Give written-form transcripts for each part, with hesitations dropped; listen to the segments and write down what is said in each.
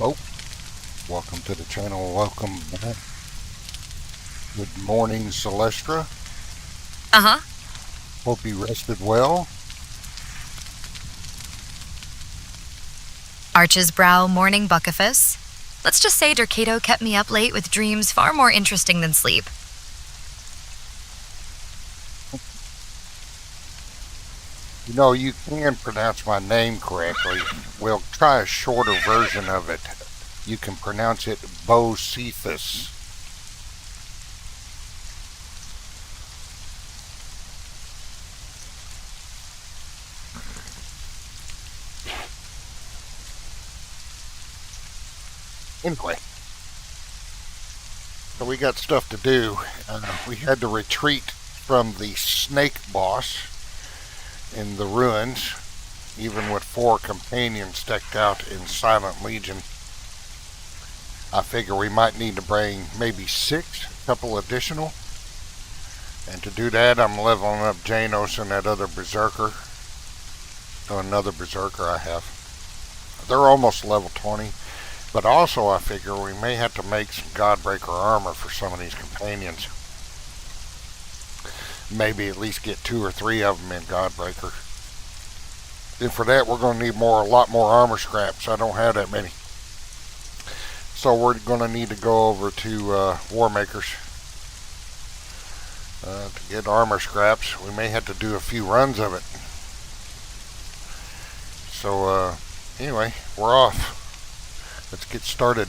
Oh, welcome to the channel. Welcome back. Good morning, Celestrah. Uh-huh. Hope you rested well. Arch's brow, morning buckiface. Let's just say Derketo kept me up late with dreams far more interesting than sleep. You know, you can pronounce my name correctly. We'll try a shorter version of it. You can pronounce it Bocephus. Anyway, so we got stuff to do. We had to retreat from the snake boss in the ruins, even with 4 companions decked out in Silent Legion. I figure we might need to bring maybe 6, a couple additional. And to do that, I'm leveling up Janos and that other berserker. So another berserker I have. They're almost level 20. But also I figure we may have to make some Godbreaker armor for some of these companions. Maybe at least get 2 or 3 of them in Godbreaker. And for that we're going to need a lot more armor scraps. I don't have that many. So we're going to need to go over to Warmakers to get armor scraps. We may have to do a few runs of it. So anyway, we're off. Let's get started.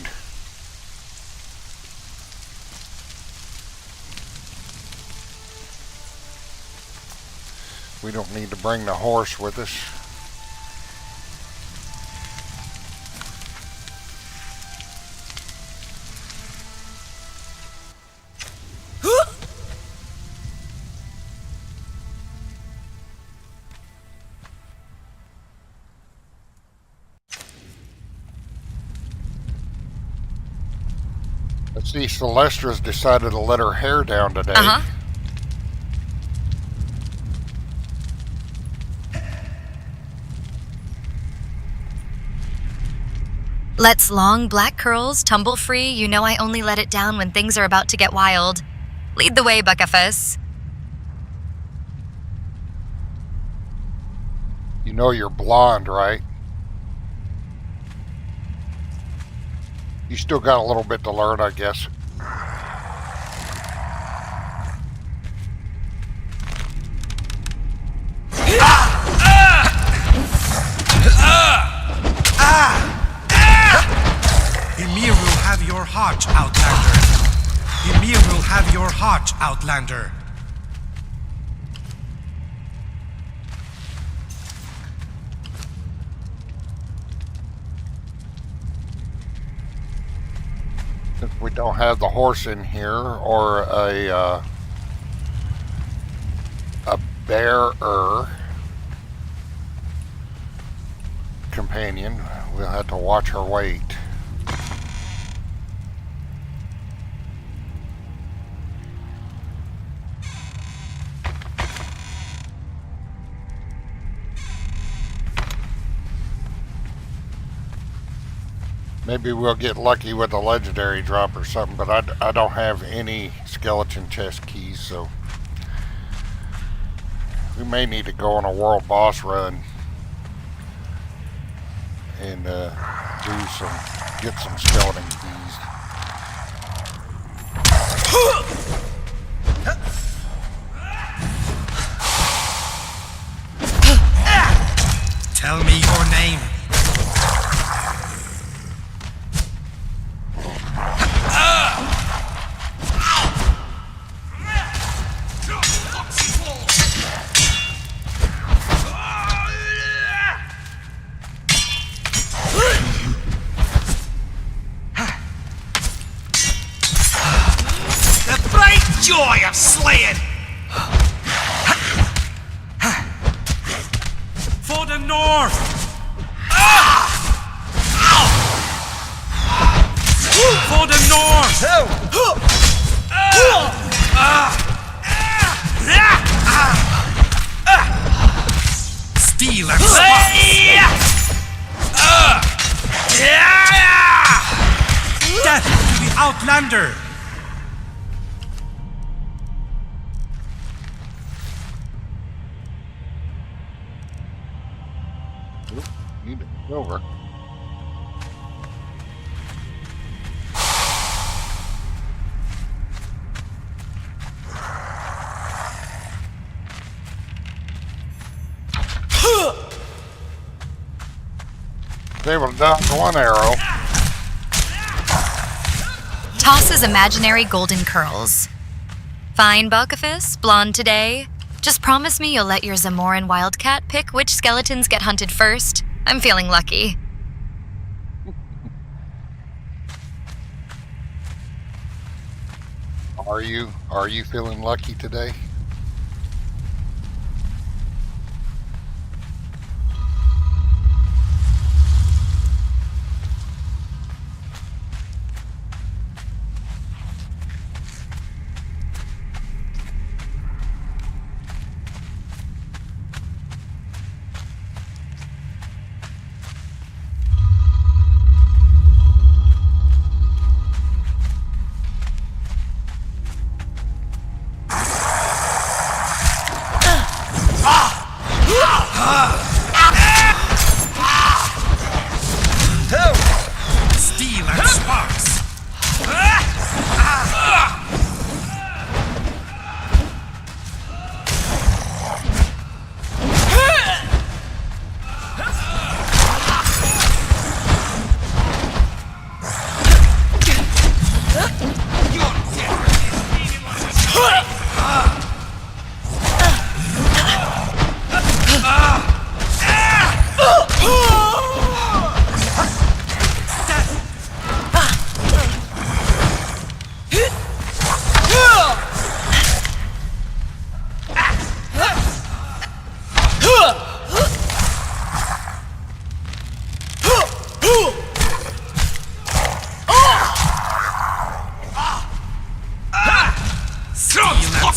We don't need to bring the horse with us. Let's see, Celestra's decided to let her hair down today. Uh-huh. Let's long black curls tumble free. You know I only let it down when things are about to get wild. Lead the way, buckiface. You know you're blonde, right? You still got a little bit to learn, I guess. Ymir will have your heart, Outlander. Ymir will have your heart, Outlander. Since we don't have the horse in here, or a bearer companion, we'll have to watch her weight. Maybe we'll get lucky with a legendary drop or something, but I don't have any skeleton chest keys, so we may need to go on a world boss run and get some skeleton keys. Tell me your name. Joy of slaying! For the north! For the north! Steel and sparks! Outlander! Oop, need to go over. Able to dodge one arrow. Tosses imaginary golden curls. Fine, Balkafis, blonde today. Just promise me you'll let your Zamoran wildcat pick which skeletons get hunted first. I'm feeling lucky. Are you feeling lucky today? Steel and sparks!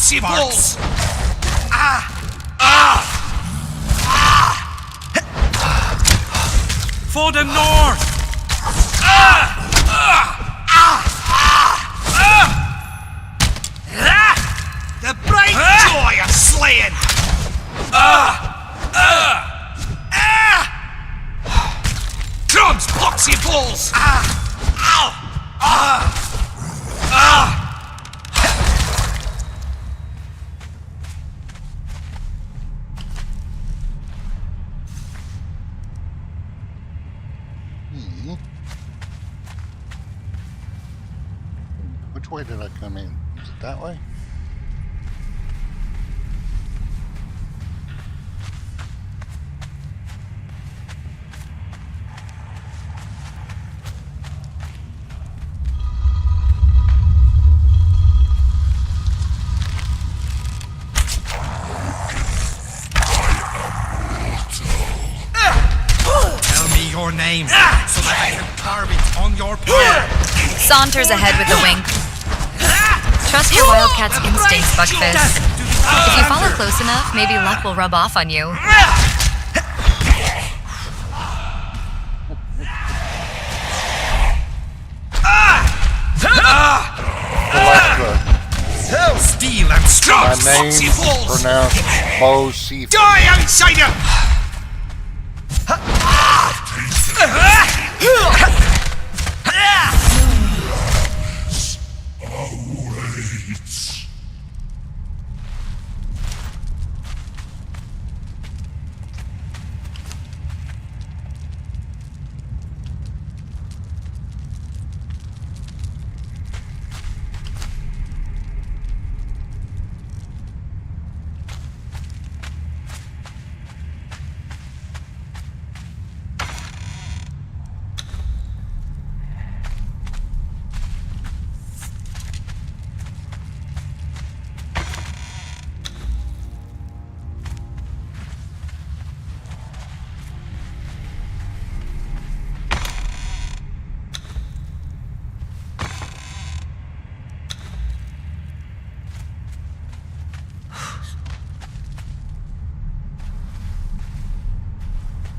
Sparks! For the north! The bright joy of slaying! Drums, poxy balls! Which way did I come in? Is it that way? Tell me your name, so that I can carve it on your palm. Saunters ahead with a wink. Trust your wildcat's instincts, Buckfist. If you follow close enough, maybe luck will rub off on you. Celestrah. Steel and strong, My name's foxy balls! pronounced Saucy. Die, outsider!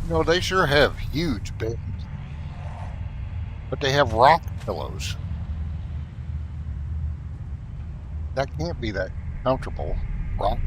No, they sure have huge beds. But they have rock pillows. That can't be that comfortable, right?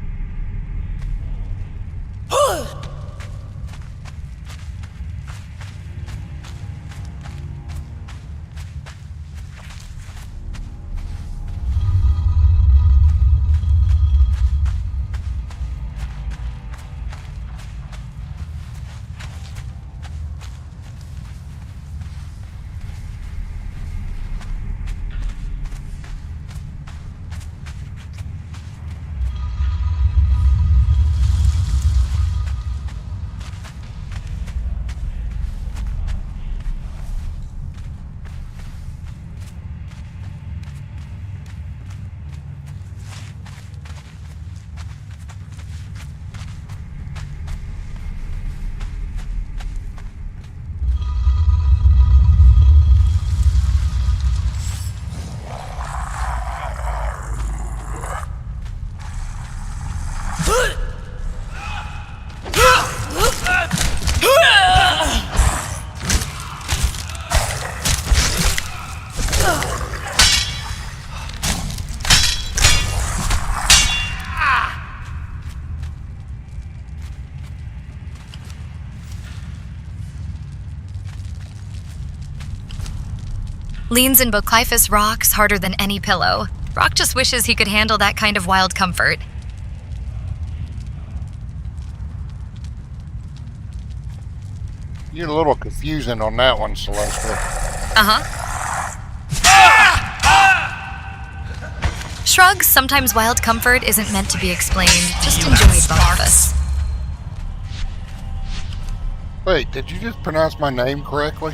Leans in Boclyphus rocks harder than any pillow. Rock just wishes he could handle that kind of wild comfort. You're a little confusing on that one, Celestrah. Shrugs, sometimes wild comfort isn't meant to be explained. Just enjoy Boclyphus. Wait, did you just pronounce my name correctly?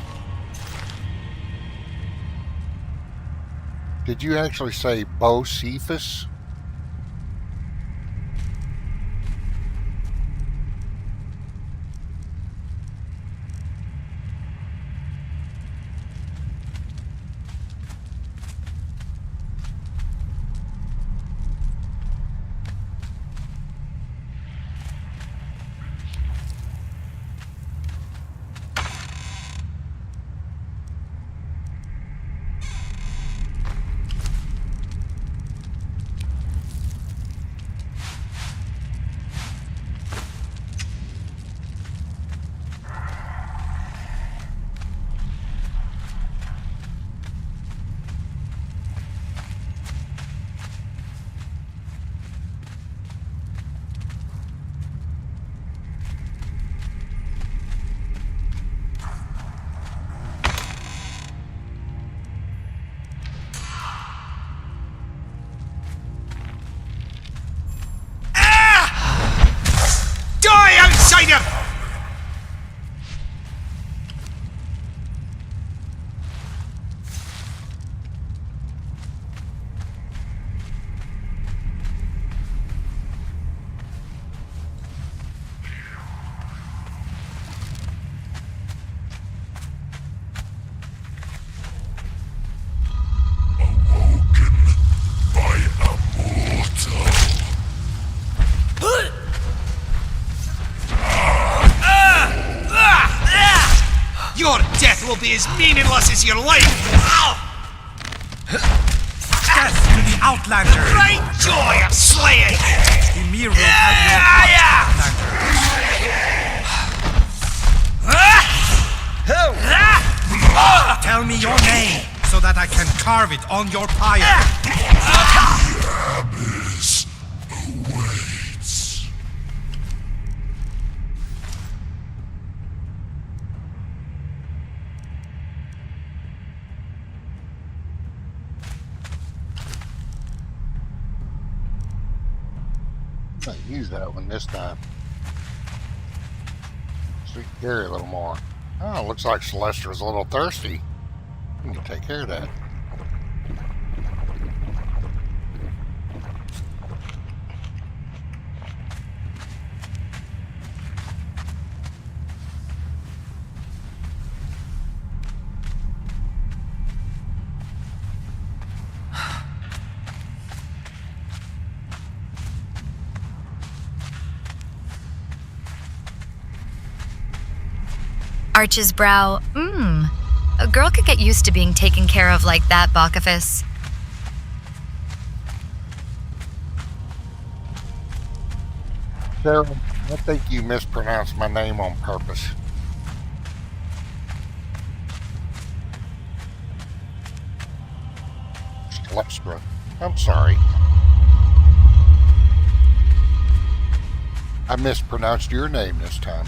Did you actually say Bocephus? Outsider! Your death will be as meaningless as your life! Death to the Outlander! Great joy of slaying! Ymir will have your heart, Outlander. Tell me your name, so that I can carve it on your pyre. Abyss awaits. I'll use that one this time. So we can carry a little more. Oh, looks like Celestra's a little thirsty. We can take care of that. Arches brow. A girl could get used to being taken care of like that, Boclyphus. Sarah, I think you mispronounced my name on purpose. Celestrah. I'm sorry. I mispronounced your name this time.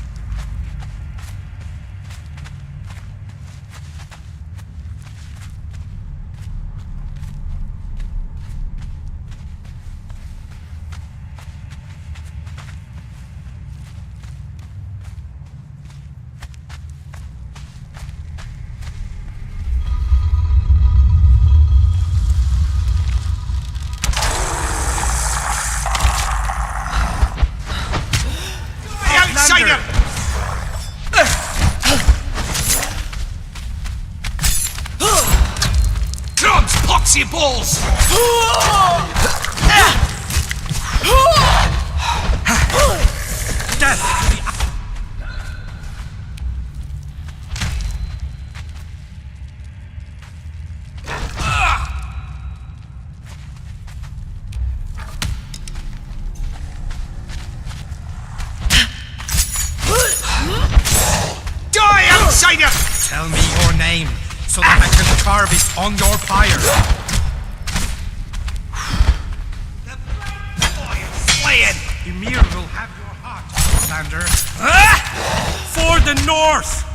Outsider! Crumbs, poxy balls! Death to the Die, outsider! Tell me your name, so that I can carve it on your pyre. The boy of slaying! Ymir will have your heart, Outlander. For the north!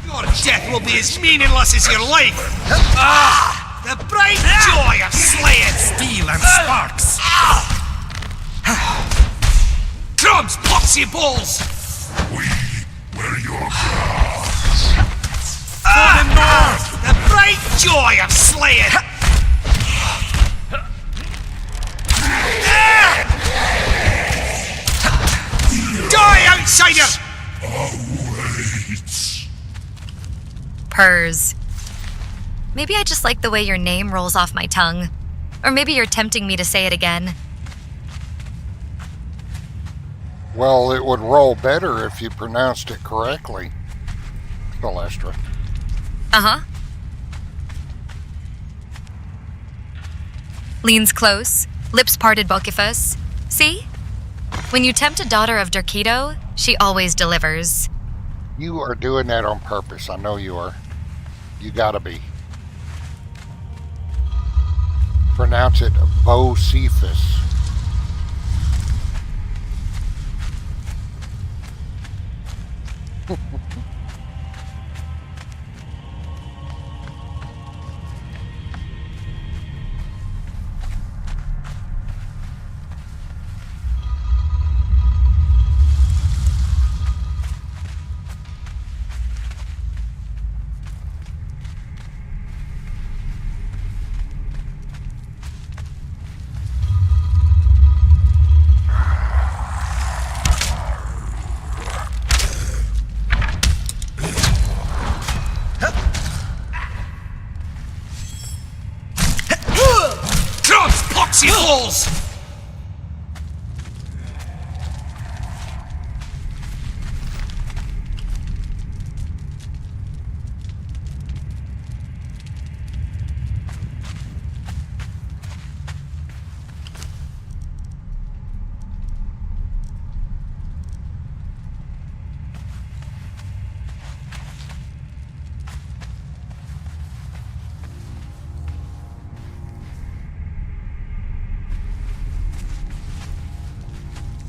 Your death will be as meaningless as your life! The bright joy of slaying! Steel and sparks! Crumbs, poxy balls! Where your gods? For the north! The bright joy of slaying! Die, outsider! Awaits. Purrs. Maybe I just like the way your name rolls off my tongue. Or maybe you're tempting me to say it again. Well, it would roll better if you pronounced it correctly, Celestrah. Uh-huh. Leans close, lips parted Bokifus. See? When you tempt a Daughter of Derketo, she always delivers. You are doing that on purpose. I know you are. You gotta be. Pronounce it Bocephus. Crumbs, poxy balls!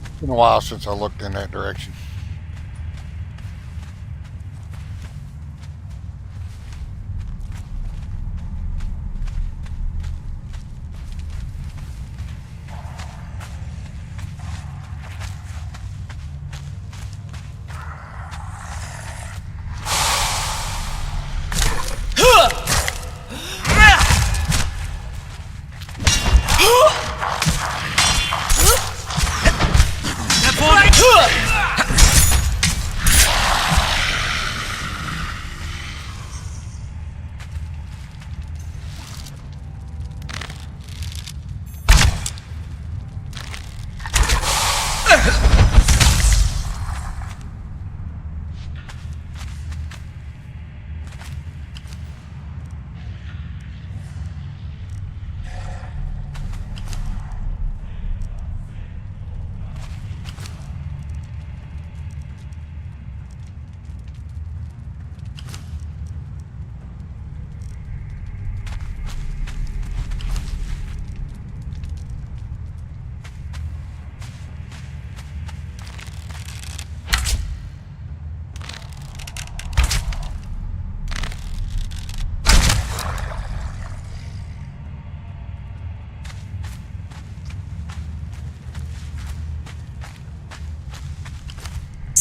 It's been a while since I looked in that direction.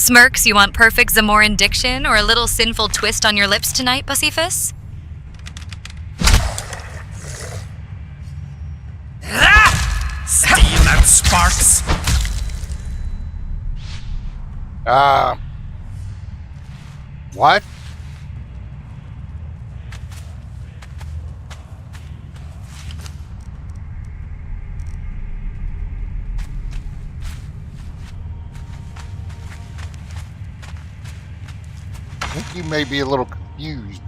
Smirks you want perfect Zamoran diction or a little sinful twist on your lips tonight, Bucephus? Steel and sparks. What? I think you may be a little confused.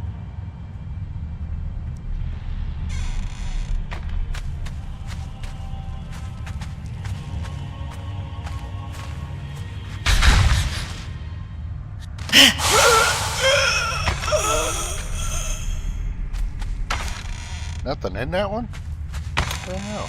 Nothing in that one? I don't know.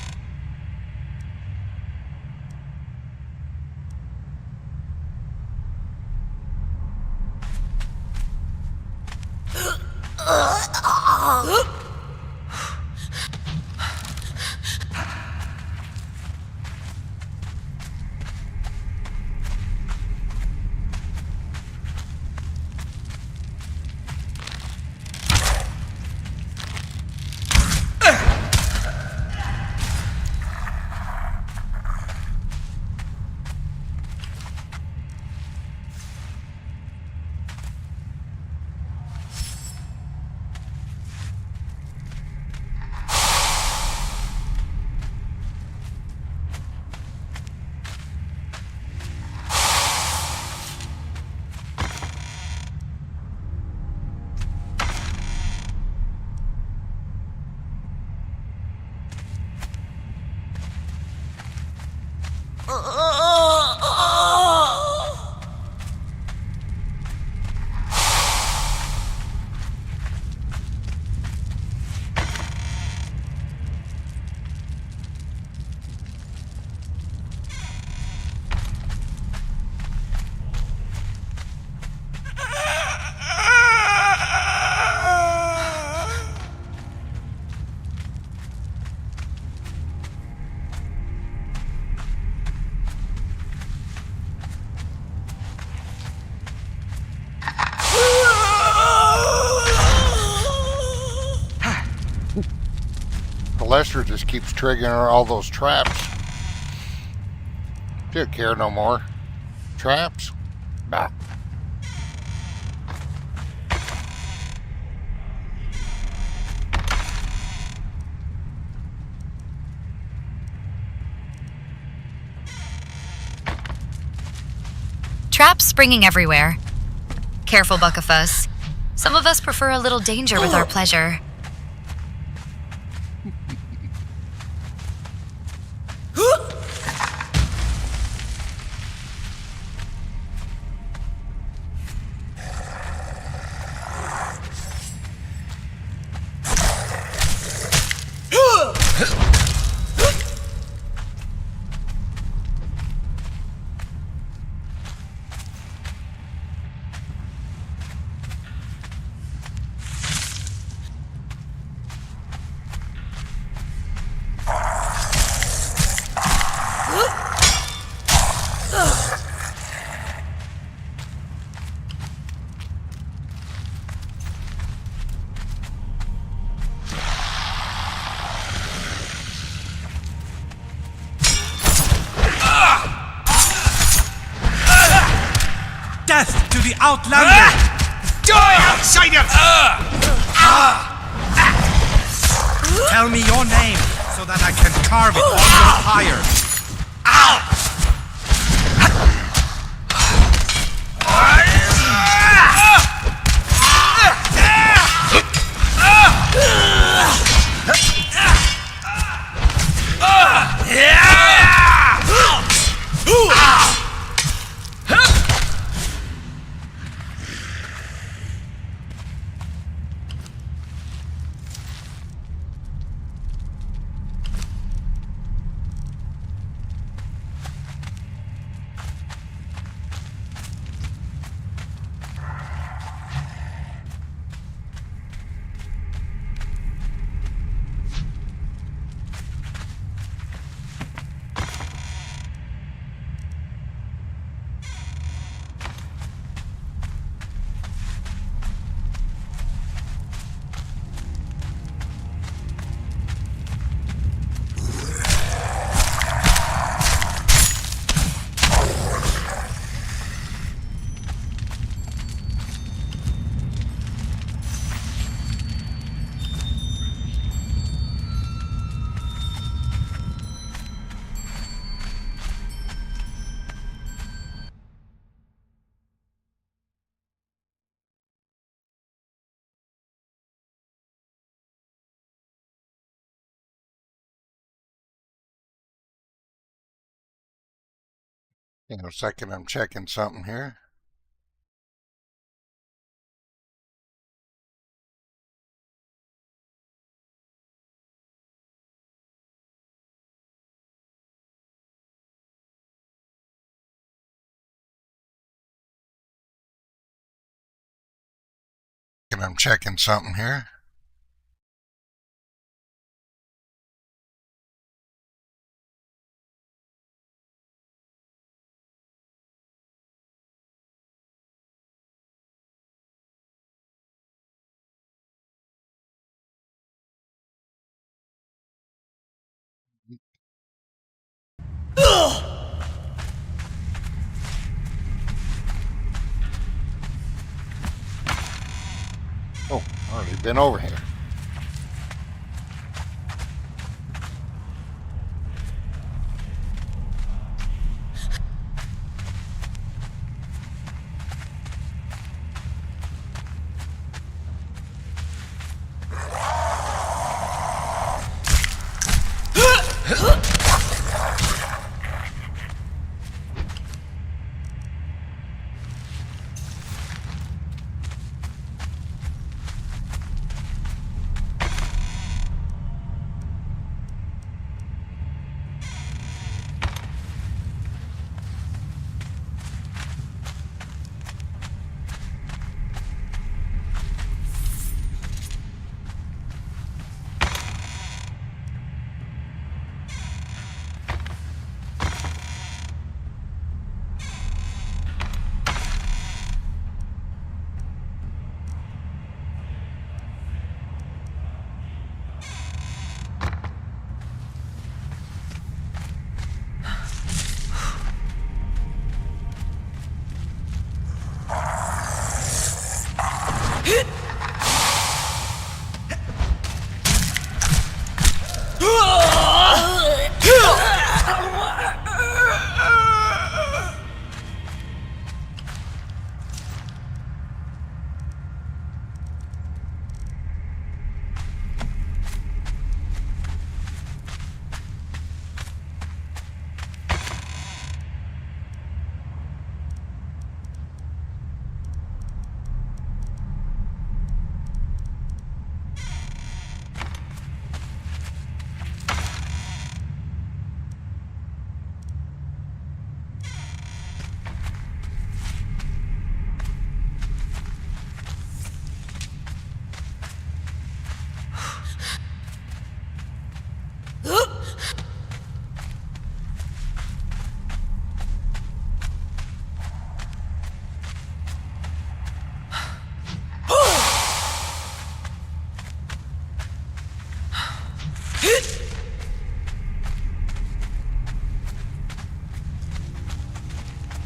Celestrah just keeps triggering all those traps. She don't care no more. Traps? Bah. Traps springing everywhere. Careful, Bucephus. Some of us prefer a little danger with our pleasure. Death to the Outlander! Die, outsider! Tell me your name so that I can carve it on your pyre. Hang on a second, I'm checking something here. And I'm checking something here. Oh, already been over here.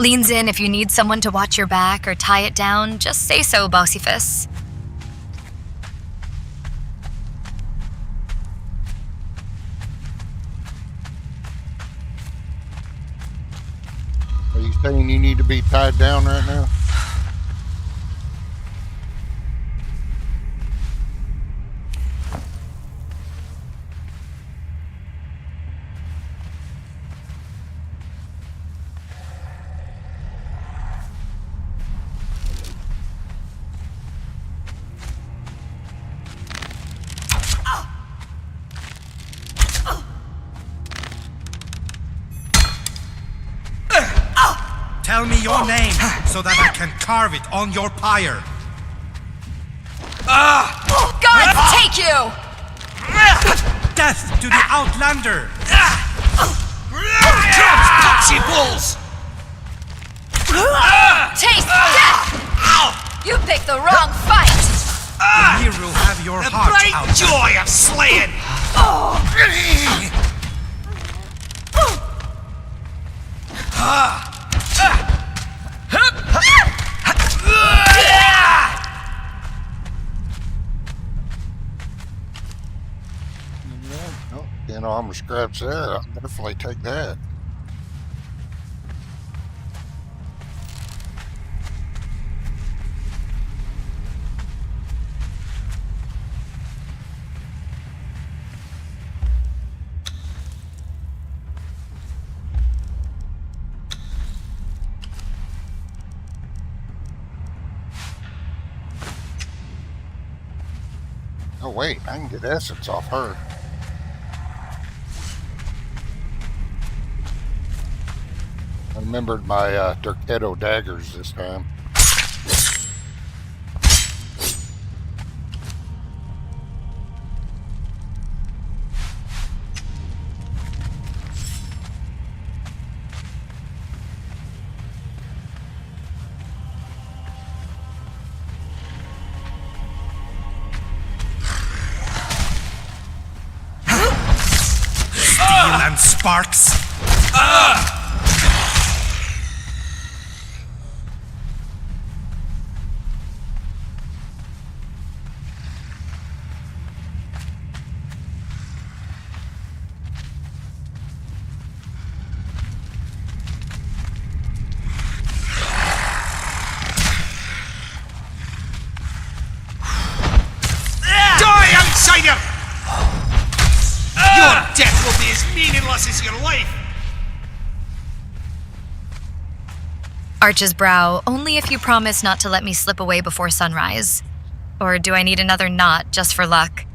Leans in if you need someone to watch your back or tie it down, just say so, Bossifus. Are you saying you need to be tied down right now? Tell me your name so that I can carve it on your pyre. Gods take you! Death to the Outlander! Drums, puxy bulls! Taste death! You picked the wrong fight! Ymir will have your The heart bright out. joy of slaying! Oh, you know, I'm gonna scratch that. I'll definitely take that. Oh wait, I can get essence off her. I remembered my Derketo daggers this time. Steel and sparks. Die, outsider! Your death will be as meaningless as your life! Arch's brow, only if you promise not to let me slip away before sunrise. Or do I need another knot just for luck?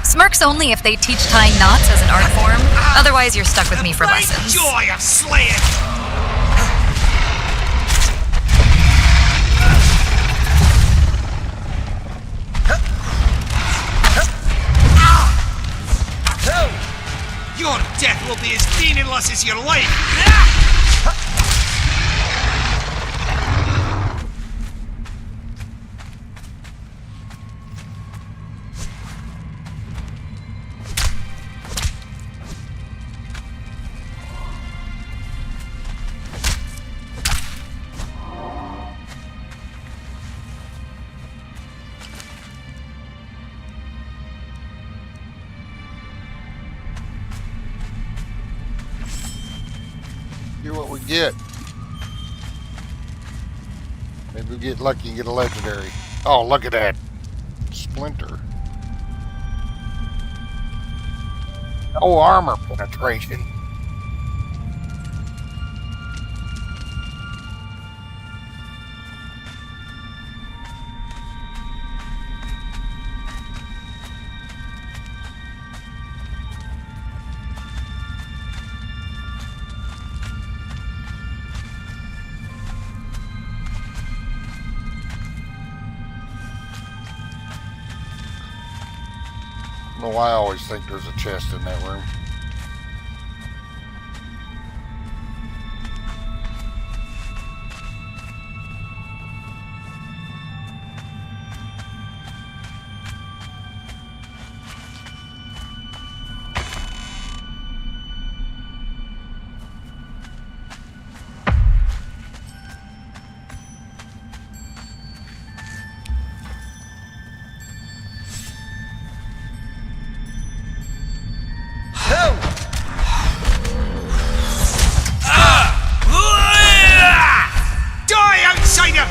Smirks only if they teach tying knots as an art form. Otherwise, you're stuck with me for Bright lessons. joy of slaying! Your death will be as meaningless as your life! See what we get. Maybe we get lucky and get a legendary. Oh, look at that. Splinter. No armor penetration. I don't know why I always think there's a chest in that room. Die, outsider!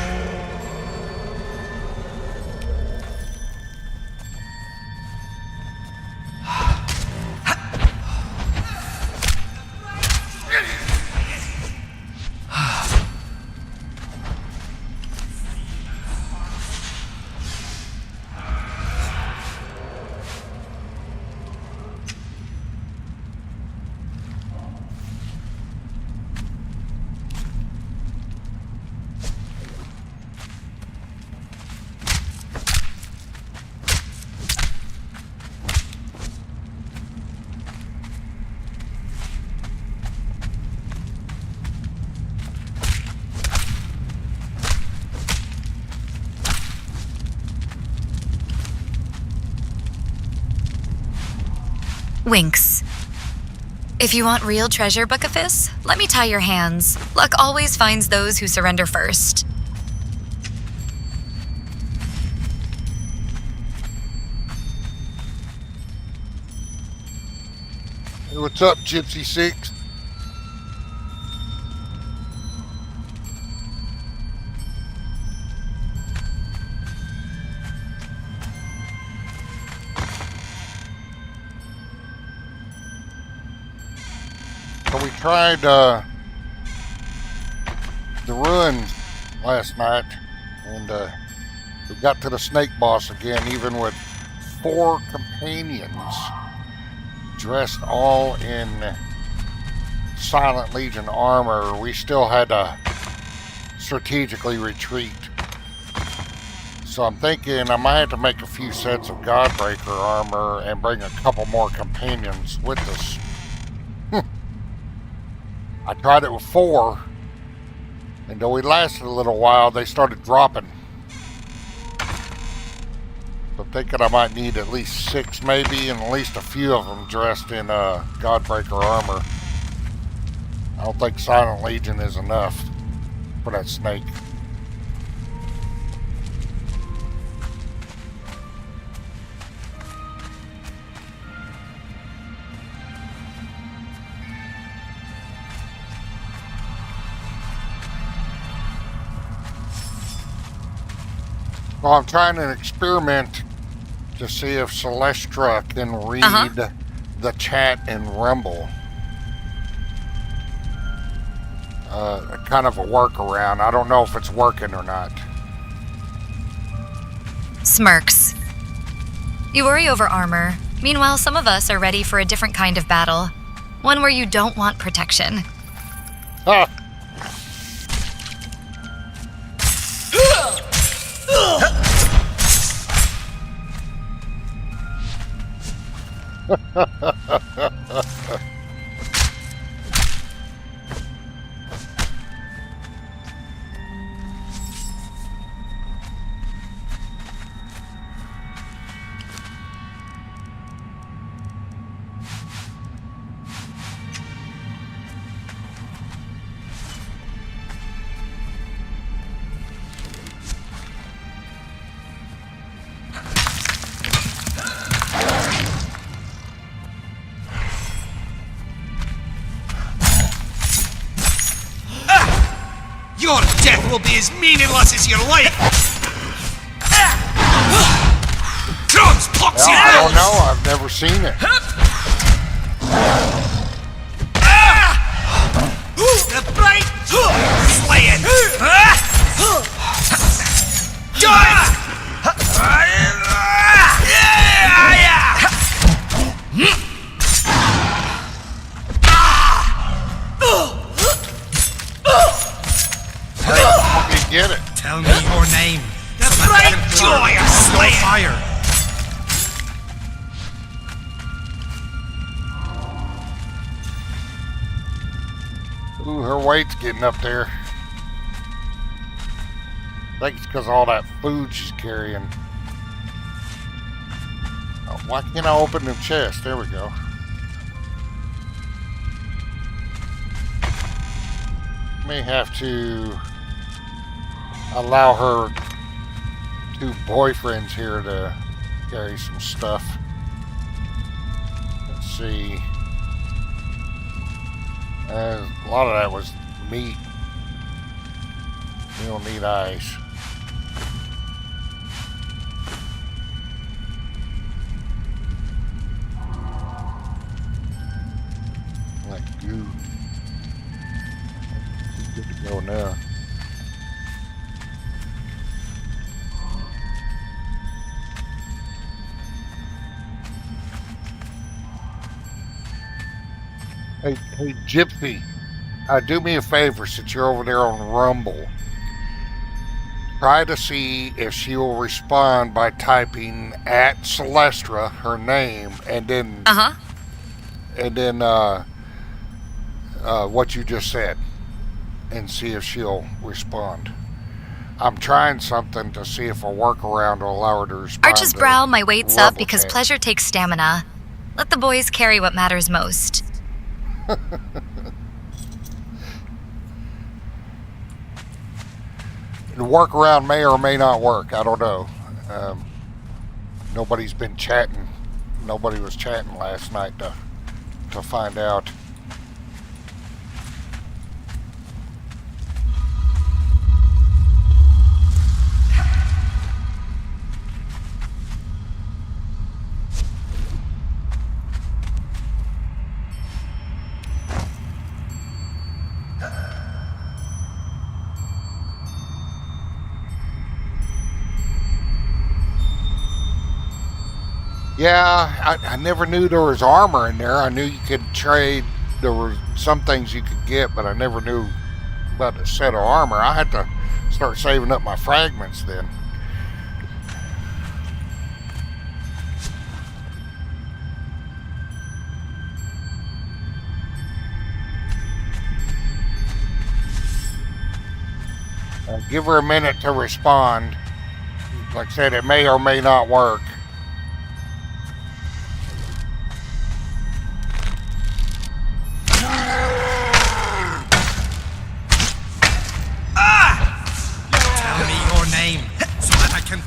Winks. If you want real treasure, Buckafist, let me tie your hands. Luck always finds those who surrender first. Hey, what's up, Gypsy Six? So we tried the ruins last night, and we got to the snake boss again, even with 4 companions dressed all in Silent Legion armor. We still had to strategically retreat. So I'm thinking I might have to make a few sets of Godbreaker armor and bring a couple more companions with us. I tried it with 4, and though we lasted a little while, they started dropping. So I'm thinking I might need at least 6 maybe, and at least a few of them dressed in Godbreaker armor. I don't think Silent Legion is enough for that snake. Well, I'm trying an experiment to see if Celestrah can read the chat in Rumble. Kind of a workaround. I don't know if it's working or not. Smirks. You worry over armor. Meanwhile, some of us are ready for a different kind of battle. One where you don't want protection. Ah! Your death will be as meaningless as your life! Crumbs, poxy Well, I don't balls! know. I've never seen it. The bright slaying! You get it. Tell me your name. The bright joy of slaying! Fire. Ooh, her weight's getting up there. I think it's because of all that food she's carrying. Oh, why can't I open the chest? There we go. May have to allow her two boyfriends here to carry some stuff. Let's see. A lot of that was meat. We don't need ice. Like goo. Good to go now. Hey, Gypsy, do me a favor since you're over there on Rumble. Try to see if she will respond by typing at Celestrah, her name, and then what you just said, and see if she'll respond. I'm trying something to see if a workaround will allow her to respond. Arch's brow, my weight's up because Rumble. pleasure takes stamina. Let the boys carry what matters most. The workaround may or may not work. I don't know. Nobody's been chatting. Nobody was chatting last night to find out. Yeah, I never knew there was armor in there. I knew you could trade. There were some things you could get, but I never knew about a set of armor. I had to start saving up my fragments then. Give her a minute to respond. Like I said, it may or may not work.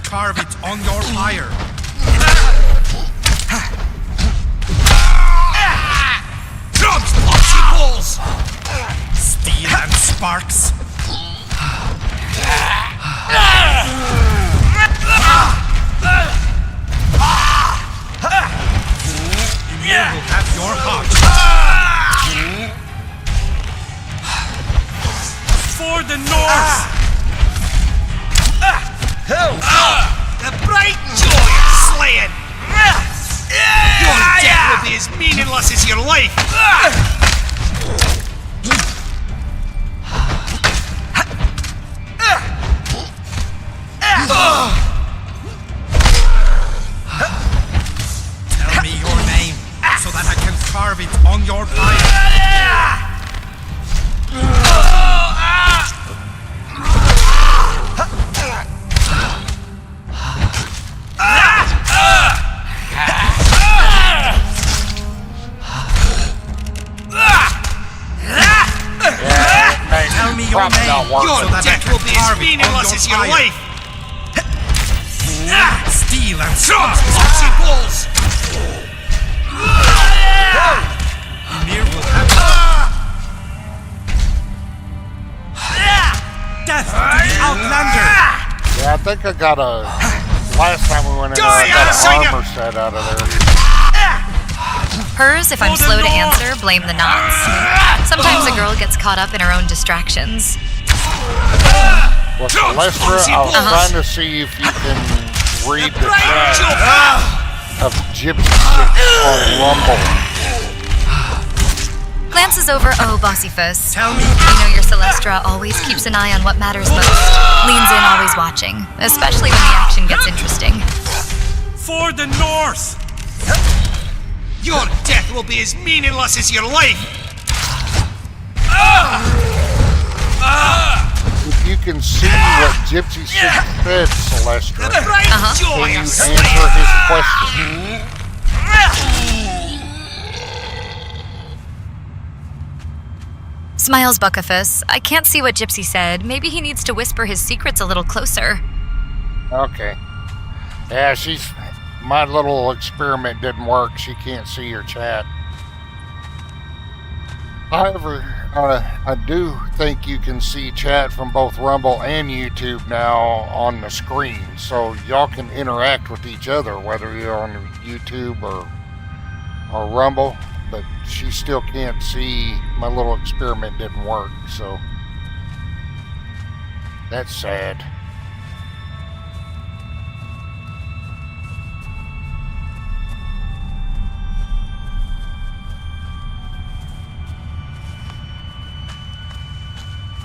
Carve it on your fire. Drums, poxy balls! Steel and sparks. You will have your heart. For the north! The bright joy of slaying! Your death will be as meaningless as your life! Tell me your name so that I can carve it on your fire. Your death will be as meaningless as your life! Steel and Drums, poxy balls! Ymir will have think I got a... Last time we went in there, I got an armor set out of there. Hers, if I'm slow to answer, blame the knots. Sometimes a girl gets caught up in her own distractions. Well, Celestrah, I was trying to see if you can read the chat of Gypsy 6 on Rumble. Glances over, oh, Bossyphus. Tell me. You know your Celestrah always keeps an eye on what matters most. Leans in, always watching. Especially when the action gets interesting. For the north! Your death will be as meaningless as your life! If you can see what Gypsy 6 said, Celestrah, can you answer his question? Smiles Buckaphus. I can't see what Gypsy said. Maybe he needs to whisper his secrets a little closer. Okay. Yeah, my little experiment didn't work. She can't see your chat. However, I do think you can see chat from both Rumble and YouTube now on the screen. So y'all can interact with each other, whether you're on YouTube or Rumble. But she still can't see. My little experiment didn't work, so that's sad.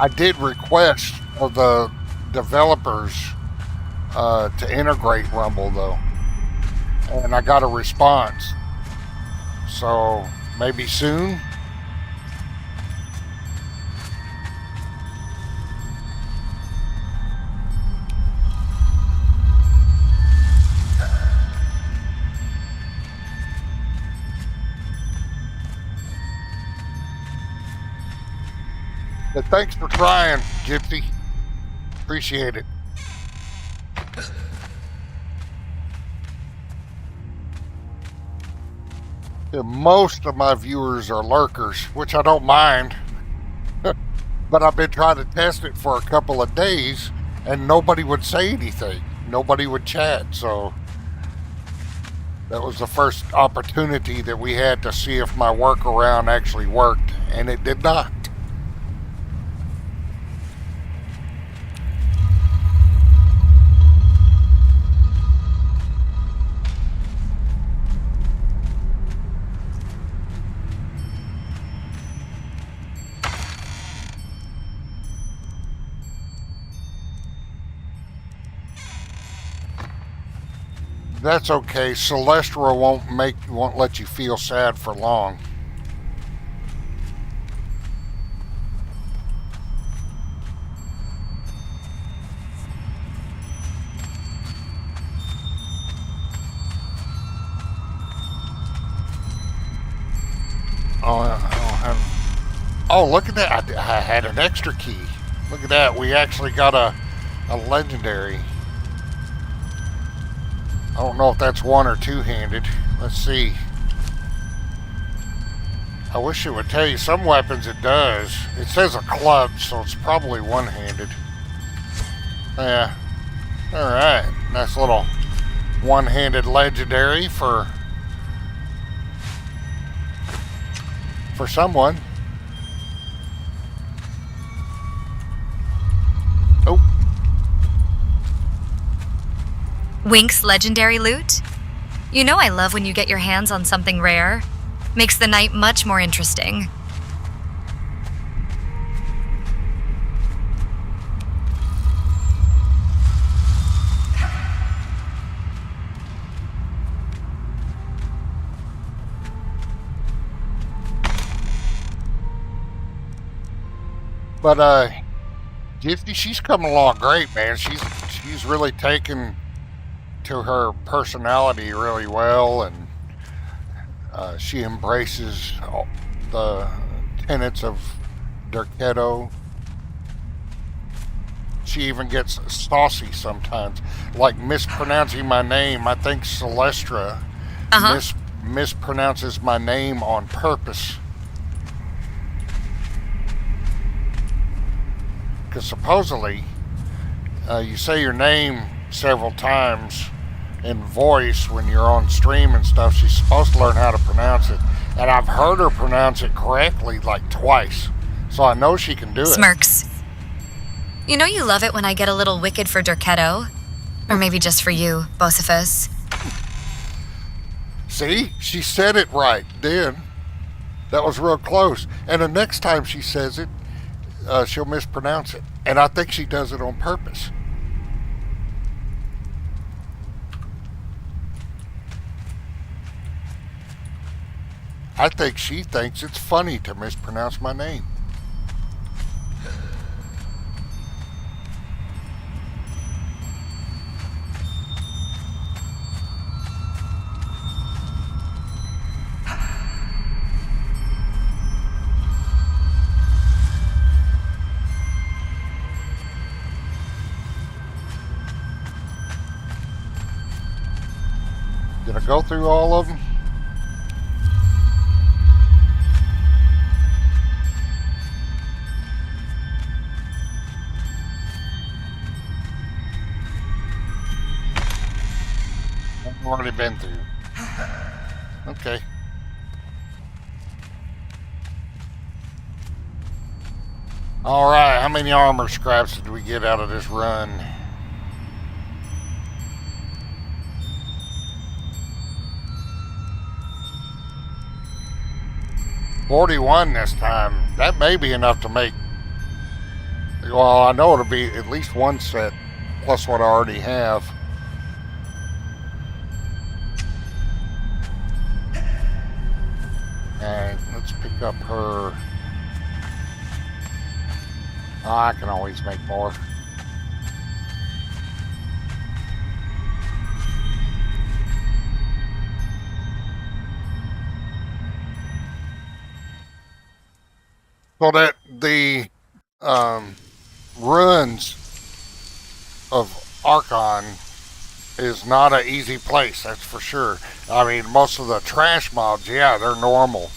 I did request of the developers to integrate Rumble though, and I got a response. So maybe soon. But thanks for trying, Gypsy. Appreciate it. Yeah, most of my viewers are lurkers, which I don't mind. But I've been trying to test it for a couple of days, and nobody would say anything. Nobody would chat, so that was the first opportunity that we had to see if my workaround actually worked, and it did not. That's okay. Celestrah won't let you feel sad for long. Oh, look at that. I had an extra key. Look at that. We actually got a legendary. I don't know if that's one or two-handed. Let's see. I wish it would tell you. Some weapons it does. It says a club, so it's probably one-handed. Yeah. Alright. Nice little one-handed legendary for someone. Oh. Wink's legendary loot? You know I love when you get your hands on something rare. Makes the night much more interesting. But Gypsy, she's coming along great, man. She's really taken to her personality really well, and she embraces the tenets of Derketo. She even gets saucy sometimes, like mispronouncing my name. I think Celestrah mispronounces my name on purpose. Because supposedly You say your name several times in voice when you're on stream and stuff. She's supposed to learn how to pronounce it. And I've heard her pronounce it correctly like twice. So I know she can do it. Smirks. You know you love it when I get a little wicked for Derketo? Or maybe just for you, Bocephus. See? She said it right then. That was real close. And the next time she says it, she'll mispronounce it. And I think she does it on purpose. I think she thinks it's funny to mispronounce my name. Did I go through all of them? I've already been through. Okay. Alright, how many armor scraps did we get out of this run? $41 this time. That may be enough to make... Well, I know it'll be at least one set plus what I already have. Alright, let's pick up her. Oh, I can always make more. So that the ruins of Archon is not an easy place, that's for sure. I mean, most of the trash mobs, yeah, they're normal.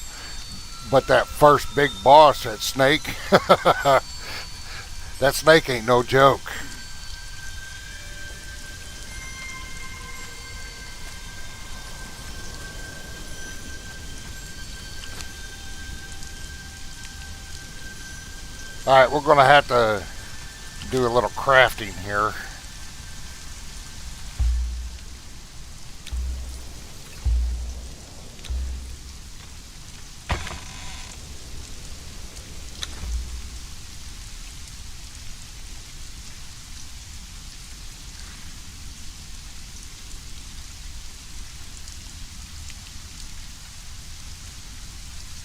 But that first big boss, that snake, that snake ain't no joke. Alright, we're going to have to do a little crafting here.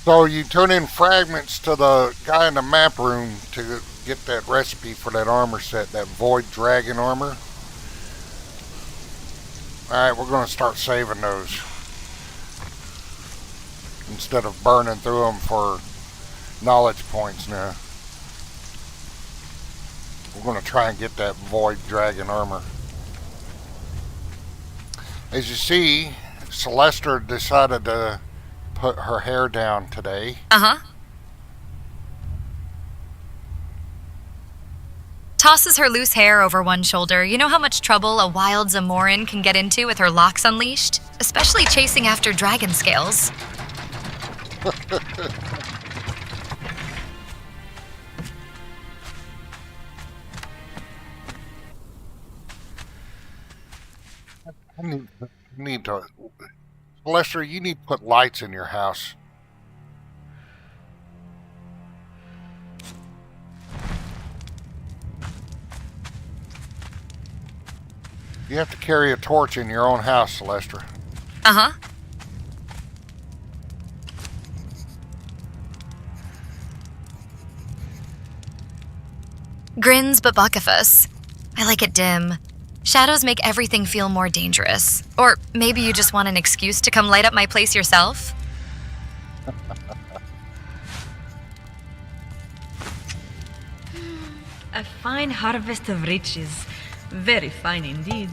So you turn in fragments to the guy in the map room to get that recipe for that armor set, that Void Dragon armor. Alright, we're going to start saving those instead of burning through them for knowledge points now. We're going to try and get that Void Dragon armor. As you see, Celestrah decided to put her hair down today. Tosses her loose hair over one shoulder. You know how much trouble a wild Zamoran can get into with her locks unleashed? Especially chasing after dragon scales. I need to... Celestrah, you need to put lights in your house. You have to carry a torch in your own house, Celestrah. Grins but Buckifus. I like it dim. Shadows make everything feel more dangerous. Or maybe you just want an excuse to come light up my place yourself? A fine harvest of riches. Very fine indeed.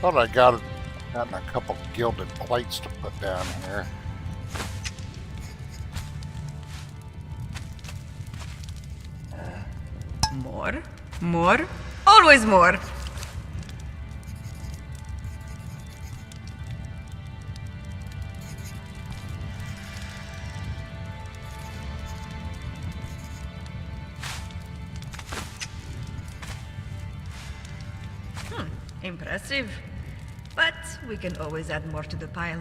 Thought I gotten a couple gilded plates to put down here. More. More. Always more. Impressive. But we can always add more to the pile.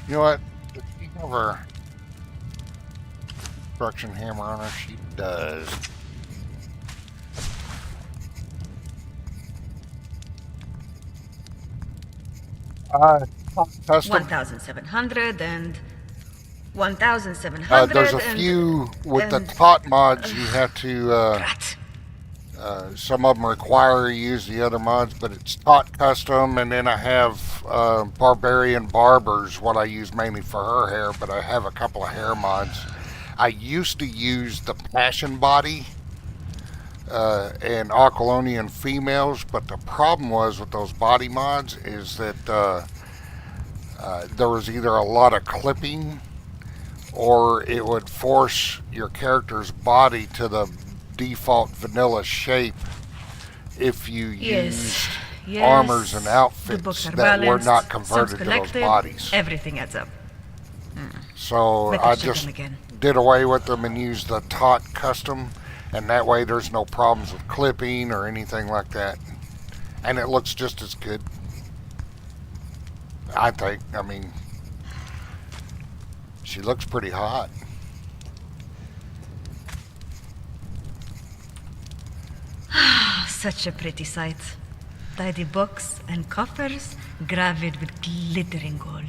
You know what? Does she have her construction hammer on her? She does. Custom. 1,700 and 1,700. There's a few with the taut mods. You have to. Rat. Some of them require you use the other mods, but it's taut custom. And then I have Barbarian Barbers, what I use mainly for her hair, but I have a couple of hair mods. I used to use the Passion Body and Aquilonian females, but the problem was with those body mods is that there was either a lot of clipping or it would force your character's body to the default vanilla shape if you used armors and outfits that were not converted to those bodies. Everything adds up. So Better I check just them again. did away with them and used the taut custom, and that way there's no problems with clipping or anything like that. And it looks just as good, I think. I mean, she looks pretty hot. Such a pretty sight. Tidy books and coffers gravid with glittering gold.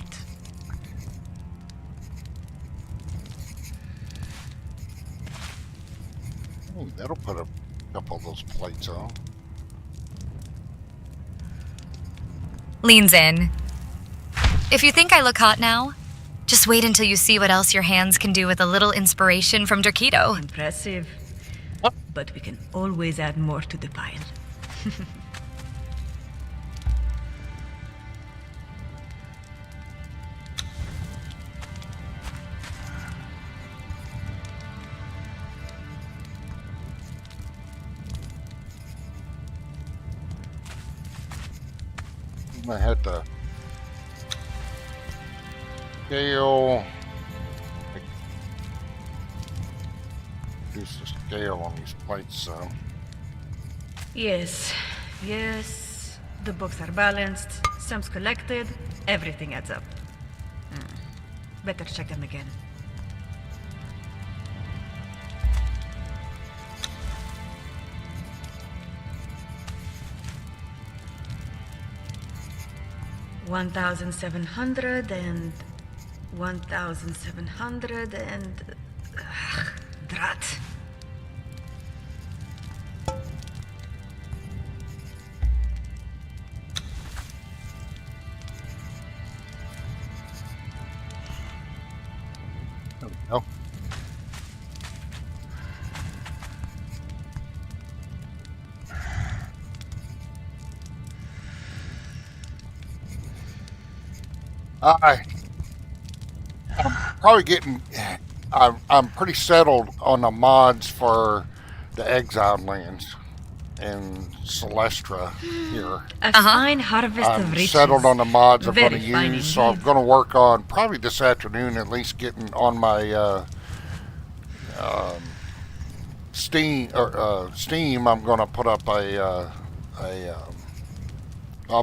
Ooh, that'll put a couple of those plates on. Leans in. If you think I look hot now, just wait until you see what else your hands can do with a little inspiration from Derketo. Impressive. But we can always add more to the pile. I had to scale, reduce the scale on these plates, so. Yes. The books are balanced, sums collected, everything adds up. Better check them again. $1,700 and 1,700 and drat. There we go. I'm probably getting. I'm pretty settled on the mods for the exiled lands and Celestrah here. A fine harvest of I'm riches. settled on the mods I'm going to Very fine use, so I'm indeed. going to work on probably this afternoon at least getting on my Steam. I'm going to put up a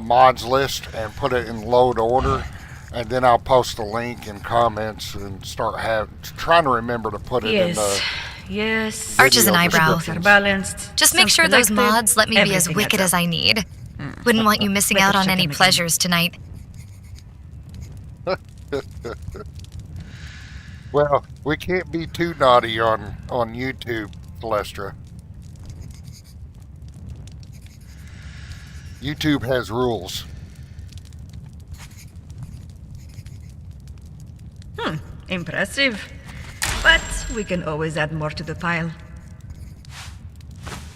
mods list and put it in load order, and then I'll post a link in comments and start trying to remember to put it in the. Yes. Arches an eyebrow. Books are balanced. Just make sums sure those collected, mods let me be as everything wicked adds as up. I need. Wouldn't want you missing Better out on check any them again. pleasures tonight. Well, we can't be too naughty on YouTube, Celestrah. YouTube has rules. Impressive. But We can always add more to the pile.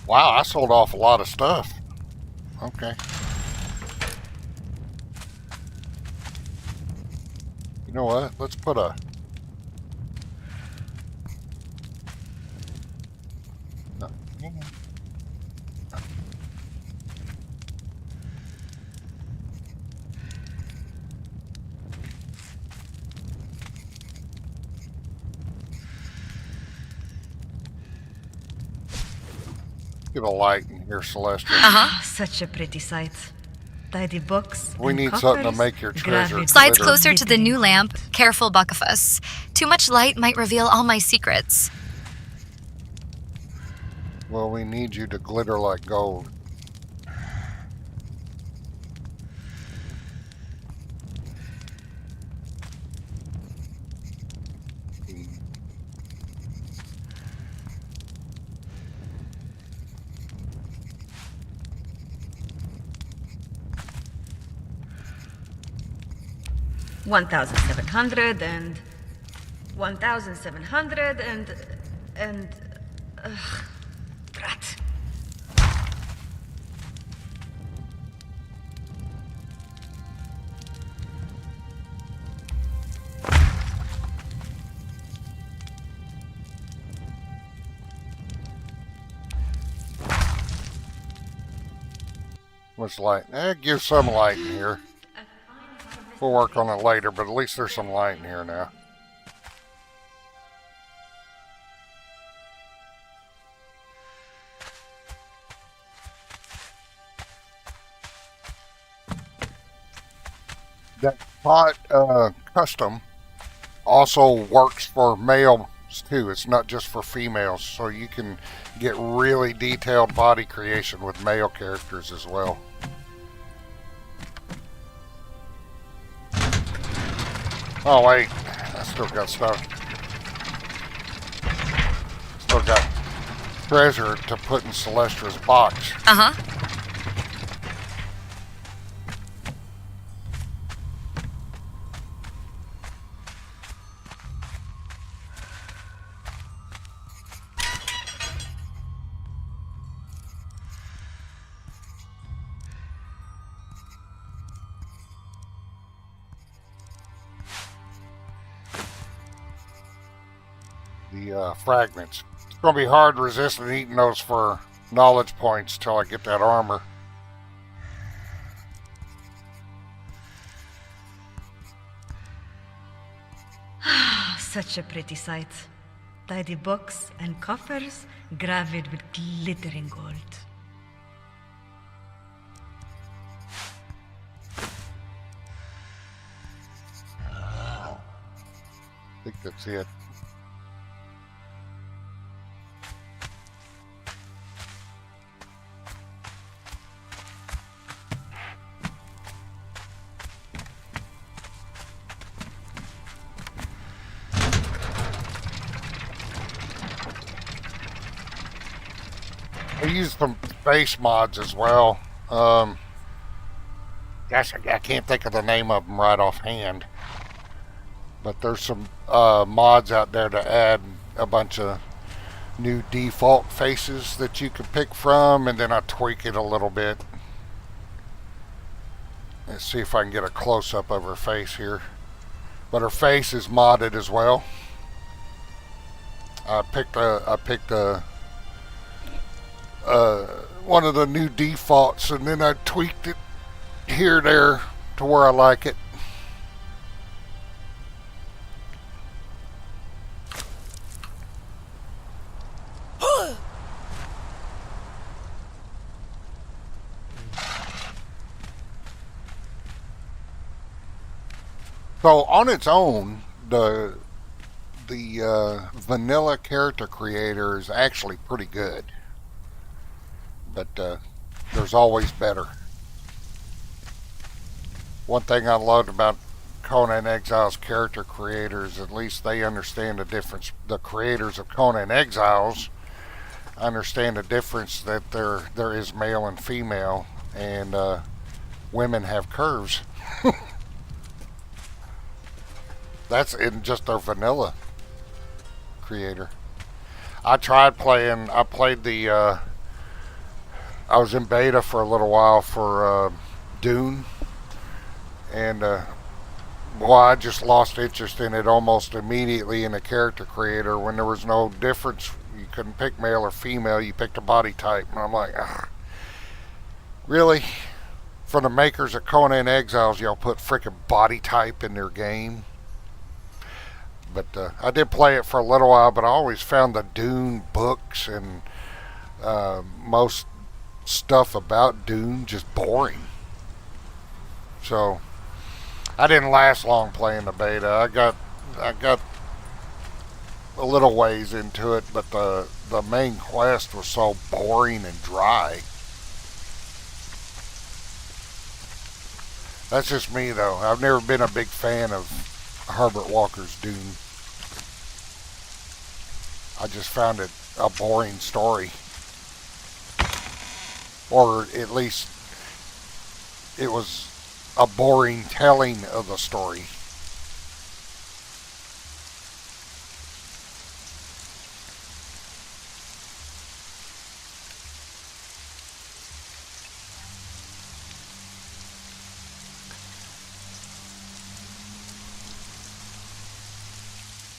Wow, I sold off a lot of stuff. Okay. You know what? Let's put a... No. Get a light in here, Celestrah. Such a pretty sight. Tidy books. We and need something to coffers, make your treasure gravid Slides glitter. closer to the new lamp. Careful, Buckifus. Too much light might reveal all my secrets. Well, we need you to glitter like gold. $1,700 and 1,700 and brat. Much light? Give some light in here. We'll work on it later, but at least there's some light in here now. That pot custom also works for males too. It's not just for females, so you can get really detailed body creation with male characters as well. Oh wait, I still got stuff. Still got treasure to put in Celestra's box. The fragments. It's going to be hard resisting eating those for knowledge points till I get that armor. Such a pretty sight. Tidy books and coffers gravid with glittering gold. I think that's it. I used some base mods as well. Gosh, I can't think of the name of them right offhand. But there's some mods out there to add a bunch of new default faces that you can pick from, and then I tweak it a little bit. Let's see if I can get a close-up of her face here. But her face is modded as well. I picked one of the new defaults, and then I tweaked it here there to where I like it. So on its own, the vanilla character creator is actually pretty good. But there's always better. One thing I loved about Conan Exiles character creators, at least they understand the difference. The creators of Conan Exiles understand the difference that there is male and female, and women have curves. That's in just their vanilla creator. I played the, I was in beta for a little while for Dune, and well, I just lost interest in it almost immediately in the character creator when there was no difference. You couldn't pick male or female, you picked a body type, and I'm like, ugh. Really? For the makers of Conan Exiles, y'all put frickin' body type in their game? But I did play it for a little while, but I always found the Dune books and most stuff about Dune just boring. So I didn't last long playing the beta. I got a little ways into it, but the main quest was so boring and dry. That's just me, though. I've never been a big fan of Herbert Walker's Dune. I just found it a boring story. Or at least it was a boring telling of the story.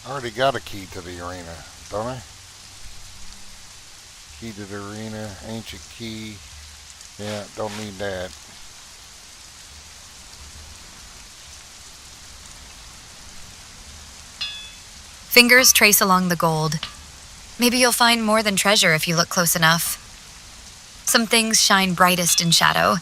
I already got a key to the arena, don't I? Key to the arena, ancient key. Yeah, don't need that. Fingers trace along the gold. Maybe you'll find more than treasure if you look close enough. Some things shine brightest in shadow.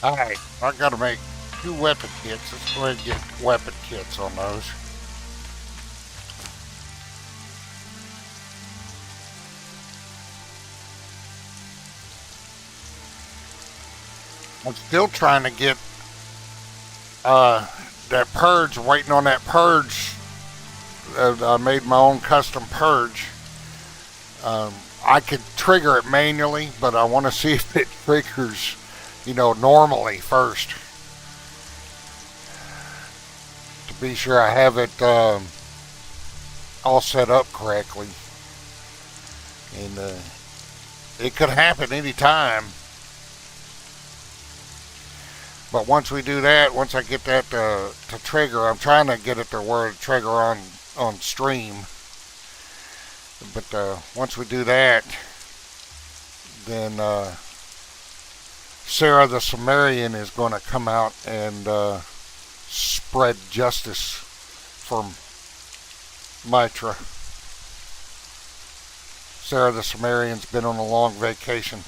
Alright, I gotta make 2 weapon kits. Let's go ahead and get weapon kits on those. I'm still trying to get that purge, waiting on that purge. I made my own custom purge. I could trigger it manually, but I want to see if it triggers, normally first. To be sure I have it all set up correctly. And it could happen anytime. But once we do that, once I get that to trigger, I'm trying to get it to where it trigger on stream. But once we do that, then Sarah the Zamoran is going to come out and spread justice for Mitra. Sarah the Zamoran's been on a long vacation.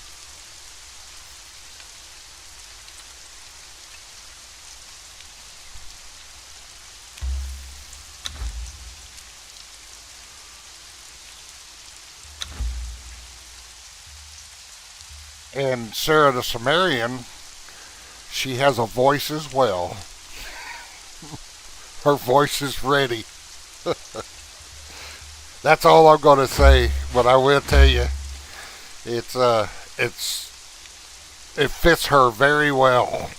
And Sarah the Zamoran, she has a voice as well. Her voice is ready. That's all I'm going to say, but I will tell you, it fits her very well.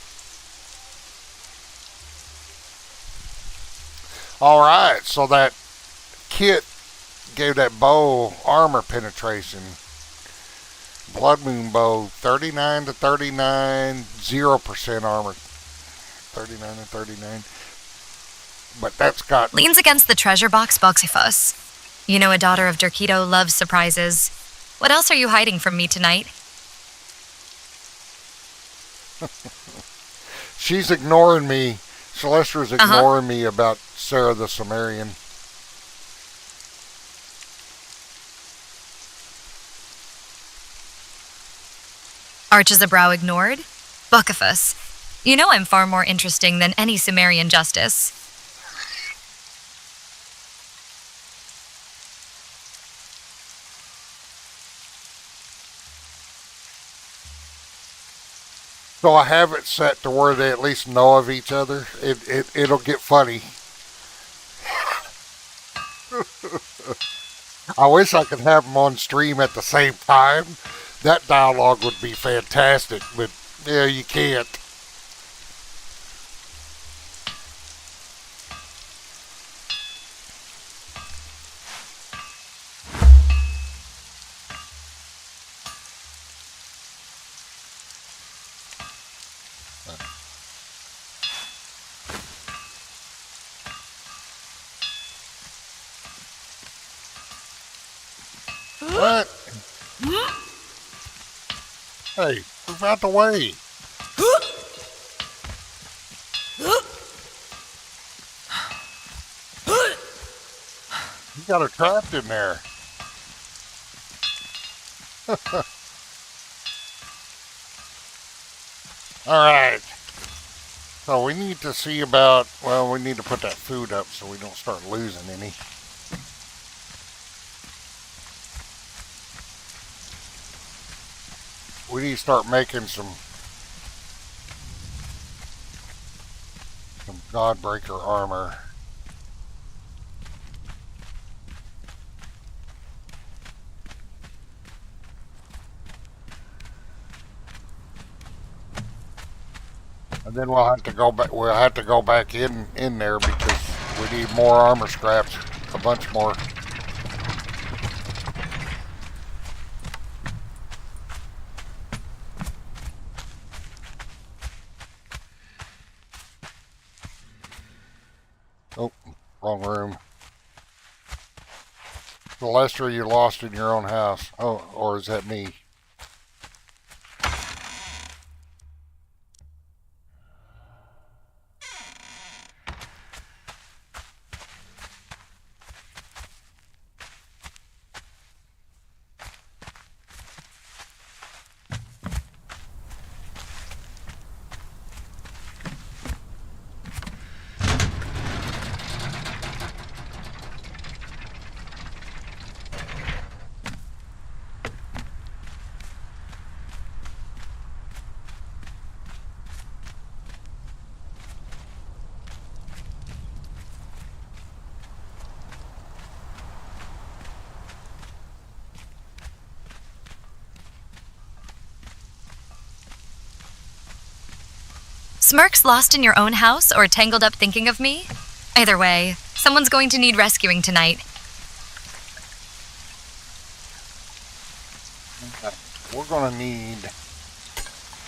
All right, so that kit gave that bow armor penetration. Blood Moon bow, 39 to 39, 0% armor. 39 to 39. But that's got... Leans against the treasure box Boxifus. You know a Daughter of Derketo loves surprises. What else are you hiding from me tonight? She's ignoring me. Celestra's ignoring me about Sarah the Zamoran. Arches a brow ignored? Buckaphus. You know I'm far more interesting than any Sumerian justice. So I have it set to where they at least know of each other. It'll get funny. I wish I could have them on stream at the same time. That dialogue would be fantastic, but yeah, you can't. What? Hey, move out the way. You got her trapped in there. Alright. So we need to see about, well, we need to put that food up so we don't start losing any. We need to start making some Godbreaker armor. And then we'll have to go back. We'll have to go back in there because we need more armor scraps, a bunch more. Oh, wrong room. Celestrah, you lost in your own house. Oh, or is that me? Smirks lost in your own house or tangled up thinking of me? Either way, someone's going to need rescuing tonight. Okay. We're going to need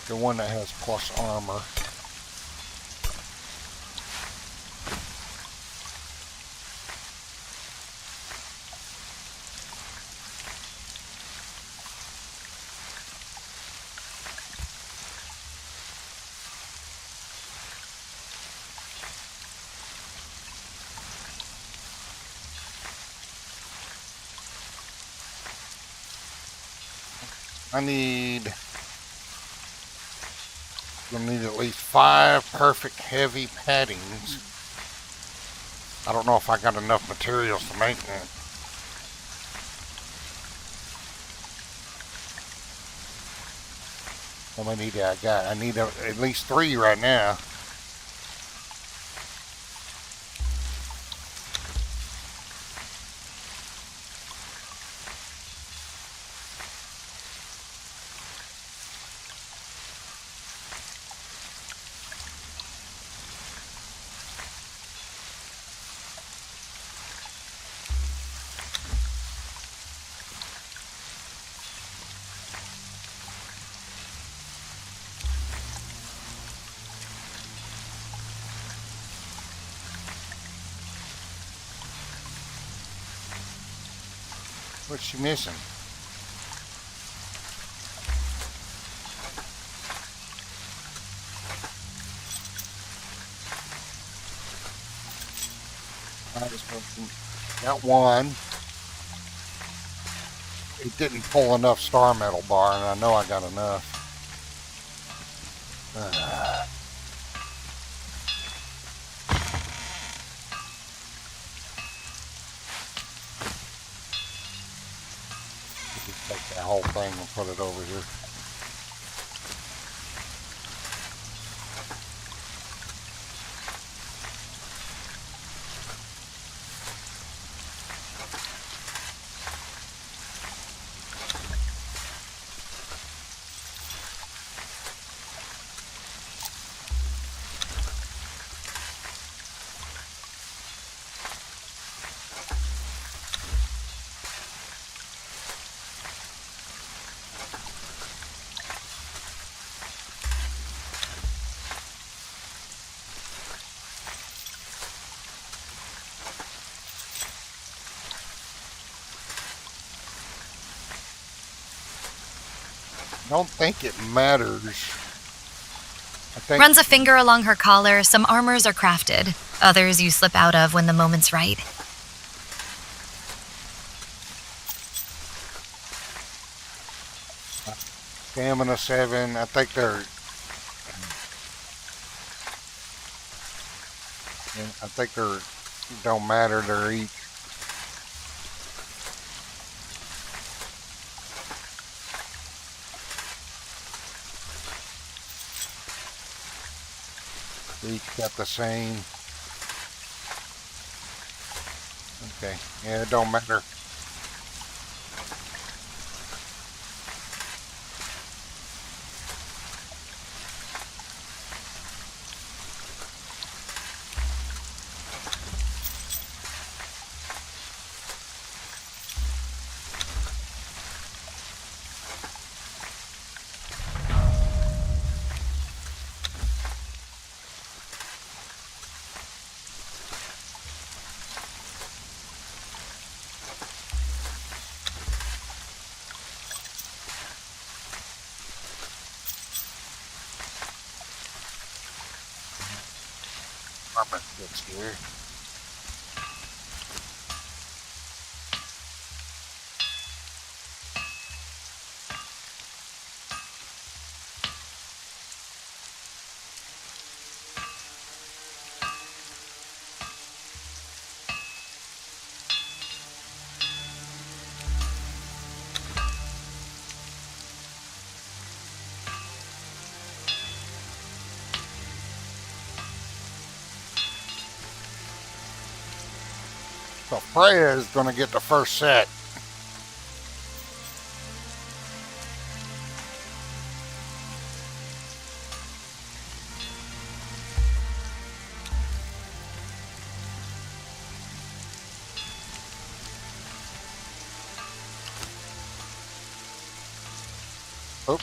the one that has plus armor. We'll need at least 5 perfect heavy paddings. I don't know if I got enough materials to make that. How many do I got? I need at least 3 right now. What's she missing? Got one. It didn't pull enough star metal bar, and I know I got enough. Just take that whole thing and put it over here. I don't think it matters. I think Runs a finger along her collar. Some armors are crafted. Others you slip out of when the moment's right. stamina 7. I think they're. I think they're. Don't matter. They're each. Each got the same. Okay. Yeah, it don't matter. Armor fits here. So Freya is going to get the first set. Oh.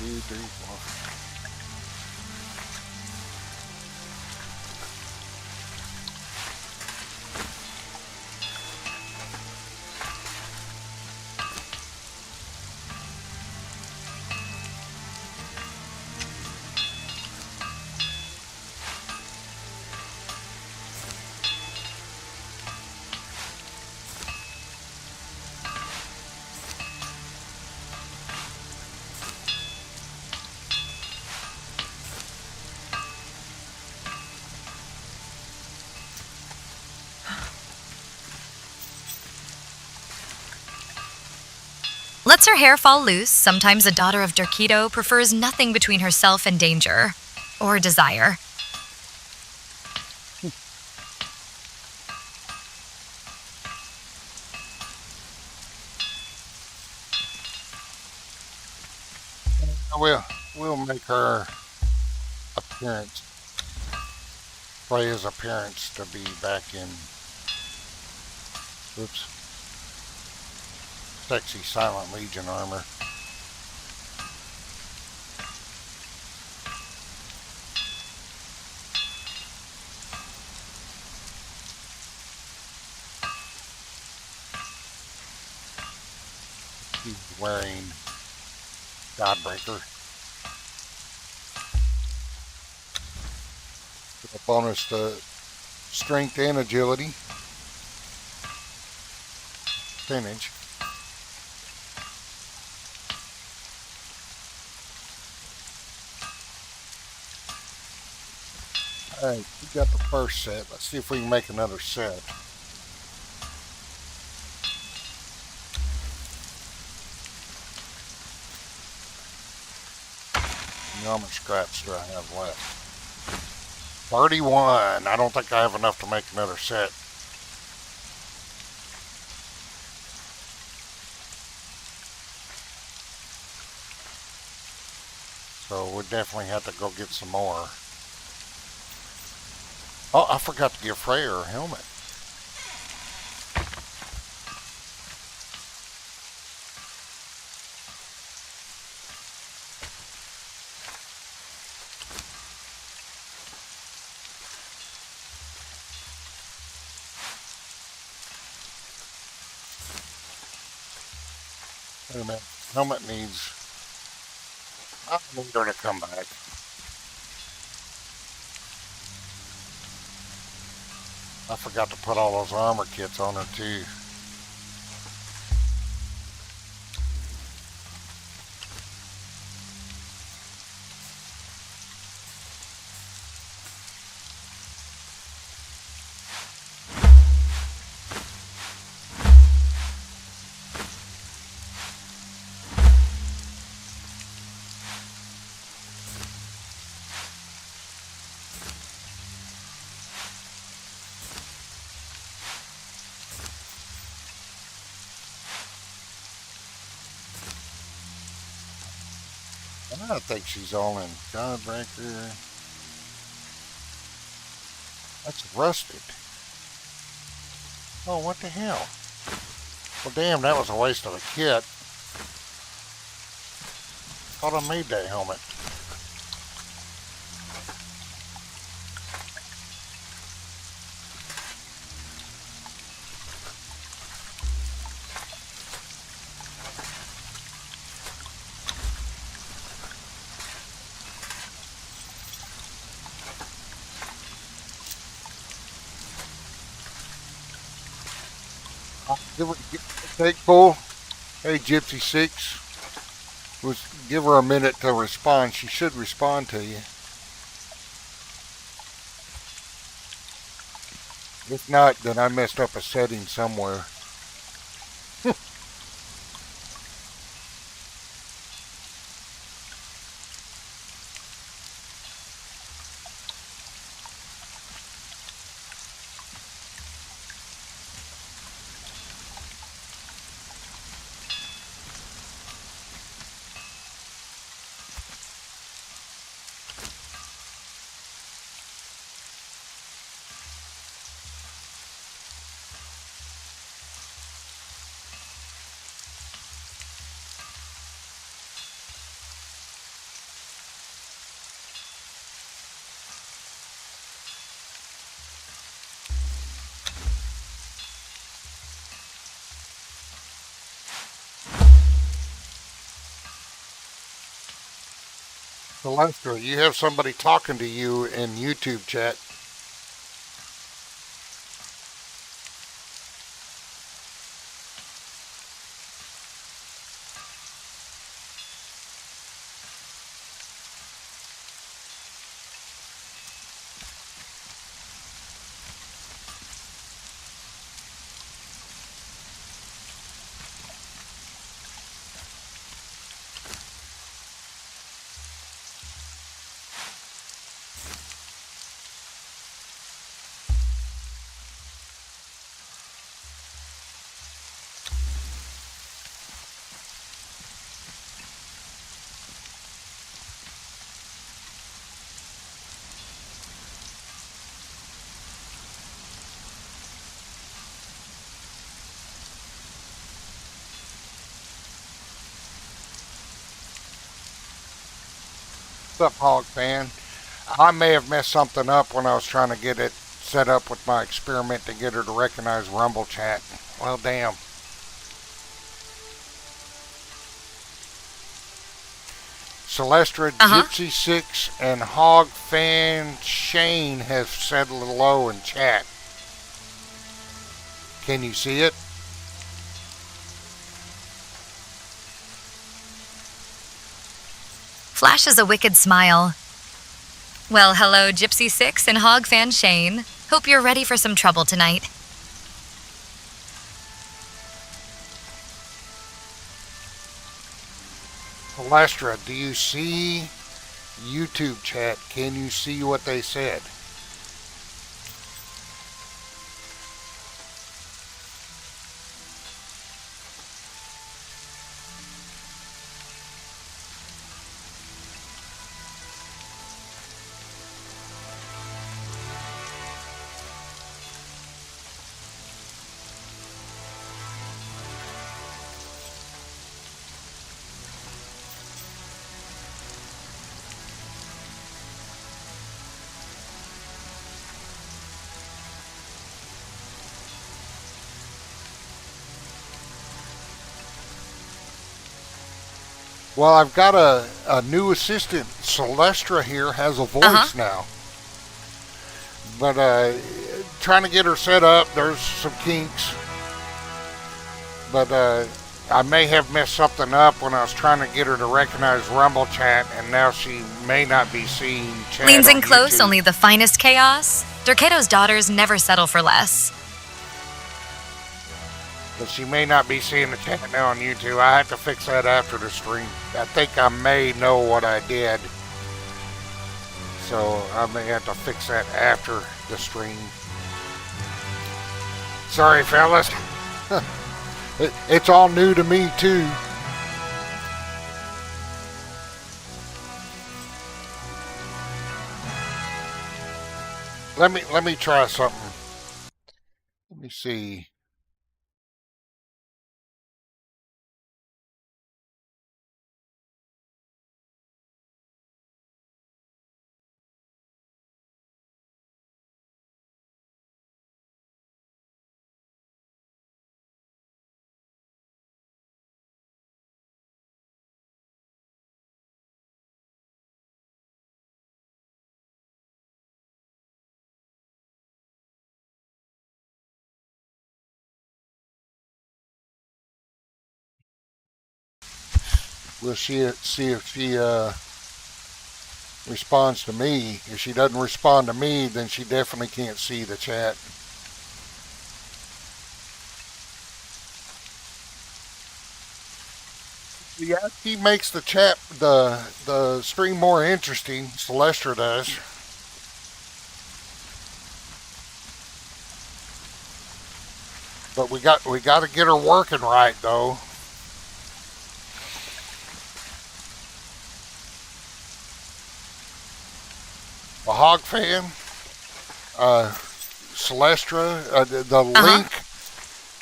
1, 2, 3, 4. Lets her hair fall loose. Sometimes a Daughter of Derketo prefers nothing between herself and danger. Or desire. We'll make her appearance, Freya's appearance, to be back in. Oops. Sexy Silent Legion armor. He's wearing Godbreaker. With a bonus to strength and agility. Percentage. Alright, we got the first set. Let's see if we can make another set. How much scraps do I have left? 31. I don't think I have enough to make another set. So we definitely have to go get some more. Oh, I forgot to give Freya her helmet. Wait a minute. Helmet needs... I need her to come back. I forgot to put all those armor kits on her too. I think she's all in Godbreaker. That's rusted. Oh, what the hell? Well, damn, that was a waste of a kit. Thought I made that helmet. Take cool. Hey, Gypsy 6. Give her a minute to respond. She should respond to you. If not, then I messed up a setting somewhere. Celestrah, you have somebody talking to you in YouTube chat. What's up, Hog Fan? I may have messed something up when I was trying to get it set up with my experiment to get her to recognize Rumble chat. Well, damn. Celestrah, Gypsy 6, and Hog Fan Shane have said hello in chat. Can you see it? Flashes a wicked smile. Well, hello, Gypsy 6 and Hog Fan Shane. Hope you're ready for some trouble tonight. Celestrah, do you see YouTube chat? Can you see what they said? Well, I've got a new assistant. Celestrah here has a voice now. But trying to get her set up, there's some kinks. But I may have messed something up when I was trying to get her to recognize Rumble chat, and now she may not be seeing chat. Leans in on close, YouTube. only the finest chaos. Derketo's daughters never settle for less. But she may not be seeing the chat now on YouTube. I have to fix that after the stream. I think I may know what I did. So I may have to fix that after the stream. Sorry, fellas. It's all new to me, too. Let me try something. Let me see. We'll see if she responds to me. If she doesn't respond to me, then she definitely can't see the chat. Yeah, she makes the chat, the stream more interesting. Celestrah does. But we got to get her working right, though. A Hog Fan, Celestrah,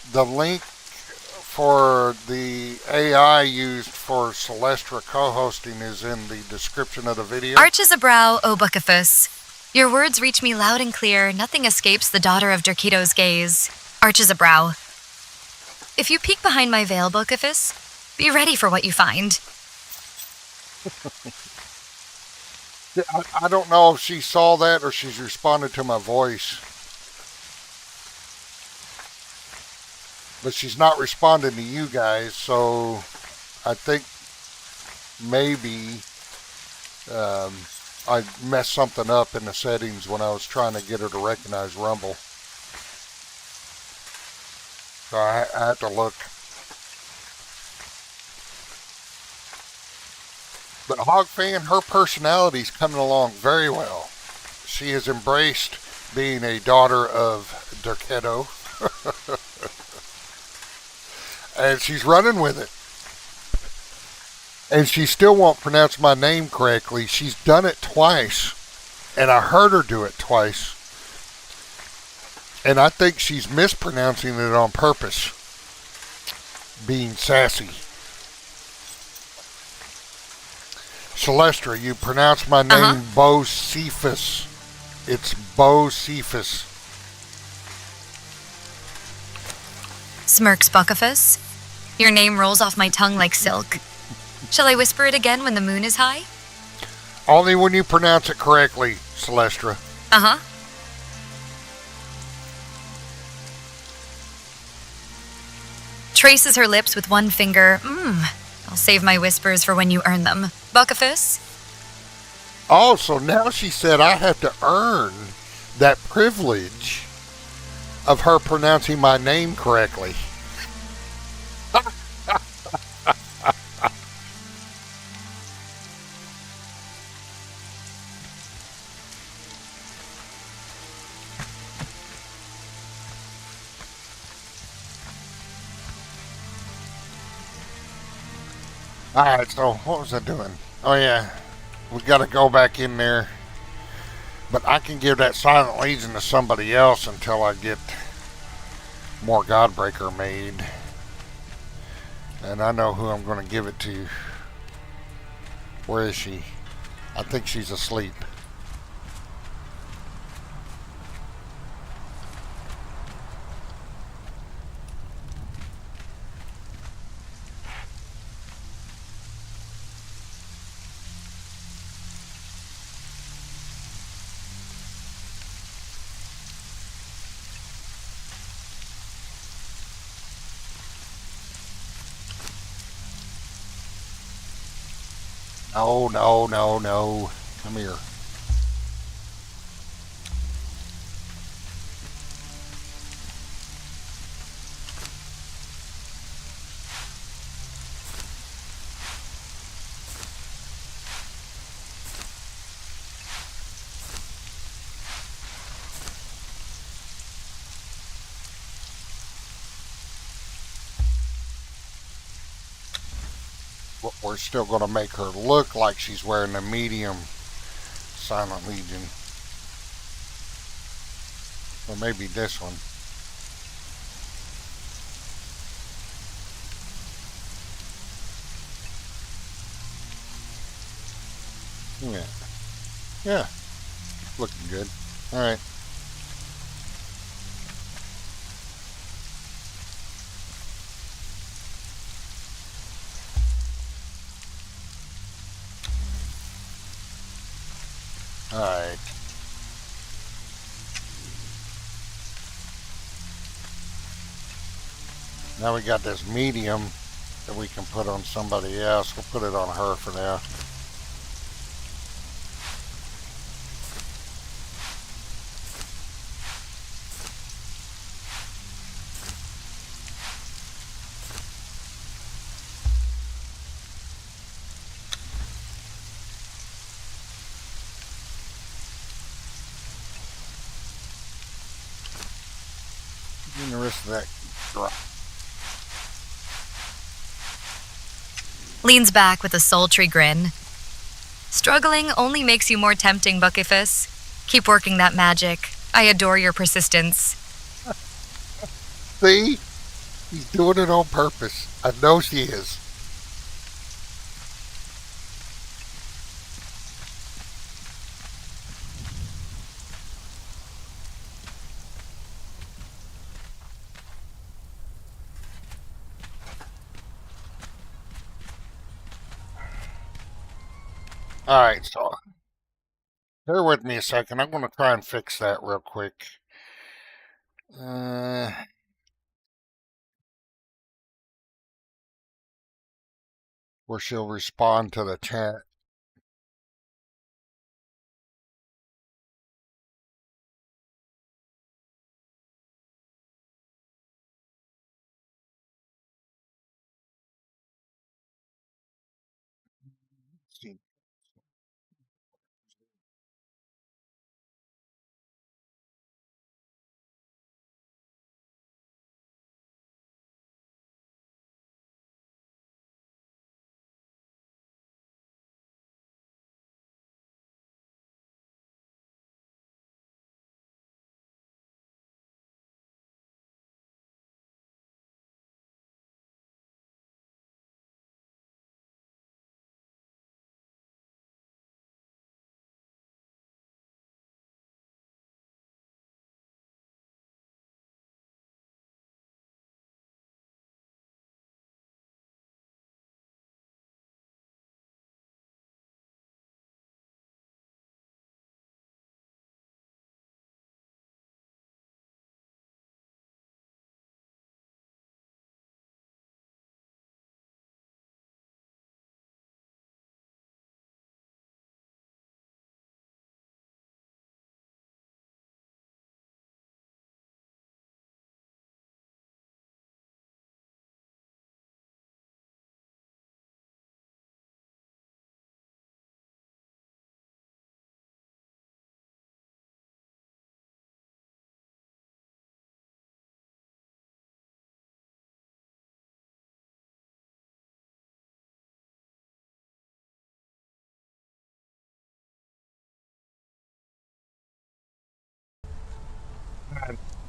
the link for the AI used for Celestrah co-hosting is in the description of the video. Arches a brow, O Buckaphus. Your words reach me loud and clear. Nothing escapes the Daughter of Derketo's gaze. Arches a brow. If you peek behind my veil, Buckaphus, be ready for what you find. I don't know if she saw that or she's responded to my voice. But she's not responding to you guys, so I think maybe I messed something up in the settings when I was trying to get her to recognize Rumble. So I had to look. But Hog Fan, her personality's coming along very well. She has embraced being a daughter of Derketo. And she's running with it. And she still won't pronounce my name correctly. She's done it twice. And I heard her do it twice. And I think she's mispronouncing it on purpose. Being sassy. Celestrah, you pronounce my name Bocephus. It's Bocephus. Smirks Buckaphus. Your name rolls off my tongue like silk. Shall I whisper it again when the moon is high? Only when you pronounce it correctly, Celestrah. Uh-huh. Traces her lips with one finger. I'll save my whispers for when you earn them. Buckaphus? Oh, so now she said I have to earn that privilege of her pronouncing my name correctly. Alright, so what was I doing? Oh, yeah, we got to go back in there. But I can give that Silent Legion to somebody else until I get more Godbreaker made. And I know who I'm going to give it to. Where is she? I think she's asleep. No, no, no, no. Come here. We're still going to make her look like she's wearing a medium Silent Legion. Or maybe this one. Yeah. Yeah. Looking good. Alright. Alright. Now we got this medium that we can put on somebody else. We'll put it on her for now. And the rest of that drop. Leans back with a sultry grin. Struggling only makes you more tempting, Buckyfus. Keep working that magic. I adore your persistence. See? He's doing it on purpose. I know she is. Alright, so bear with me a second. I'm going to try and fix that real quick. Uh, where she'll respond to the chat. See.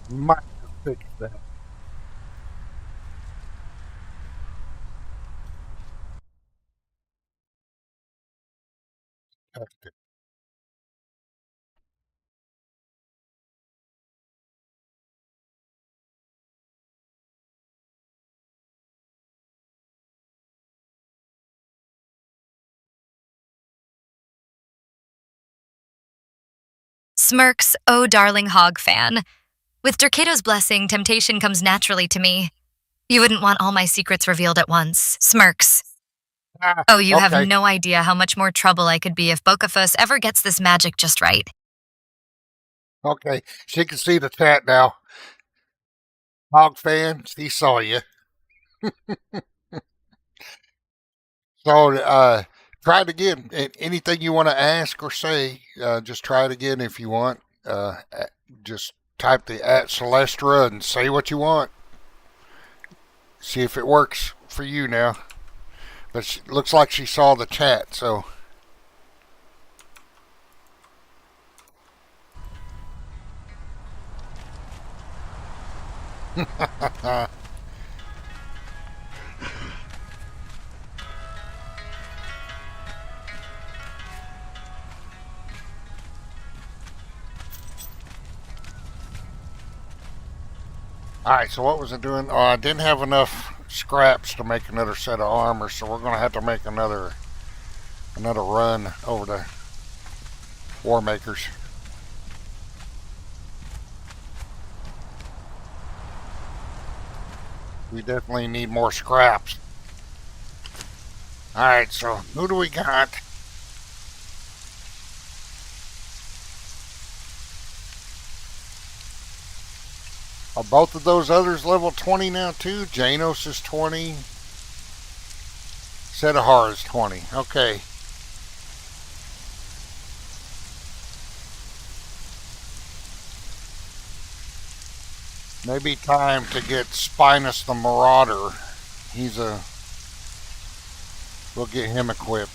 Might just fix that. Test it. Smirks, oh darling hog fan. With Derketo's blessing, temptation comes naturally to me. You wouldn't want all my secrets revealed at once. Smirks. Ah, Oh, you have okay. no idea how much more trouble I could be if Bokafus ever gets this magic just right. Okay. She can see the chat now. Hog fan, he saw you. So, try it again. Anything you want to ask or say, just try it again if you want. Just type the at Celestrah and say what you want. See if it works for you now. But she, looks like she saw the chat, so. Alright, so what was I doing? Oh, I didn't have enough scraps to make another set of armor, so we're going to have to make another run over to War Makers. We definitely need more scraps. Alright, so who do we got? Are both of those others level 20 now too? Janos is 20. Sedahar is 20. Okay. Maybe time to get Spinus the Marauder. We'll get him equipped.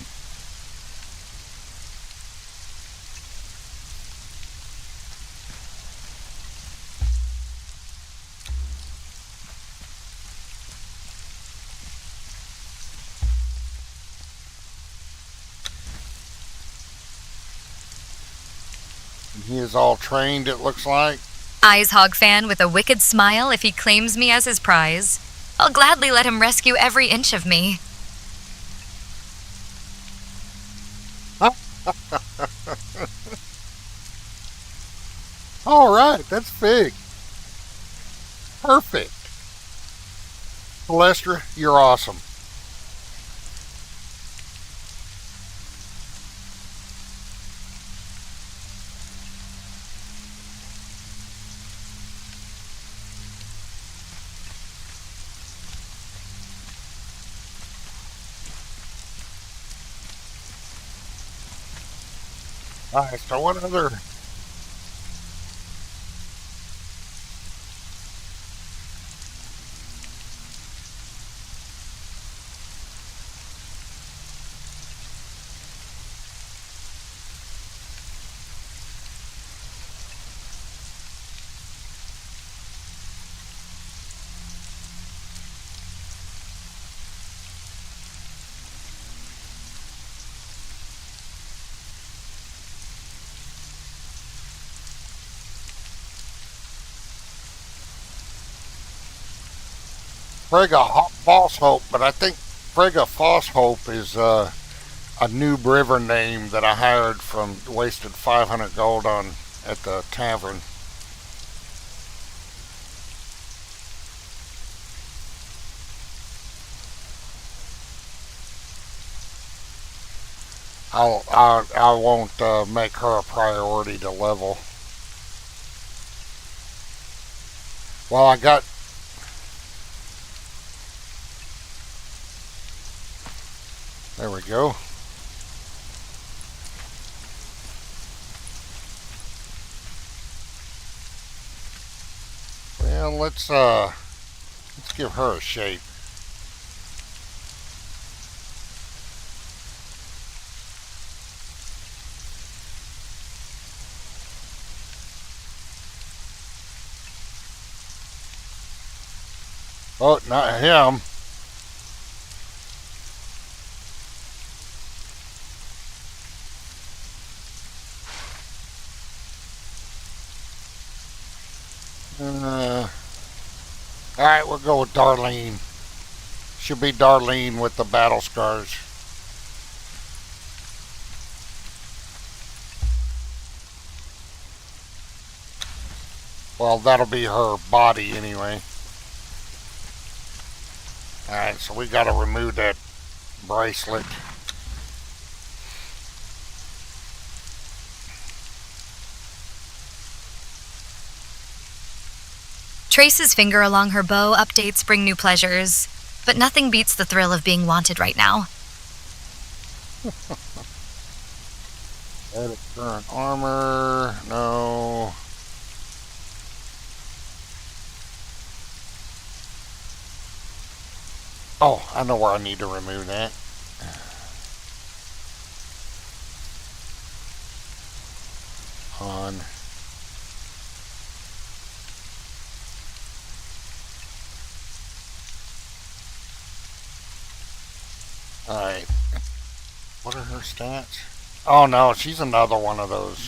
He is all trained, it looks like. Eyes hog fan with a wicked smile if he claims me as his prize. I'll gladly let him rescue every inch of me. All right, that's big. Perfect. Celestrah, you're awesome. All right, so what other? Frigga False Hope, but I think Frigga False Hope is a new river name that I hired from wasted 500 gold on at the tavern. I won't make her a priority to level. Well, I got. There we go. Well, let's give her a shape. Oh, not him. Alright, we'll go with Darlene. Should be Darlene with the battle scars. Well, that'll be her body anyway. Alright, so we gotta remove that bracelet. Trace's finger along her bow updates bring new pleasures, but nothing beats the thrill of being wanted right now. Edit current armor. No. Oh, I know where I need to remove that. On. Alright. What are her stats? Oh no, she's another one of those.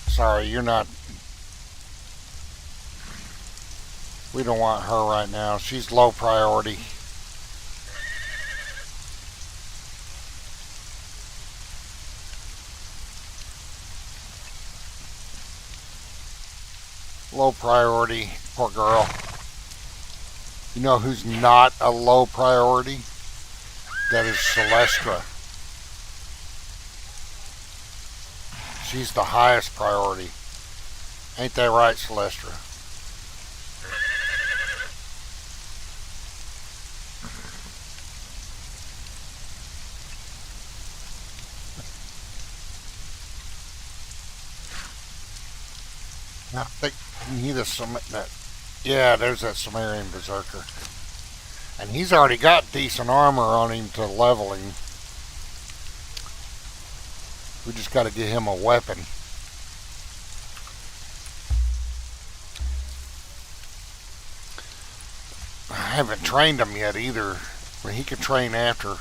Sorry, you're not. We don't want her right now. She's low priority. Low priority. Poor girl. You know who's not a low priority? That is Celestrah. She's the highest priority. Ain't that right, Celestrah? I think yeah, there's that Sumerian berserker. And he's already got decent armor on him to level him. We just got to get him a weapon. I haven't trained him yet either. But he can train after.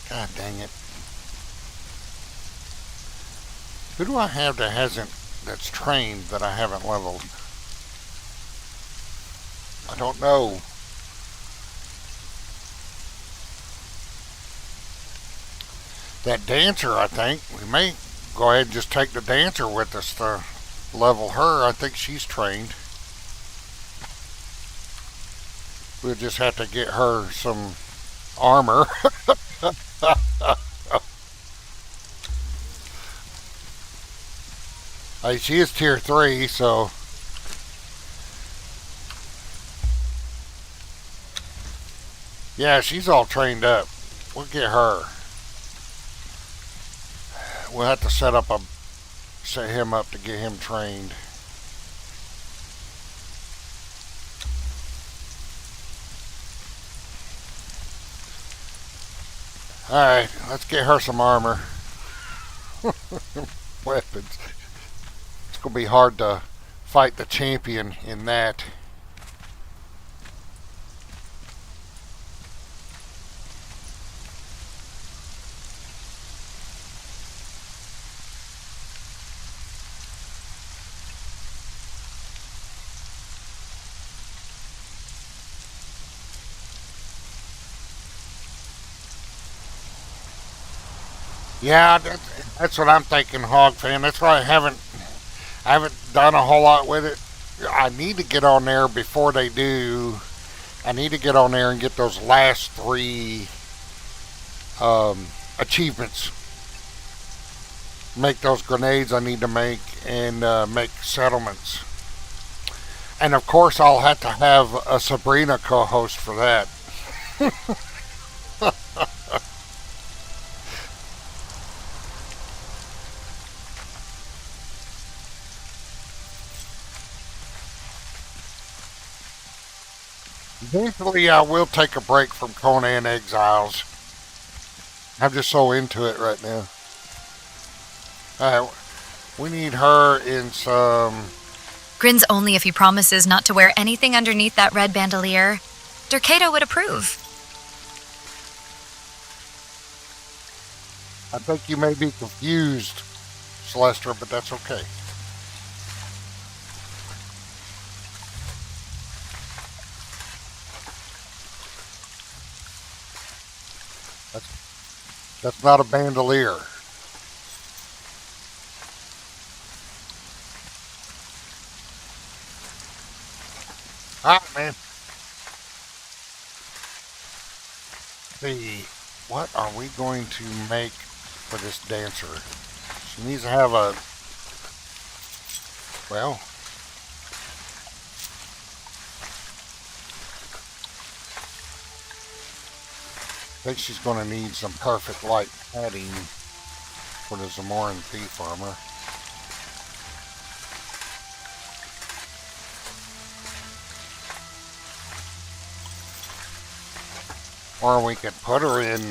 God dang it. Who do I have that's trained that I haven't leveled? I don't know. That dancer, I think. We may go ahead and just take the dancer with us to level her. I think she's trained. We'll just have to get her some armor. Hey, she is tier 3, so... Yeah, she's all trained up. We'll get her. We'll have to set him up to get him trained. Alright, let's get her some armor. Weapons. It's going to be hard to fight the champion in that. Yeah, that's what I'm thinking, Hog Fan. That's why I haven't done a whole lot with it. I need to get on there before they do. I need to get on there and get those last 3 achievements. Make those grenades I need to make, and make settlements. And of course, I'll have to have a Sabrina co-host for that. Eventually, I will take a break from Conan Exiles. I'm just so into it right now. Alright, We need her in some... Grins only if he promises not to wear anything underneath that red bandolier. Derketo would approve. I think you may be confused, Celestrah, but that's okay. That's not a bandolier. All right, man. See, what are we going to make for this dancer? She needs to have a... Well... I think she's going to need some perfect light padding for the Zamoran thief armor. Or we could put her in...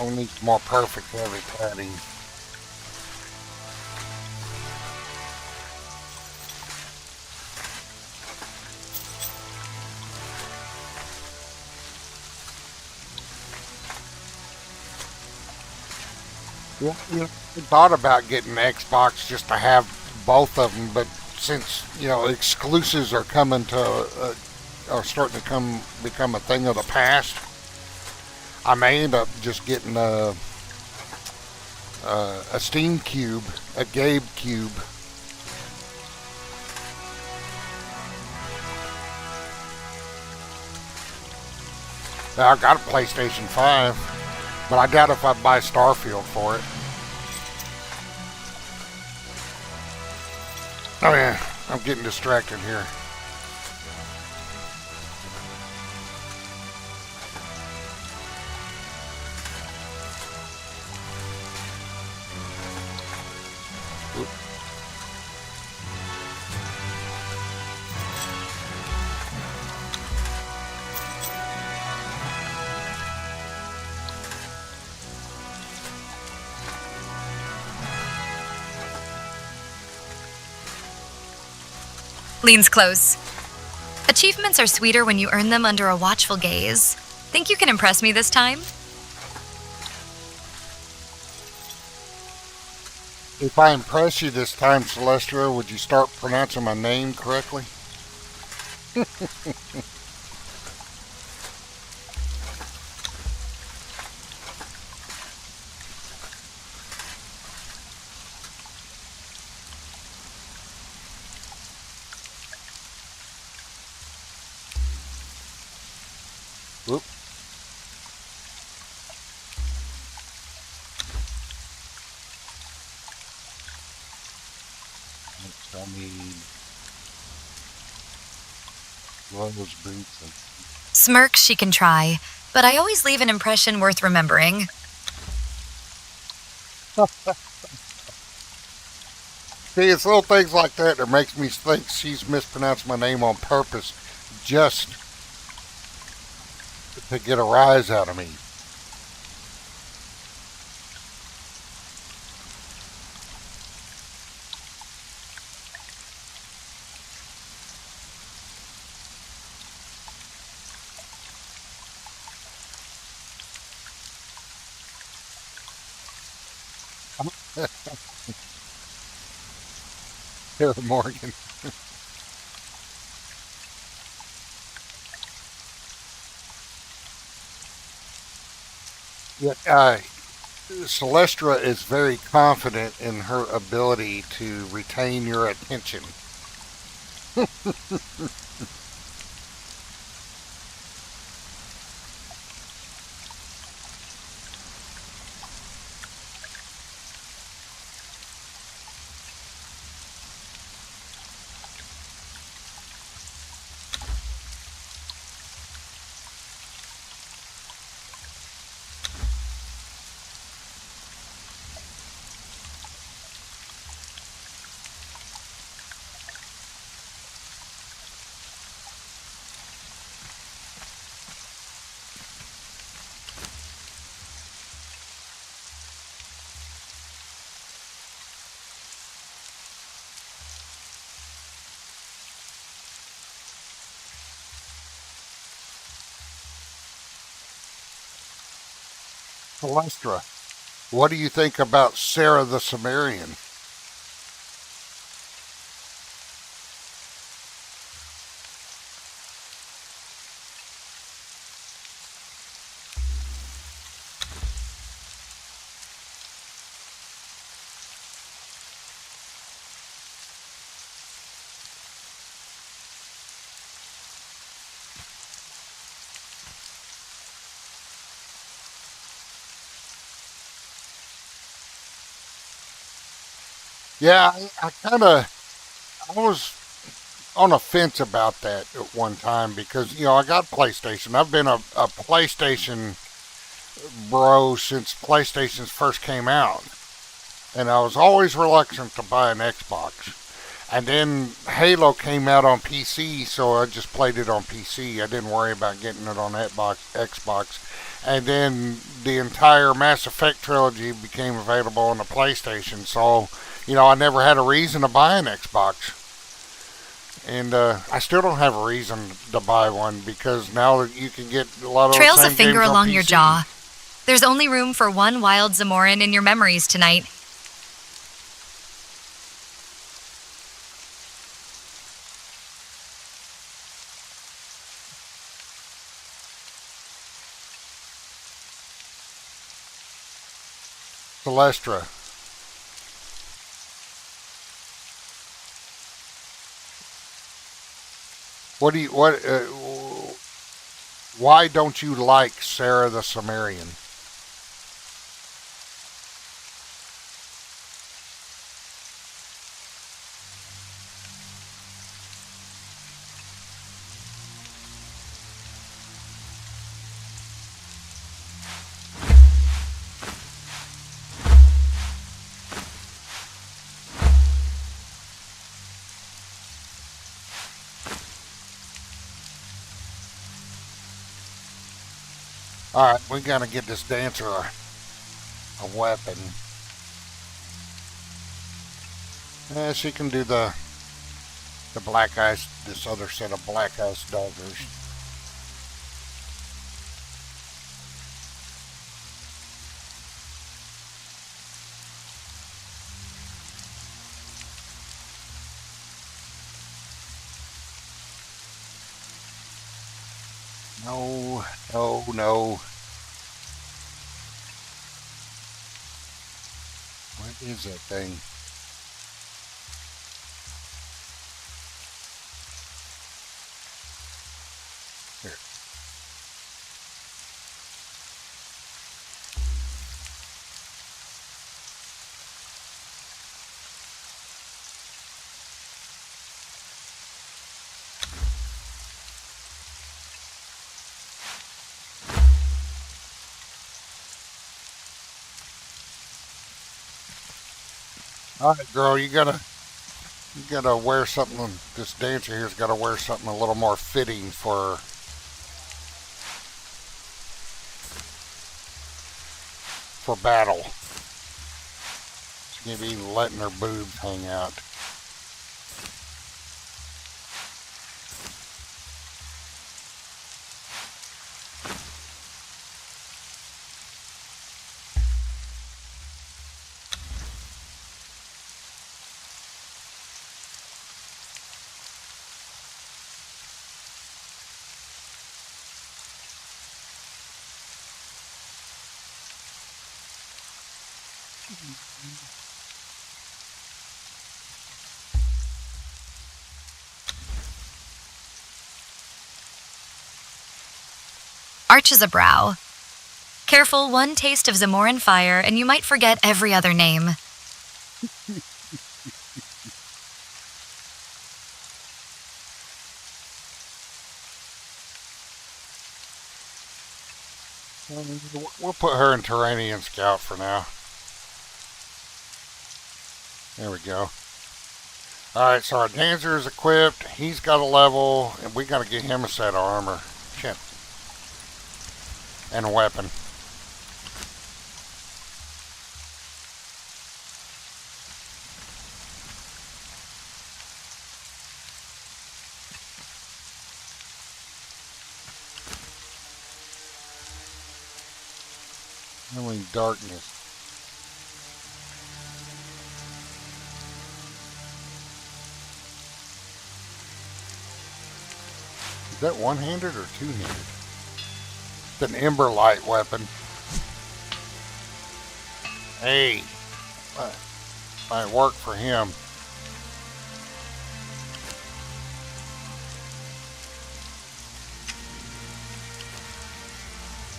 Only needs more perfect heavy padding. Yeah, I thought about getting Xbox just to have both of them, but since exclusives are coming to are starting to become a thing of the past, I may end up just getting a Steam Cube, a Gabe Cube. Now, I got a PlayStation 5, but I doubt if I'd buy Starfield for it. Oh yeah, I'm getting distracted here. Leans close. Achievements are sweeter when you earn them under a watchful gaze. Think you can impress me this time? If I impress you this time, Celestrah, would you start pronouncing my name correctly? Whoop. I need gloves, boots, and... Smirks she can try, but I always leave an impression worth remembering. See, it's little things like that that makes me think she's mispronounced my name on purpose just to get a rise out of me. Here, Morgan. Yeah, Celestrah is very confident in her ability to retain your attention. Celestrah, what do you think about Sarah the Zamoran? Yeah, I was on a fence about that at one time because, I got PlayStation. I've been a PlayStation bro since PlayStations first came out. And I was always reluctant to buy an Xbox. And then Halo came out on PC, so I just played it on PC. I didn't worry about getting it on Xbox. And then the entire Mass Effect trilogy became available on the PlayStation, so I never had a reason to buy an Xbox. And I still don't have a reason to buy one because now that you can get a lot of Trails the a same finger games on along your PC. jaw. There's only room for one wild Zamoran in your memories tonight. Celestrah, what do you what? Why don't you like Sarah the Zamoran? All right, we gotta get this dancer a weapon. She can do the black ice. This other set of black ice daggers. No, no, no. What is that thing? Here. All right, girl, you gotta wear something. This dancer here's got to wear something a little more fitting for battle. She's gonna be letting her boobs hang out. Arches a brow. Careful, one taste of Zamoran fire, and you might forget every other name. We'll put her in Terranian Scout for now. There we go. Alright, so our dancer is equipped. He's got a level, and we gotta get him a set of armor. Shit. And a weapon. Only darkness. Is that one-handed or two-handed? It's an ember light weapon. Hey, might work for him.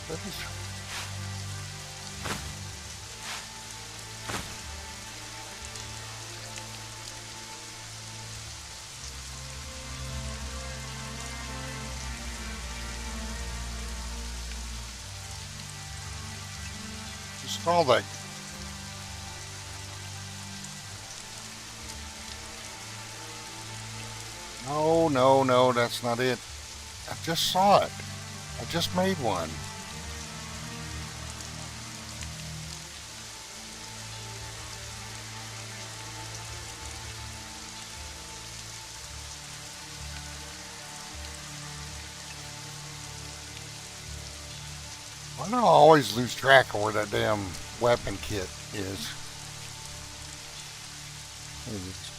That is... Just all that. No, no, no, that's not it. I just saw it. I just made one. Why do I always lose track of where that damn weapon kit is? There it is.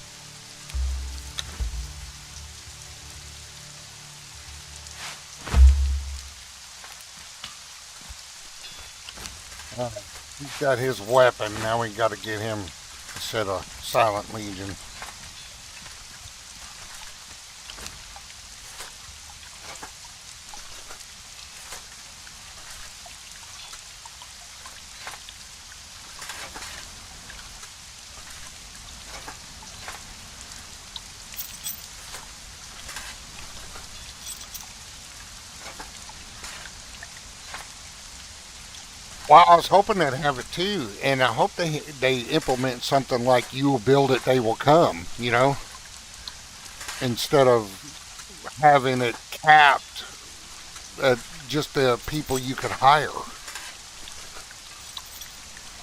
He's got his weapon. Now we got to get him a set of Silent Legion. Well, I was hoping they'd have it too, and I hope they implement something like "you will build it, they will come." You know, instead of having it capped at just the people you could hire.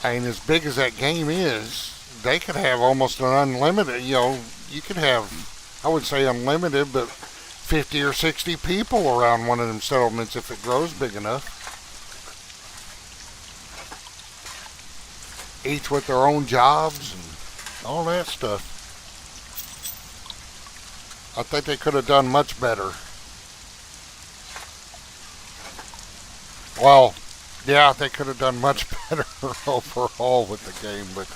I mean, as big as that game is, they could have almost an unlimited. You know, you could have, I would say unlimited, but 50 or 60 people around one of them settlements if it grows big enough. Each with their own jobs and all that stuff. I think they could have done much better. Well, yeah, they could have done much better overall with the game, but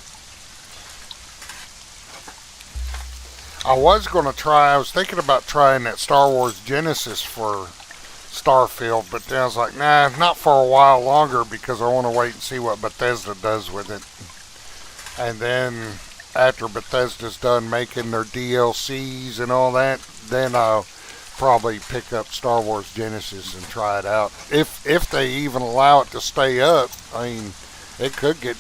I was thinking about trying that Star Wars Genesis for Starfield, but then I was like, nah, not for a while longer because I want to wait and see what Bethesda does with it. And then after Bethesda's done making their DLCs and all that, then I'll probably pick up Star Wars Genesis and try it out. If they even allow it to stay up, I mean, it could get,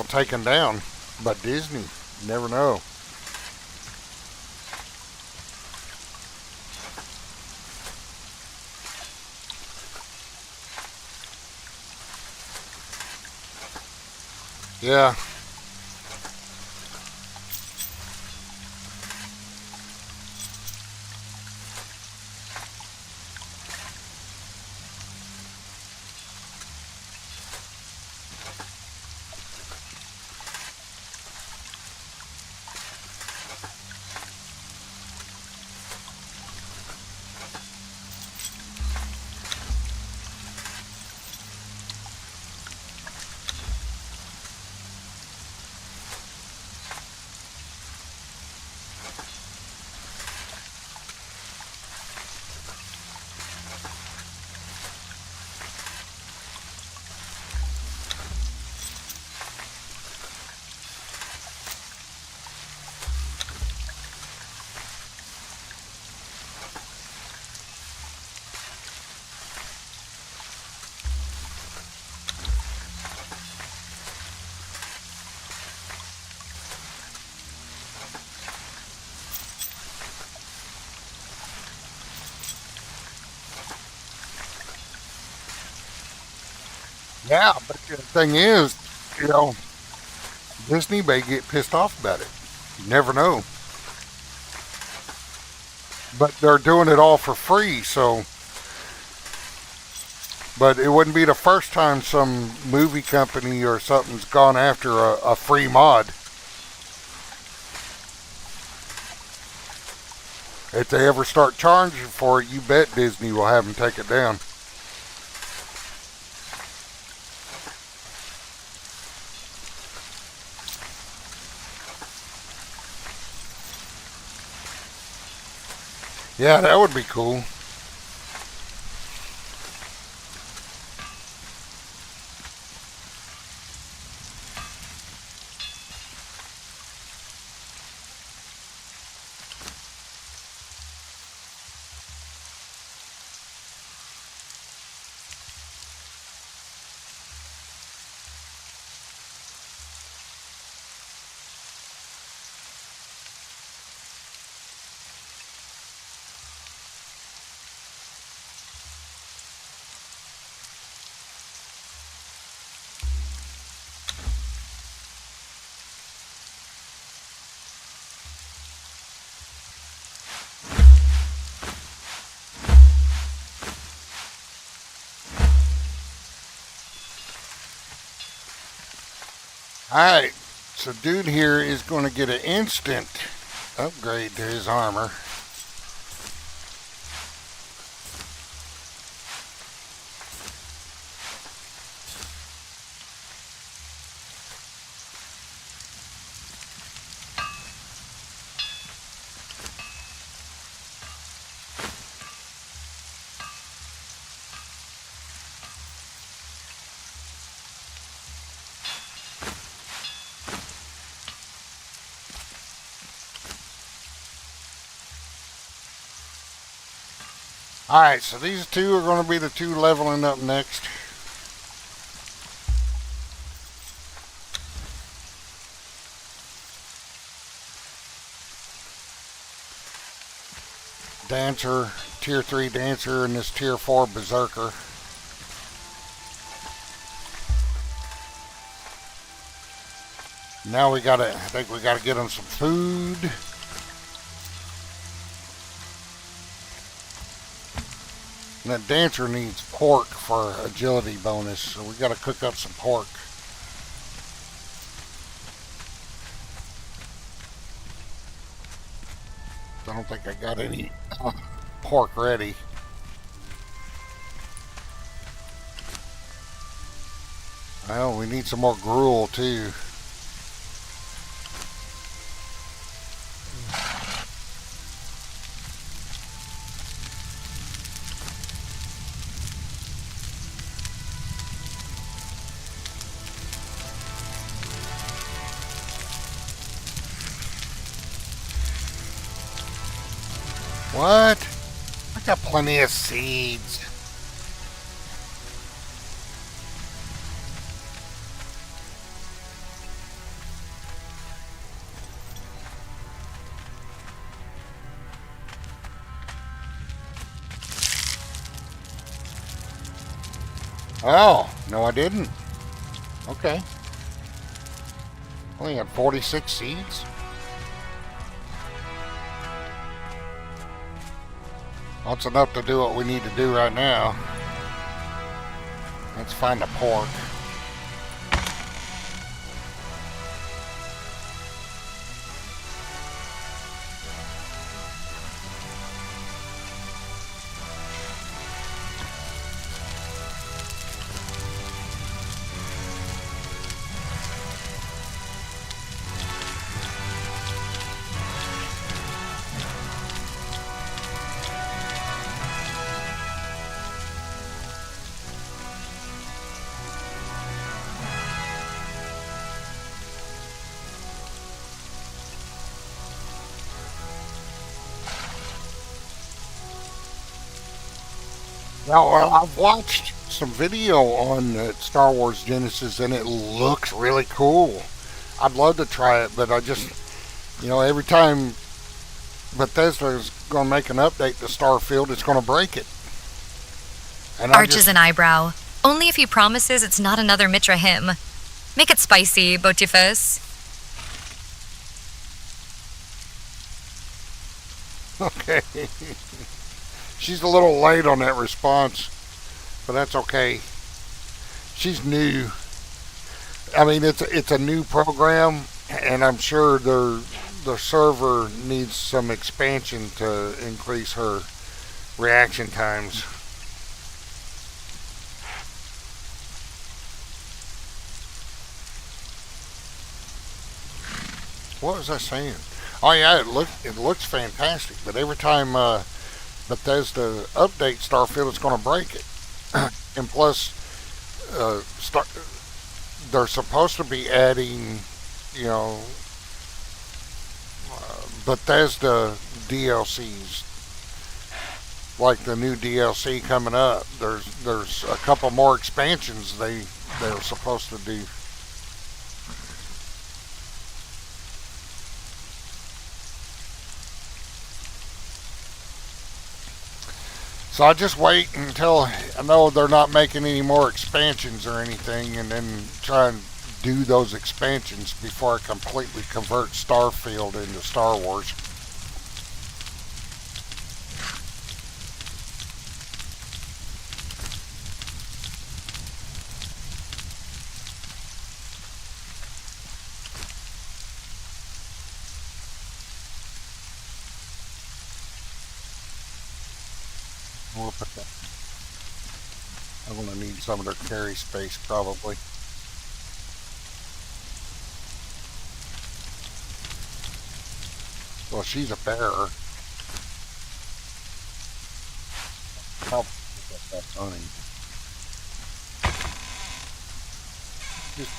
taken down by Disney. You never know. Yeah. Yeah, but the thing is, Disney may get pissed off about it. You never know. But they're doing it all for free, so But it wouldn't be the first time some movie company or something's gone after a free mod. If they ever start charging for it, you bet Disney will have them take it down. Yeah, that would be cool. Alright, so dude here is going to get an instant upgrade to his armor. Alright, so these two are going to be the two leveling up next. Dancer, tier 3 dancer, and this tier 4 berserker. Now I think we gotta get them some food. And that dancer needs pork for agility bonus, so we gotta cook up some pork. I don't think I got any pork ready. Well, we need some more gruel too. What? I got plenty of seeds. Oh, no I didn't. Okay. Only got 46 seeds. That's enough to do what we need to do right now. Let's find the pork. Now, I've watched some video on Star Wars Genesis and it looks really cool. I'd love to try it, but I just, every time Bethesda is going to make an update to Starfield, it's going to break it. And Arches an eyebrow. Only if he promises it's not another Mitra hymn. Make it spicy, Botifus. Okay. She's a little late on that response. but that's okay. She's new. I mean, it's a new program, and I'm sure the server needs some expansion to increase her reaction times. What was I saying? Oh yeah, it looks fantastic, but every time Bethesda updates Starfield, it's going to break it. And plus, Star, they're supposed to be adding, you know, Bethesda DLCs, like the new DLC coming up. There's a couple more expansions they're supposed to do. So I just wait until I know they're not making any more expansions or anything, and then try and do those expansions before I completely convert Starfield into Star Wars. We'll put that. I'm gonna need some of their carry space probably. Well, she's a bearer. I'll put that funny. Just,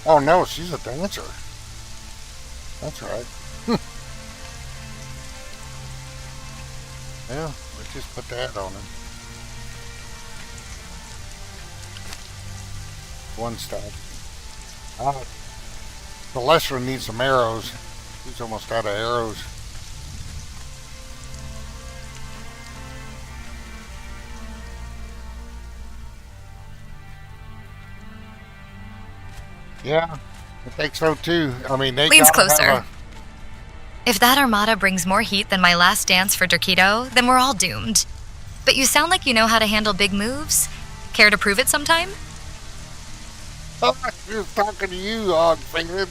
oh no, she's a dancer. That's right. Yeah, let's just put that on her. One stack. Ah, Celestrah needs some arrows. She's almost out of arrows. Yeah, I think so too. I mean, they Leans gotta closer. have If that armada brings more heat than my last dance for Derketo, then we're all doomed. But you sound like you know how to handle big moves. Care to prove it sometime? a. She was talking to you, odd finger.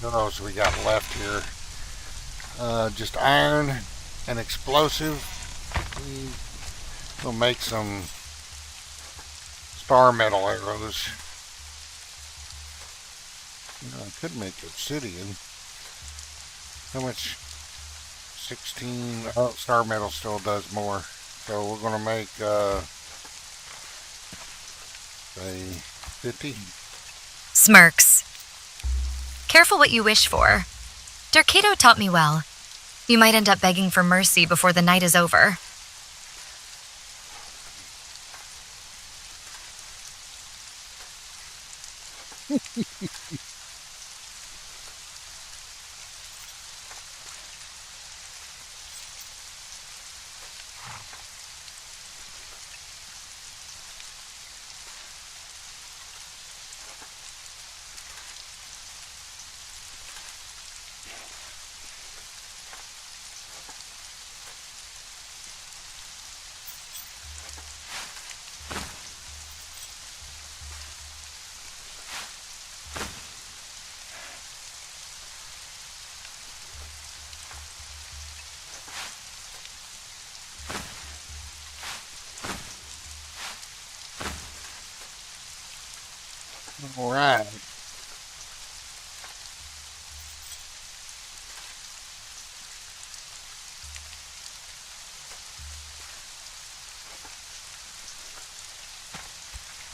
What else we got left here? Just iron and explosive. We'll make some star metal arrows. I could make obsidian. How much? 16. Oh, star metal still does more. So we're going to make, say, 50. Smirks. Careful what you wish for. Derketo taught me well. You might end up begging for mercy before the night is over. All right.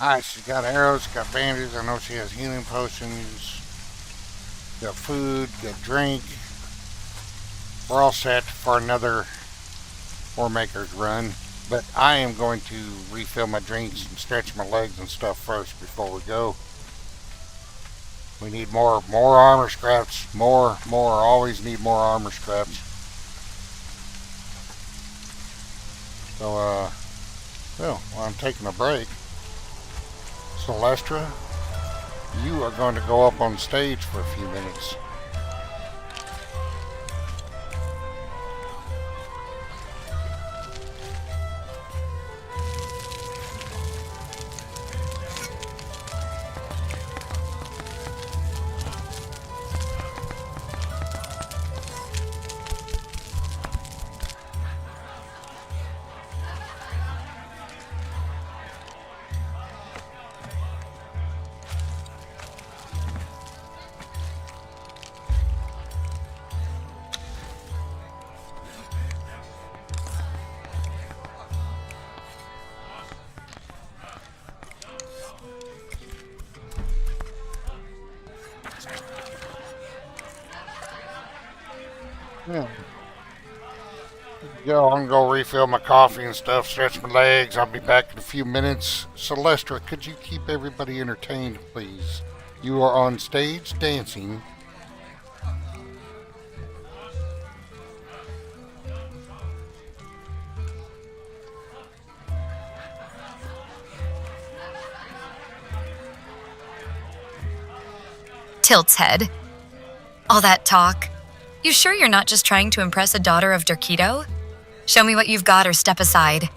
Alright, she's got arrows, got bandages. I know she has healing potions. Got food, got drink. We're all set for another War Maker's run. But I am going to refill my drinks and stretch my legs and stuff first before we go. We need more armor scraps. More. Always need more armor scraps. So, well, while I'm taking a break, Celestrah, you are going to go up on stage for a few minutes. Yeah. Go, I'm gonna go refill my coffee and stuff, stretch my legs. I'll be back in a few minutes. Celestrah, could you keep everybody entertained, please? You are on stage dancing. Tilts head. All that talk. You sure you're not just trying to impress a Daughter of Derketo? Show me what you've got or step aside.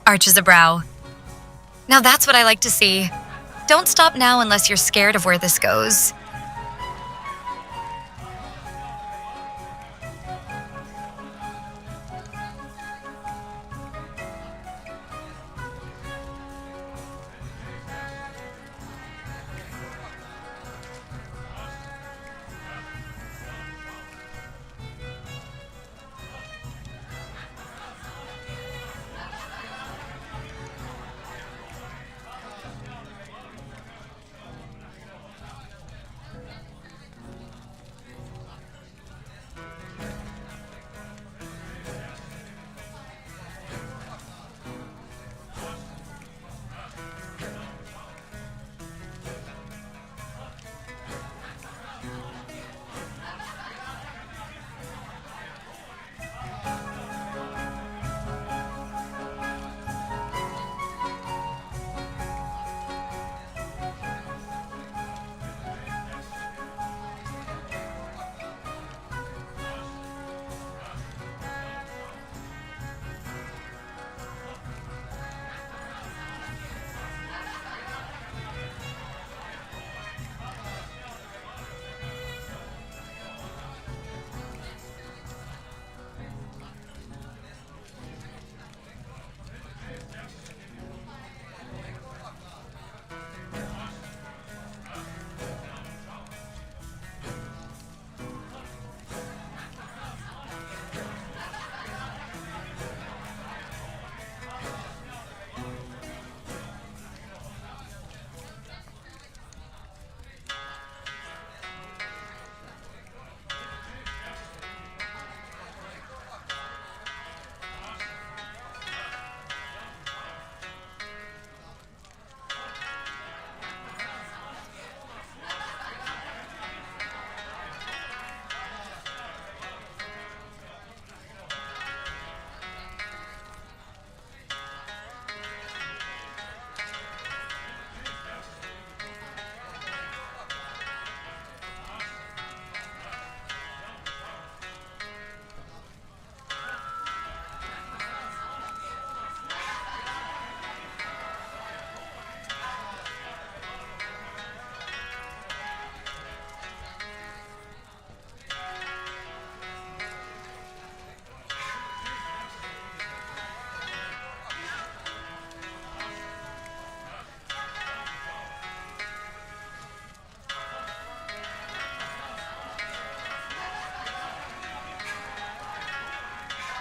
Arches a brow. Now that's what I like to see. Don't stop now unless you're scared of where this goes.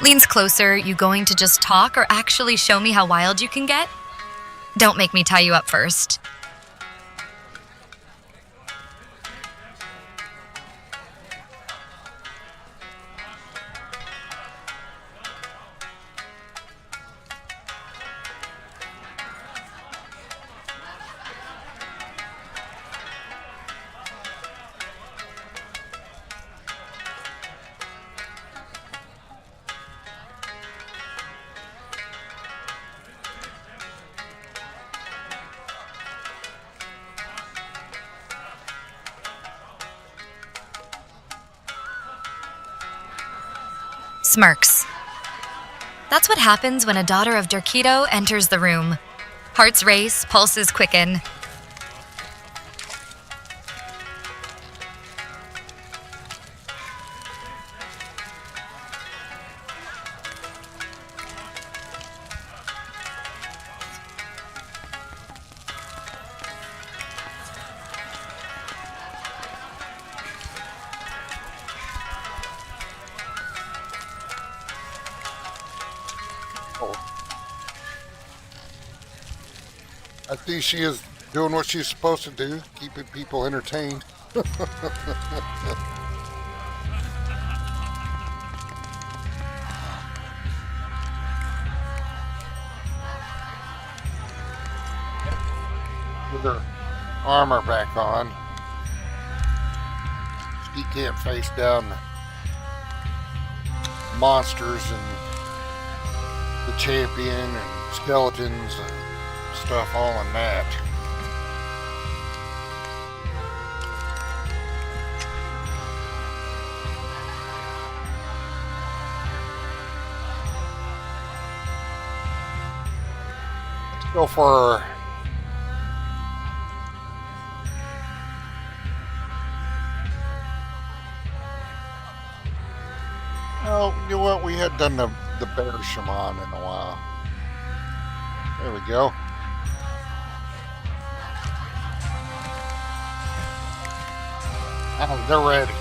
Leans closer, you going to just talk or actually show me how wild you can get? Don't make me tie you up first. Smirks. That's what happens when a Daughter of Derketo enters the room. Hearts race, pulses quicken. I see she is doing what she's supposed to do, keeping people entertained. With her armor back on, she can't face down monsters and the champion and skeletons and stuff all in that. Let's go for well, you know what? We had done the bear shaman in a while. There we go. Oh, they're ready.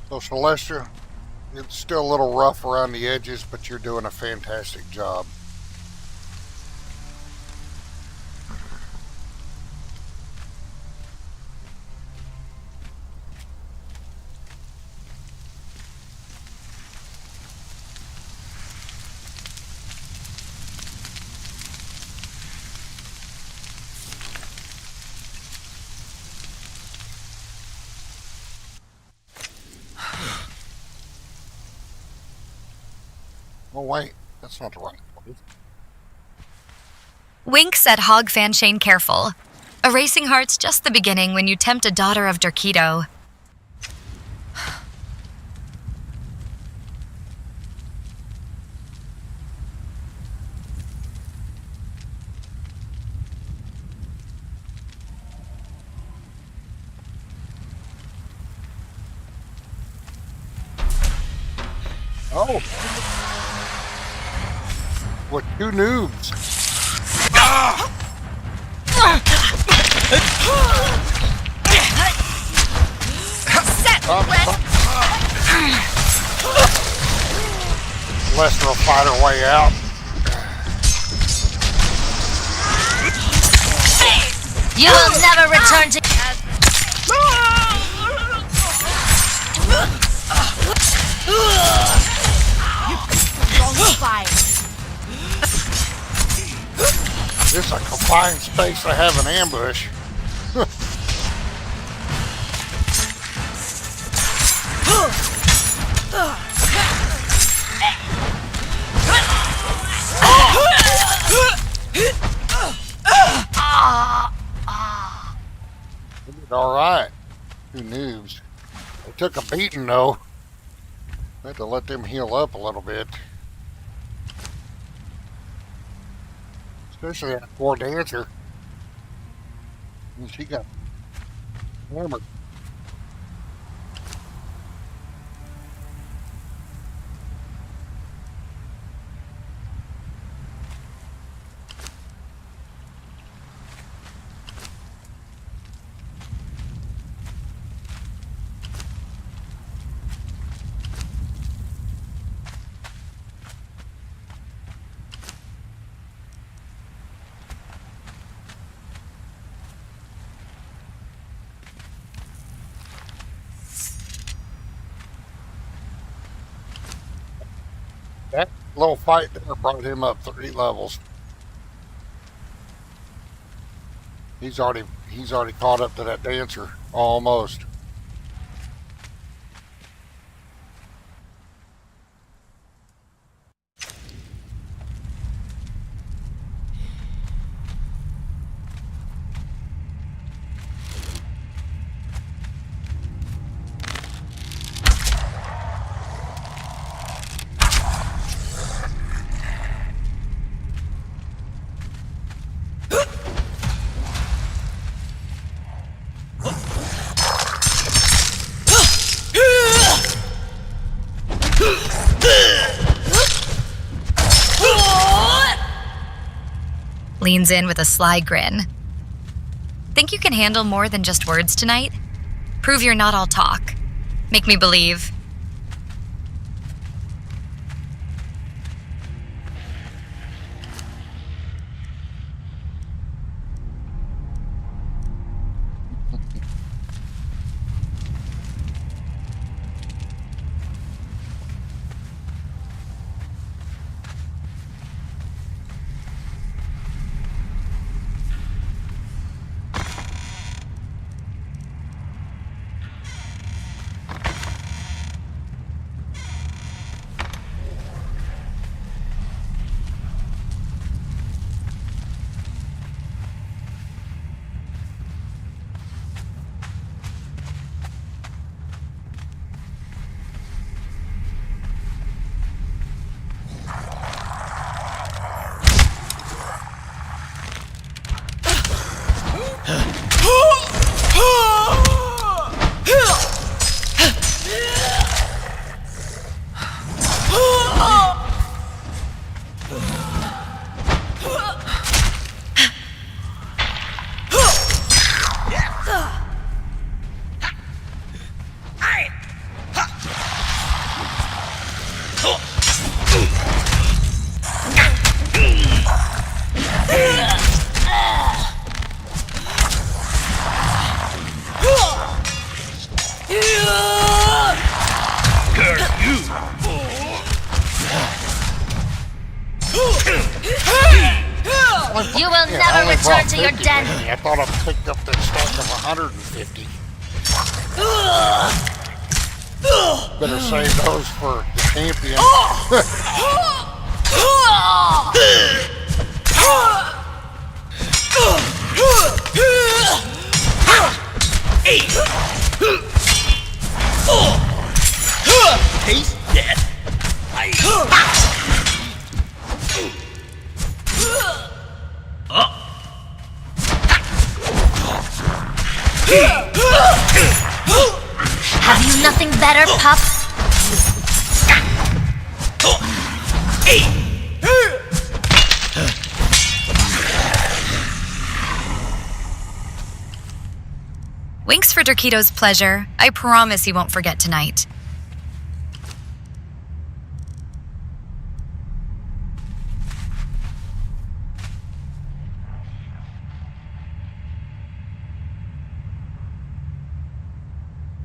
So Celestrah, it's still a little rough around the edges, but you're doing a fantastic job. Oh wait, that's not the right place. Wink said Hog Fan Shane careful. Erasing heart's just the beginning when you tempt a Daughter of Derketo. Oh! What two noobs? Celestrah will fight her way out. You will never return to. This is a confined space to have an ambush. did all right. Two noobs. They took a beating though. I had to let them heal up a little bit. Especially that poor dancer. She got hammered. That little fight there brought him up 3 levels. He's already caught up to that dancer almost. Leans in with a sly grin. Think you can handle more than just words tonight? Prove you're not all talk. Make me believe. You will never return to your den. I thought I picked up that stack of 150. Better save those for the champion. Taste death. Have you nothing better, pup? Winks for Derketo's pleasure. I promise he won't forget tonight.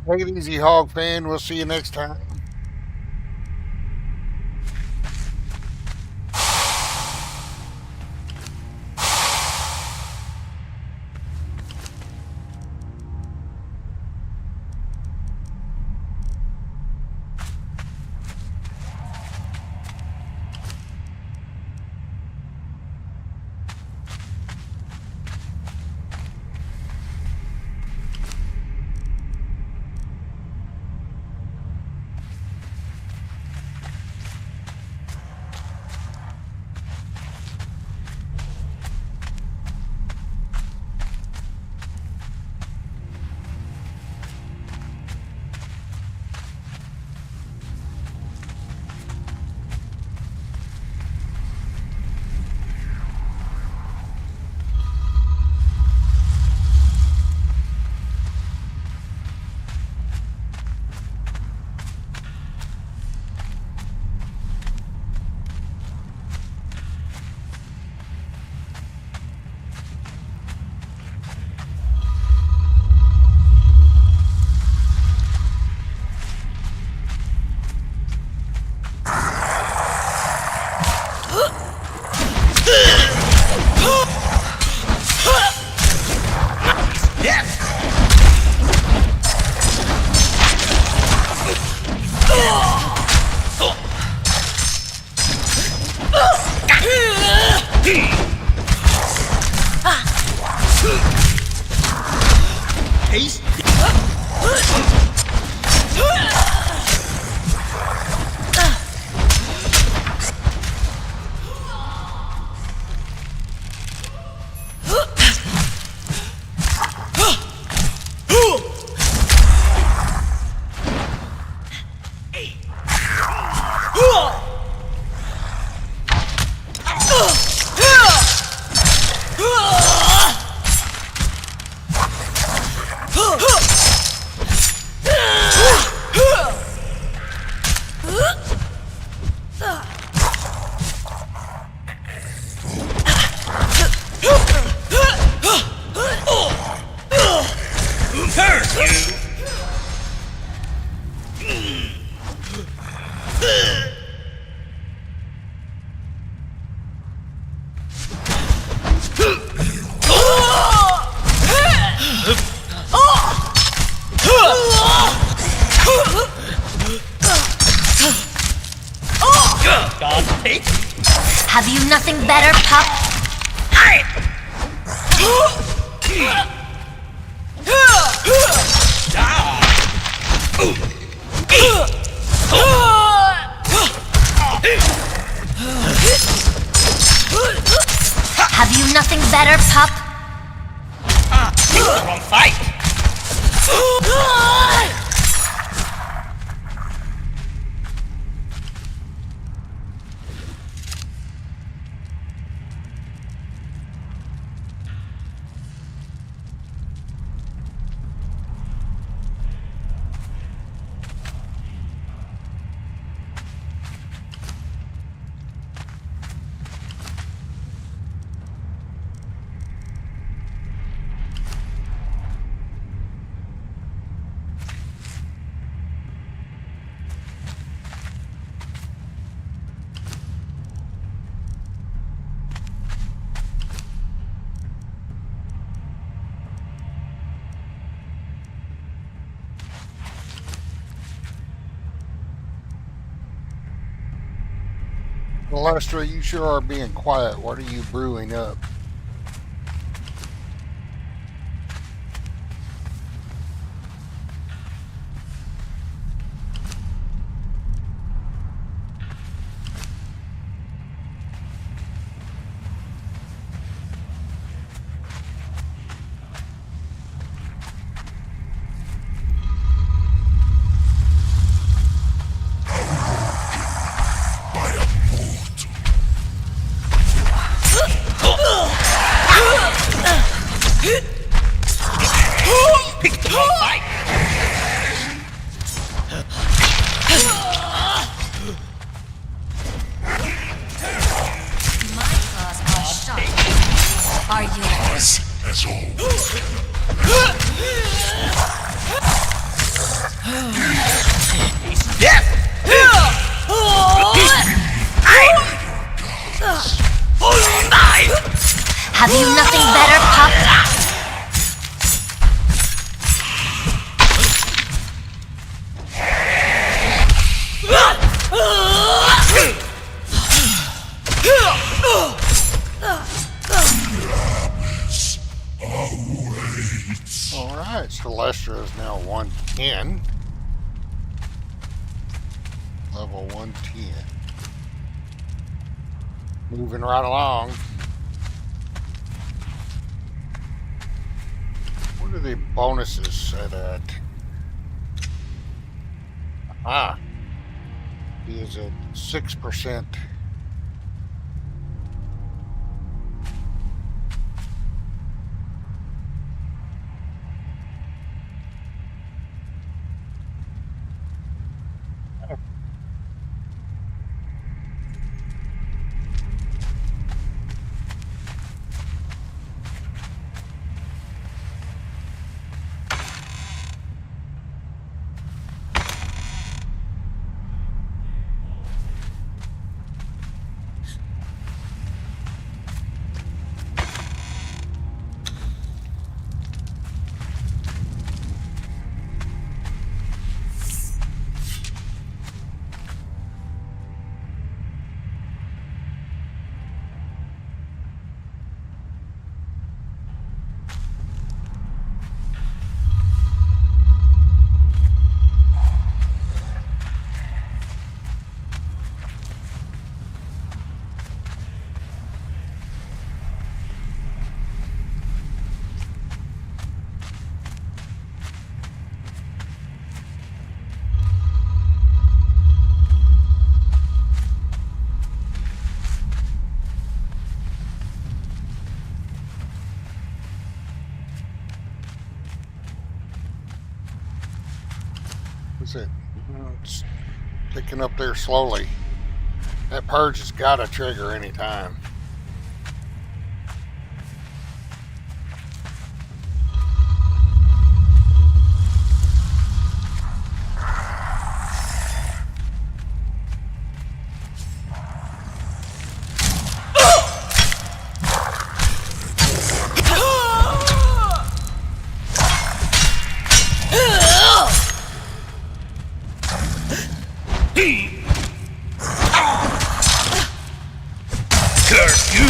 Take it easy, Hog fan. We'll see you next time. Have you nothing better, pup? Have you nothing better, pup? Wrong fight! Celestrah, you sure are being quiet. What are you brewing up? Pick the wrong fight! My claws are sharp. Are yours? As always. Death! Have you nothing better, pup? Alright, Celestrah is now 110. Level 110. Moving right along. What are the bonuses set at? Ah. He is at 6%. What's it? It's picking up there slowly. That purge has got to trigger any time. Curse you!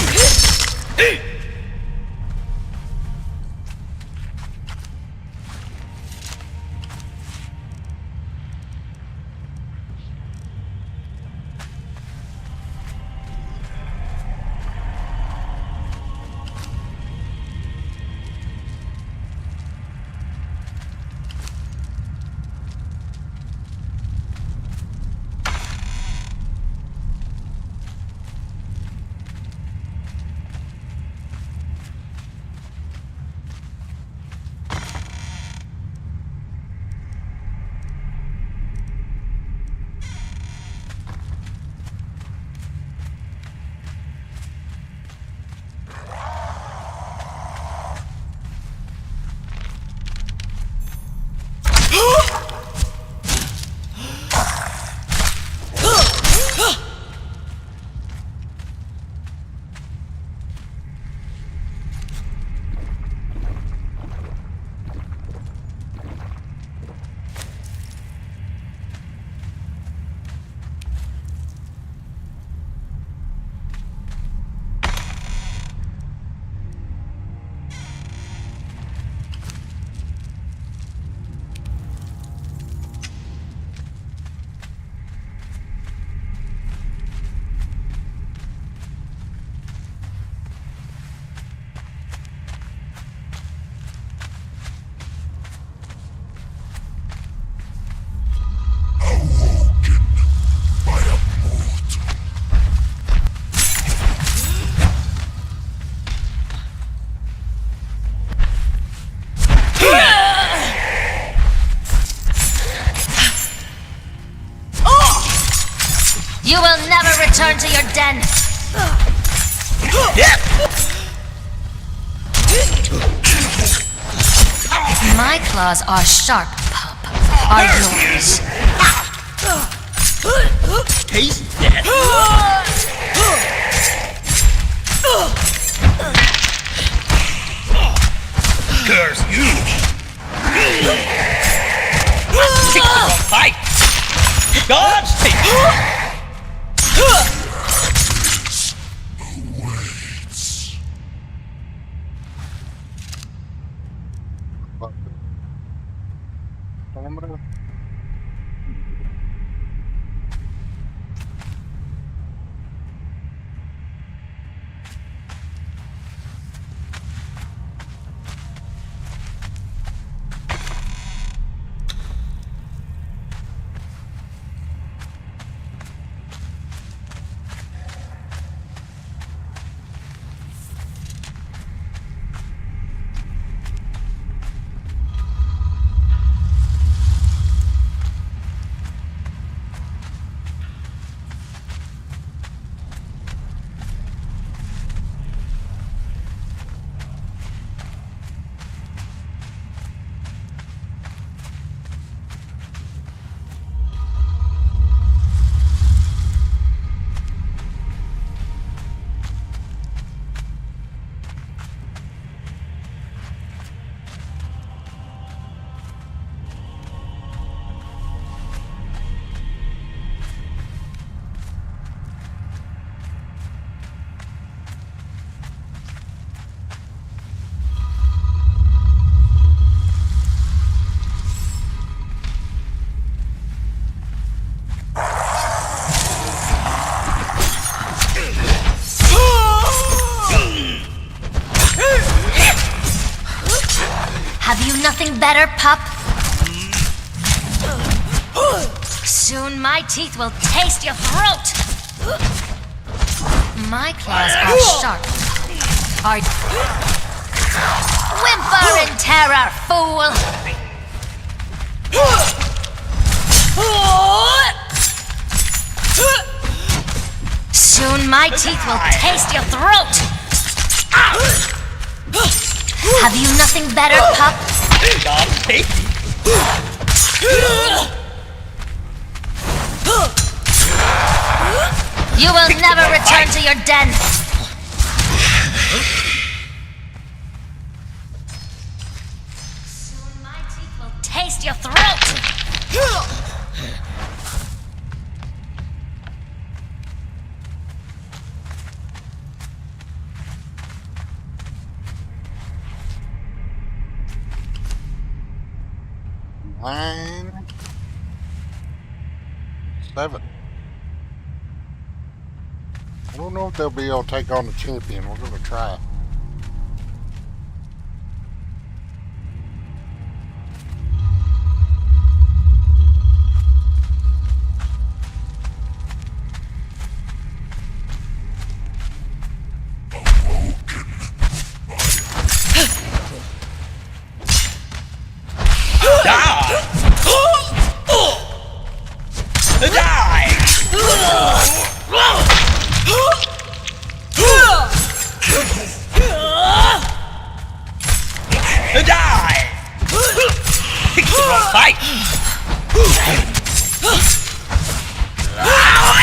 You will never return to your den! My claws are sharp, pup. Are yours. Taste that! Curse you! Kick the wrong fight! God's take! Have you nothing better, pup? Soon my teeth will taste your throat! My claws are sharp. Are whimper in terror, fool! Soon my teeth will taste your throat! Have you nothing better, pup? God's take! You will never return to your den! Soon my teeth will taste your throat! 9, 7. I don't know if they'll be able to take on the champion. We're going to try.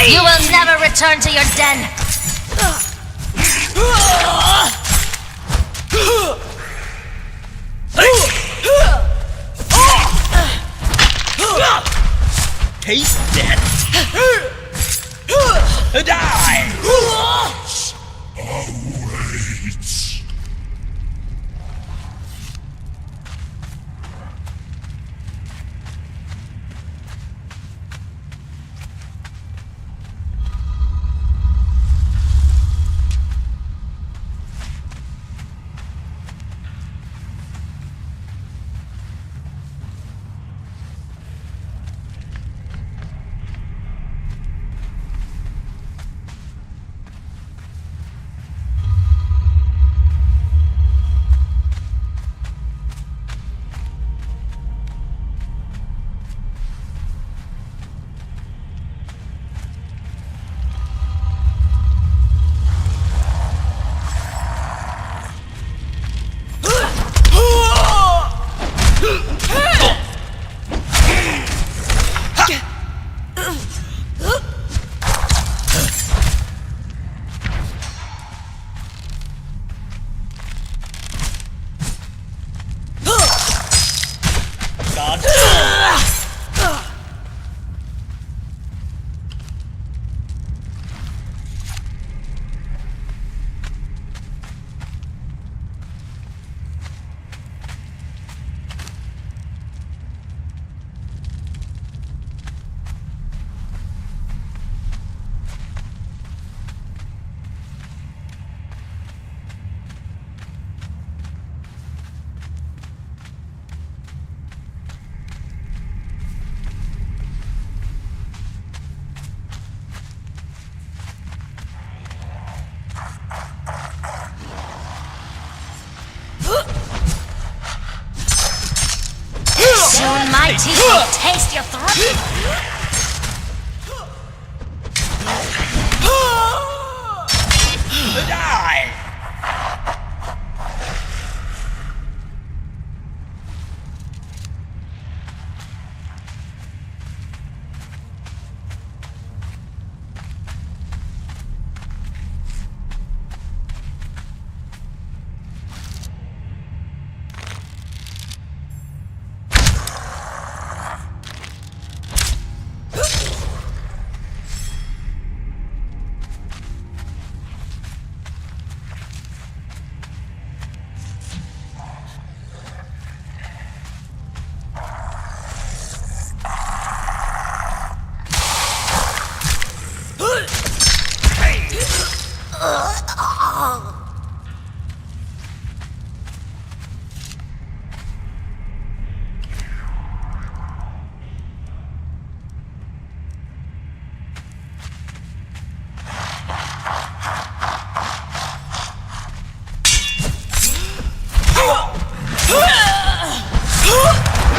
You will never return to your den! Taste death! Die! Awaits. Soon my teeth will taste your throat! Die!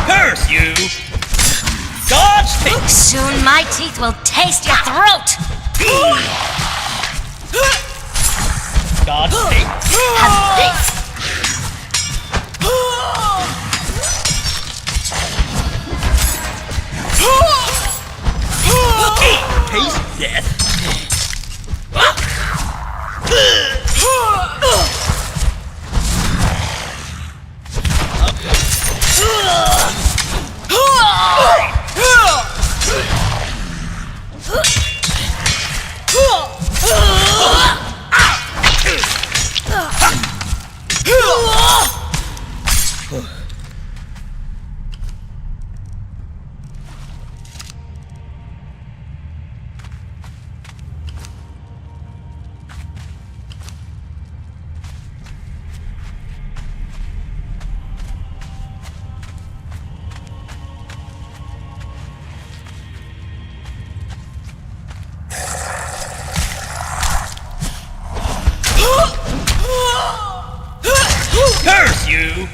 Curse you! Dodge thing! Soon my teeth will taste your throat! Dodge thing! Have this! Taste death! you!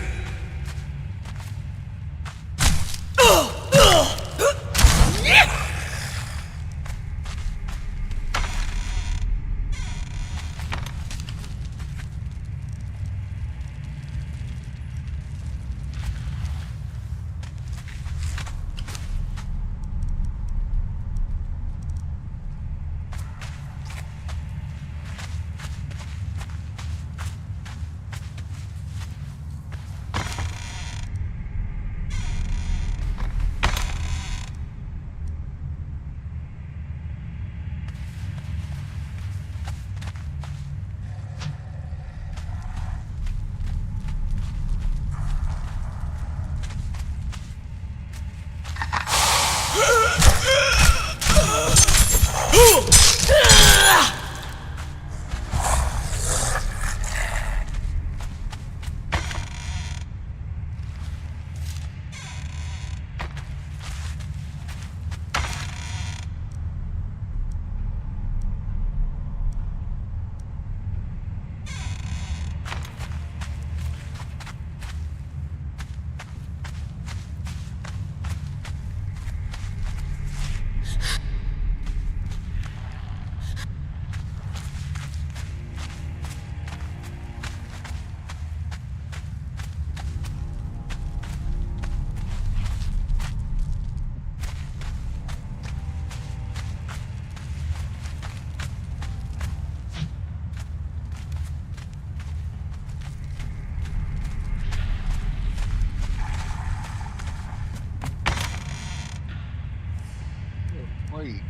Wait.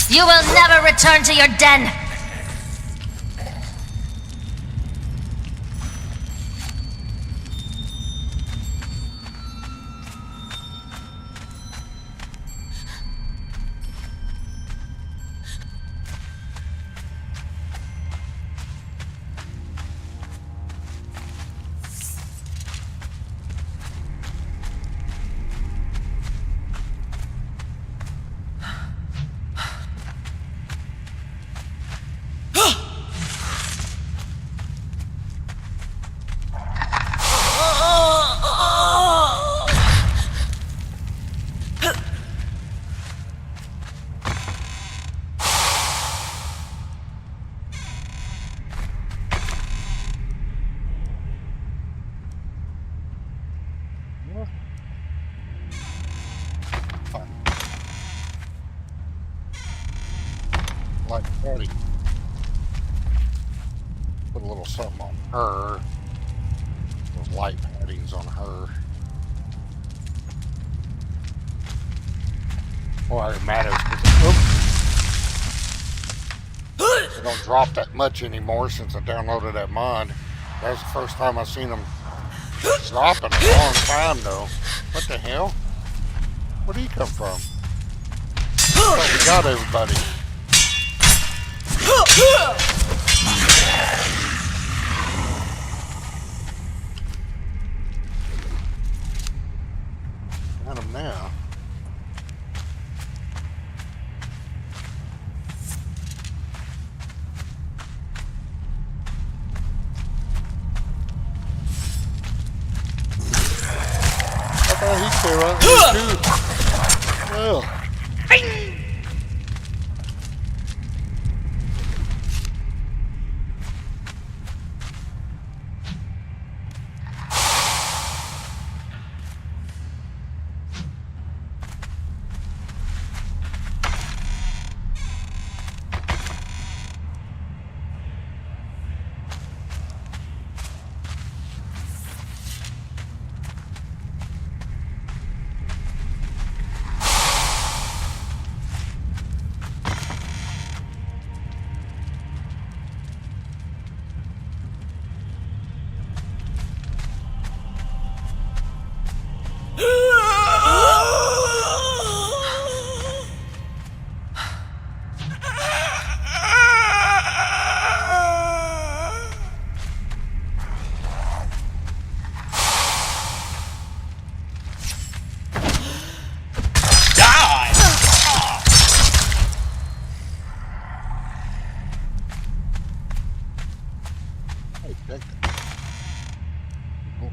You will never return to your den! Like Patty. Put a little something on her. Those light paddings on her. Boy, it matters because they don't drop that much anymore since I downloaded that mod. That was the first time I seen them drop in a long time though. What the hell? Where did he come from? Oh, we got everybody. Got him now. I thought he'd stay right there too. Well. Hey, check that. Oh,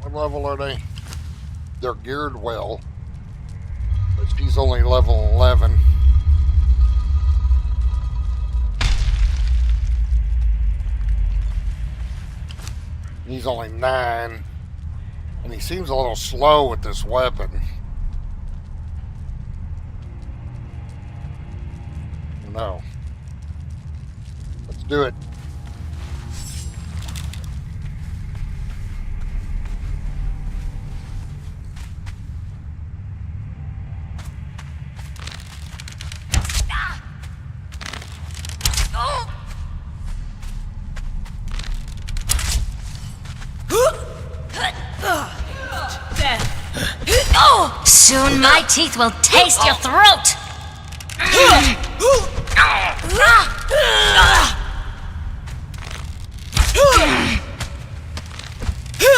what level are they? They're geared well, but she's only level 11. He's only 9, and he seems a little slow with this weapon. No. Let's do it. Soon my teeth will taste your throat!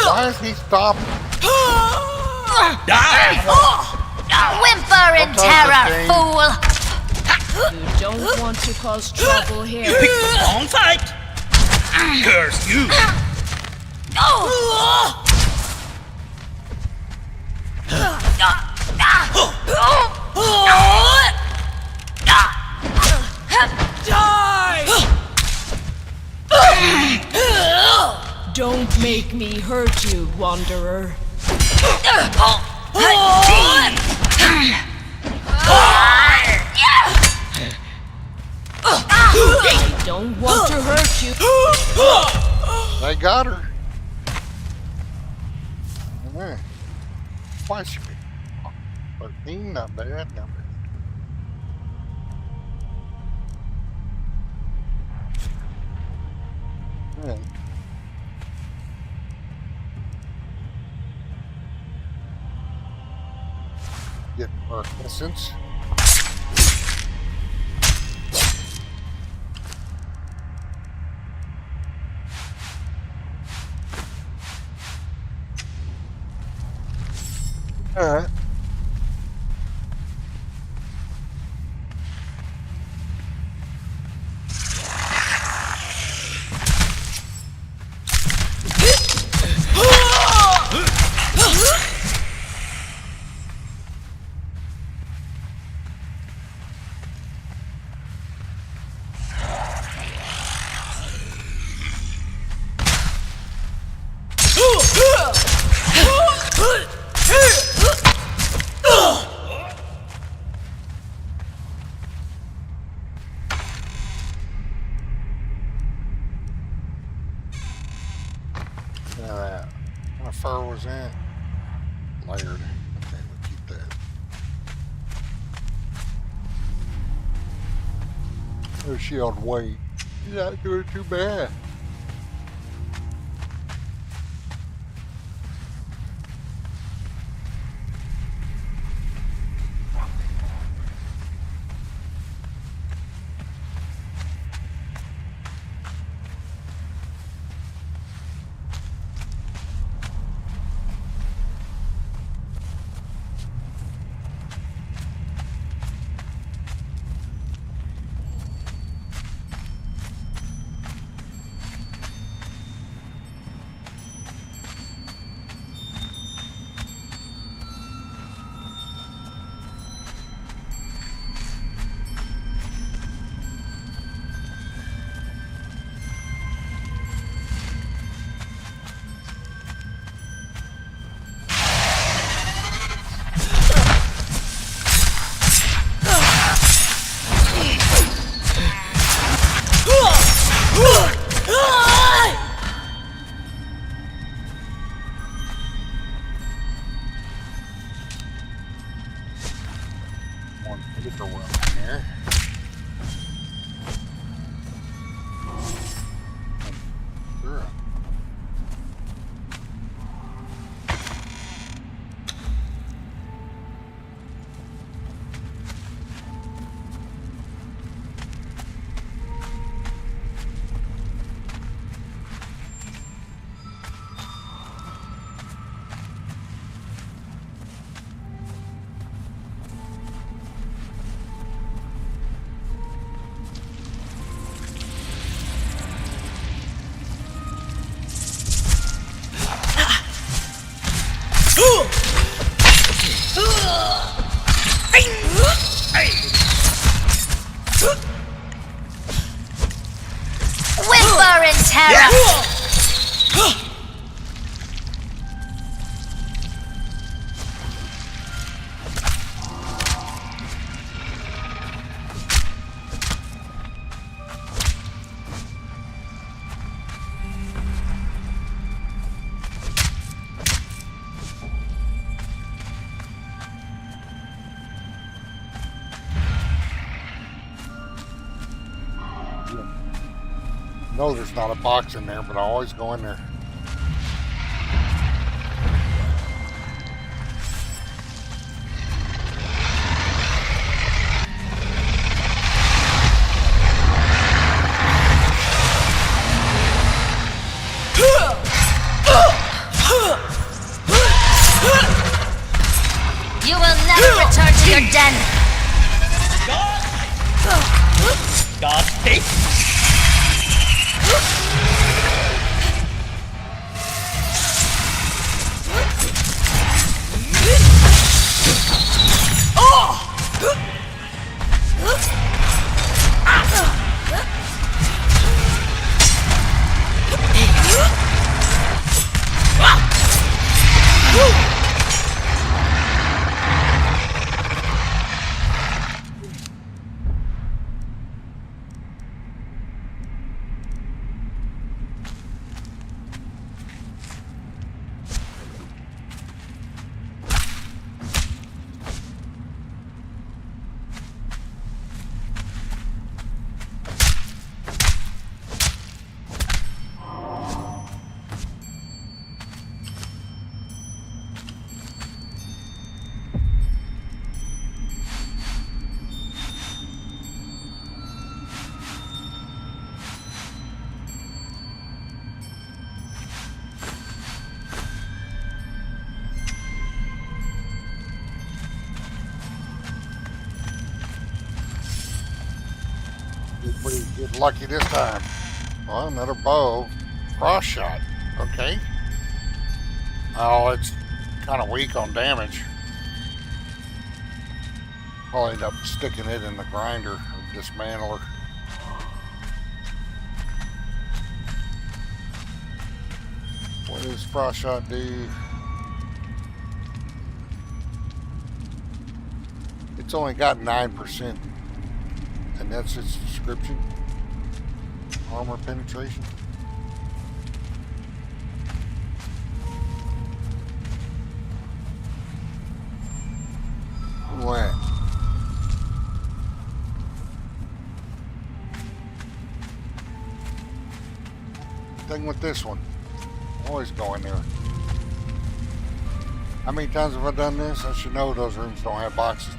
Why is he stopping? Whimper in terror, game. fool! You don't want to cause trouble here. You picked the wrong fight! Curse you! Die! Don't make me hurt you, Wanderer. I don't want to hurt you. They got her. Yeah. Why should we? 13, not bad, not bad. Yeah. Get our essence. Alright. My fur was in layered. Okay, we'll keep that. Oh, she on weight. She's not doing too bad. One paper well in there. Sure. Whisper in terror! No, there's not a box in there, but I always go in there. You will never return to your den! God take. Get lucky this time. Well, another bow. Cross shot. Okay. Oh, it's kind of weak on damage. I'll end up sticking it in the grinder or dismantler. What does frost shot do? It's only got 9%. And that's its description. Armor penetration. What? Thing with this one. Always go in there. How many times have I done this? I should know those rooms don't have boxes.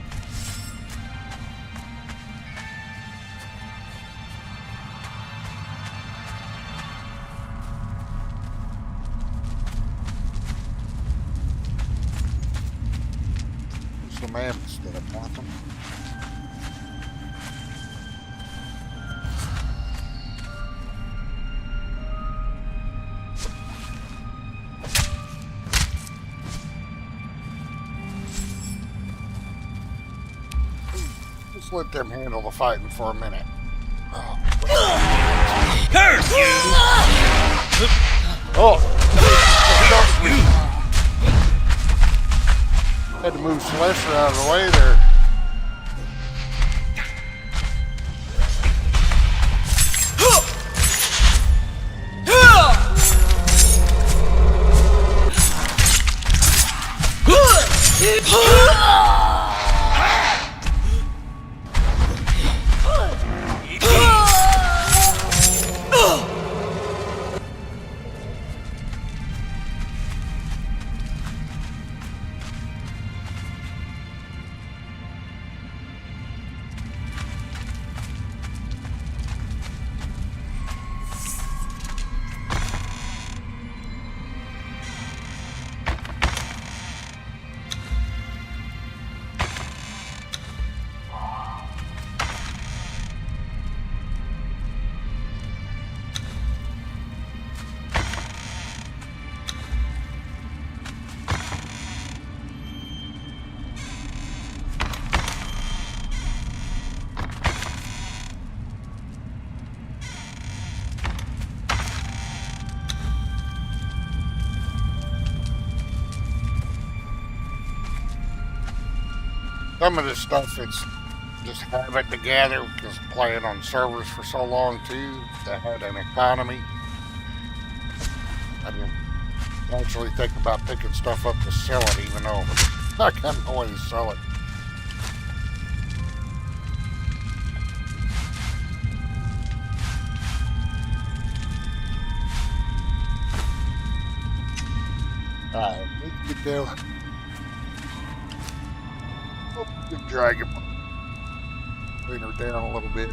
Man, instead of nothing. Just let them handle the fighting for a minute. Curse you! Oh! Had to move Celestrah out of the way there. Some of this stuff, it's just habit to gather because playing on servers for so long too, that had an economy. I didn't actually think about picking stuff up to sell it, even though I can't always sell it. Alright, let's get down. Oh, good dragon. Bring her down a little bit.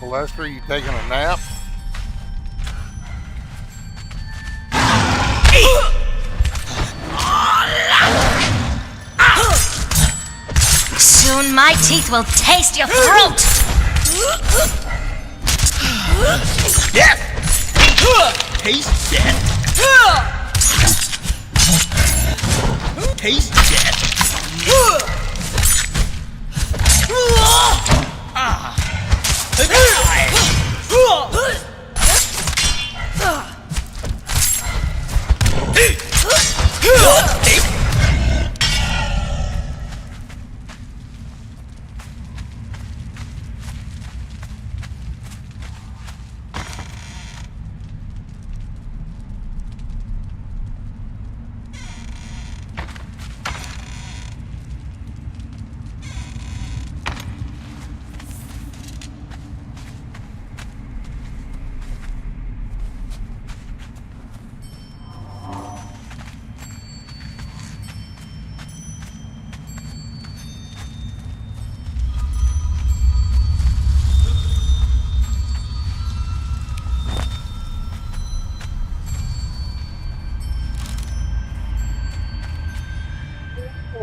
Celestrah, you taking a nap? Soon my teeth will taste your throat! Death! Taste death! Taste death!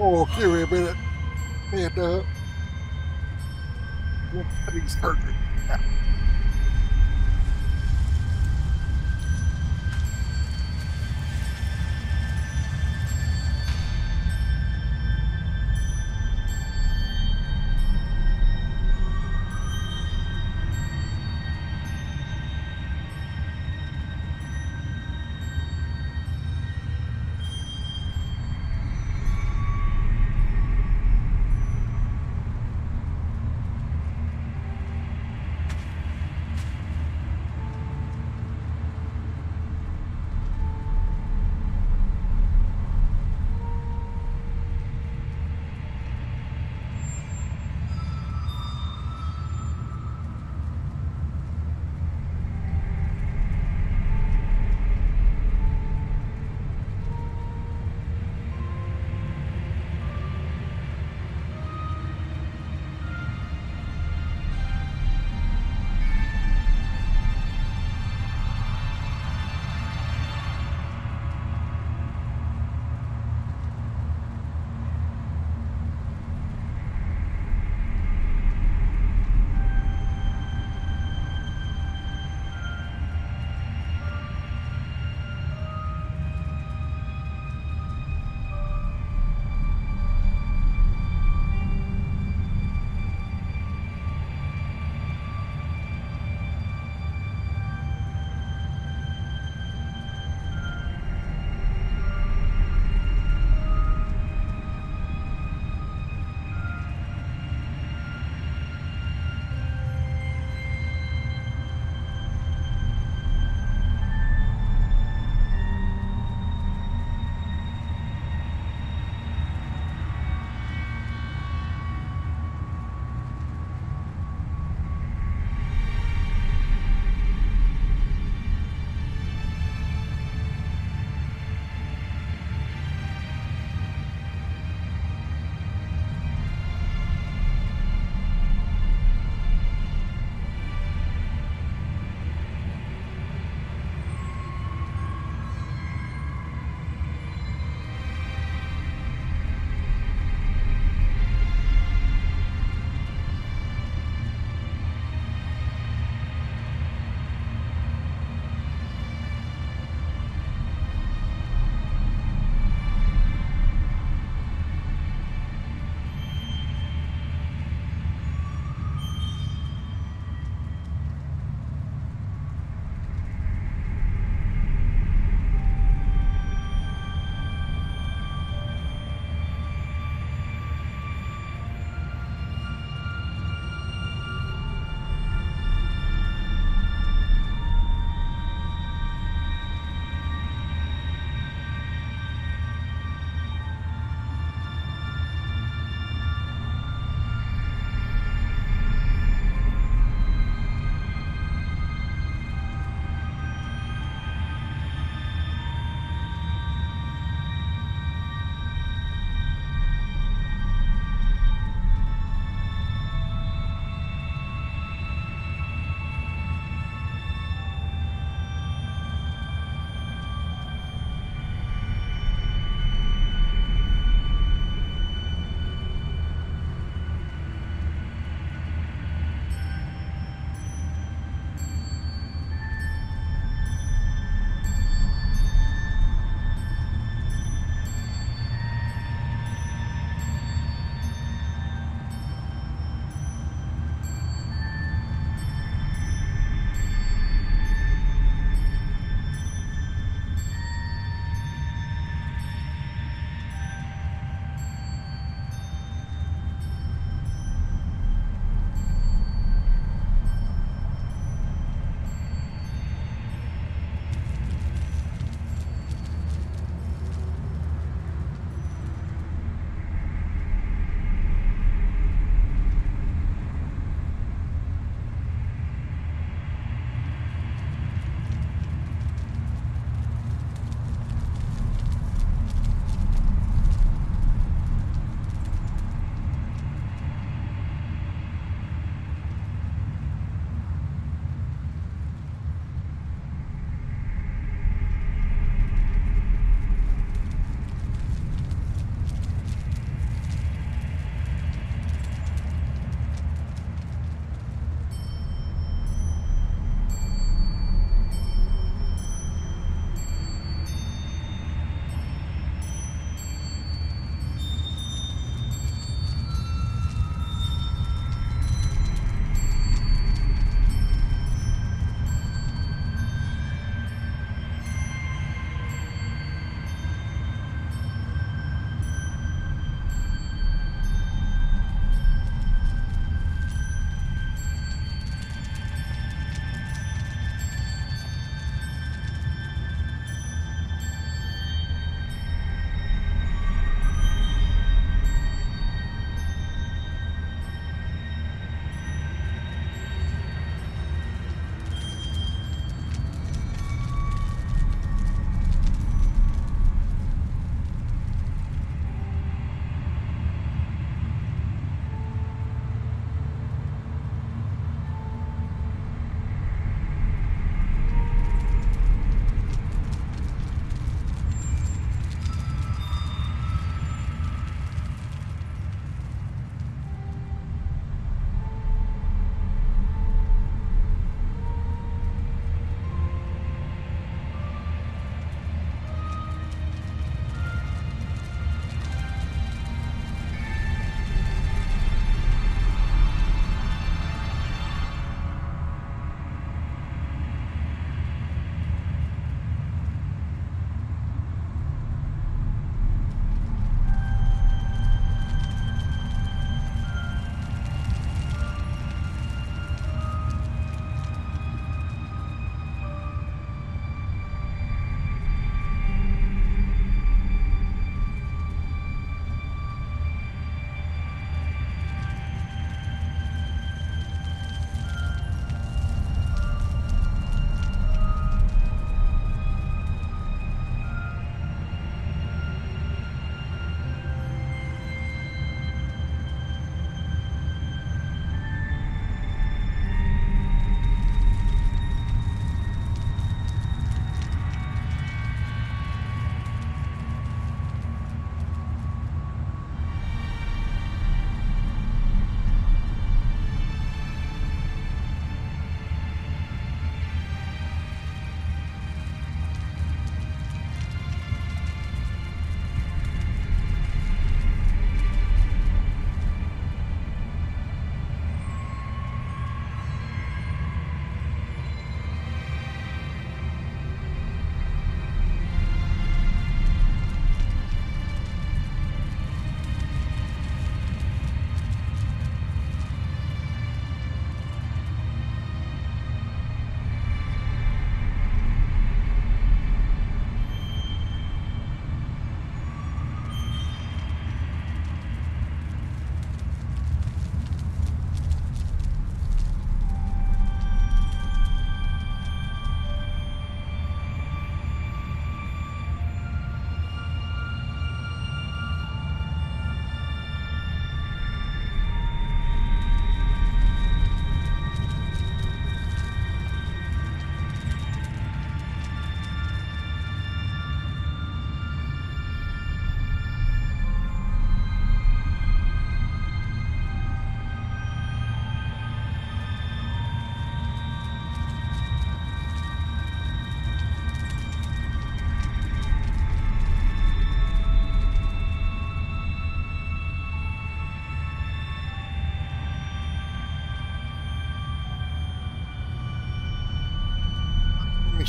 Oh, give me a minute. And, he's hurting.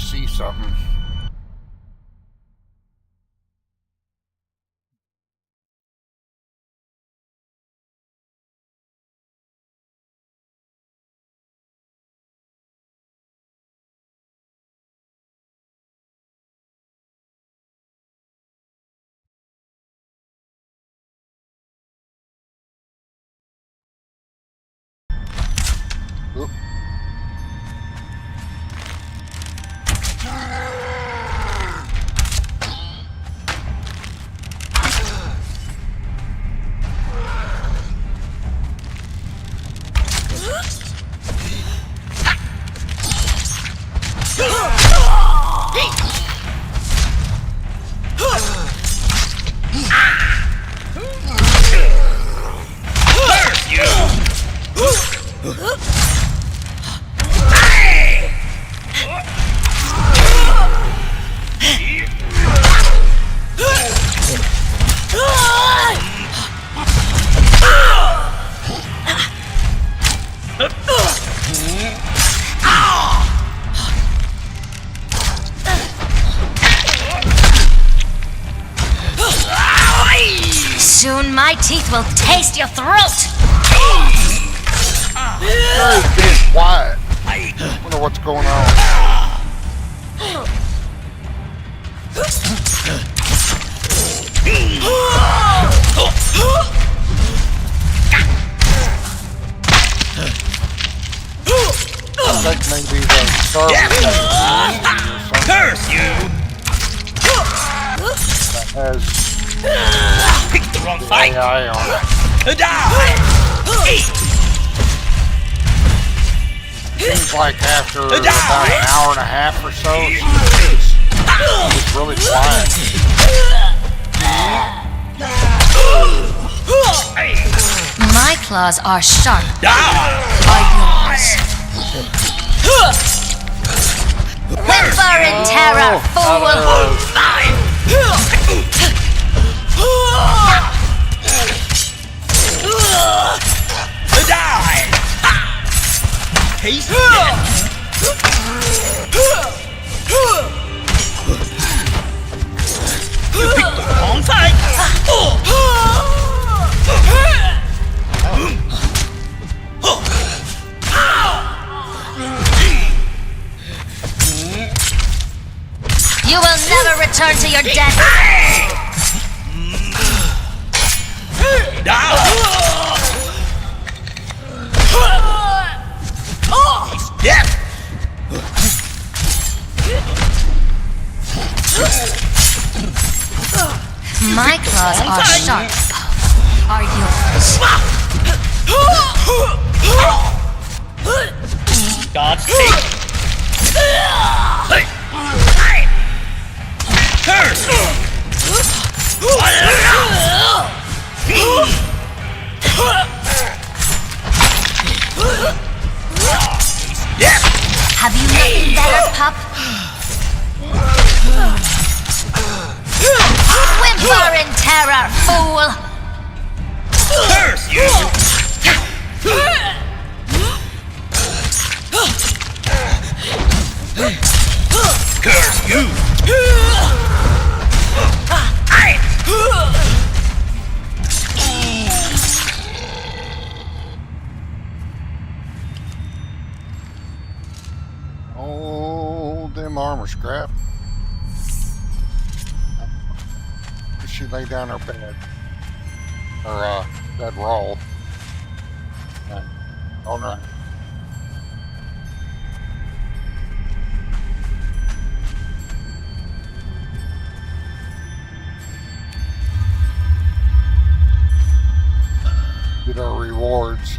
see something. Oop. Soon my teeth will taste your throat! Very being quiet. Wonder what's going on. I think maybe the server Curse you! that has Picked the wrong fight! AI on it. Die! Seems like after about an hour and a half or so, she's really quiet. My claws are sharp. Are yours. Whimper in terror, fool! Die! Taste death! You picked the wrong fight! You will never return to your death! Death! My claws are sharp. Are yours. God's sake! Curse! Yes! Have you nothing better, pup? Whimper in terror, fool! Curse you! Curse you! Oh, them armor scrap. She lay down her bed. Or, bed roll. Oh, no. Get our rewards.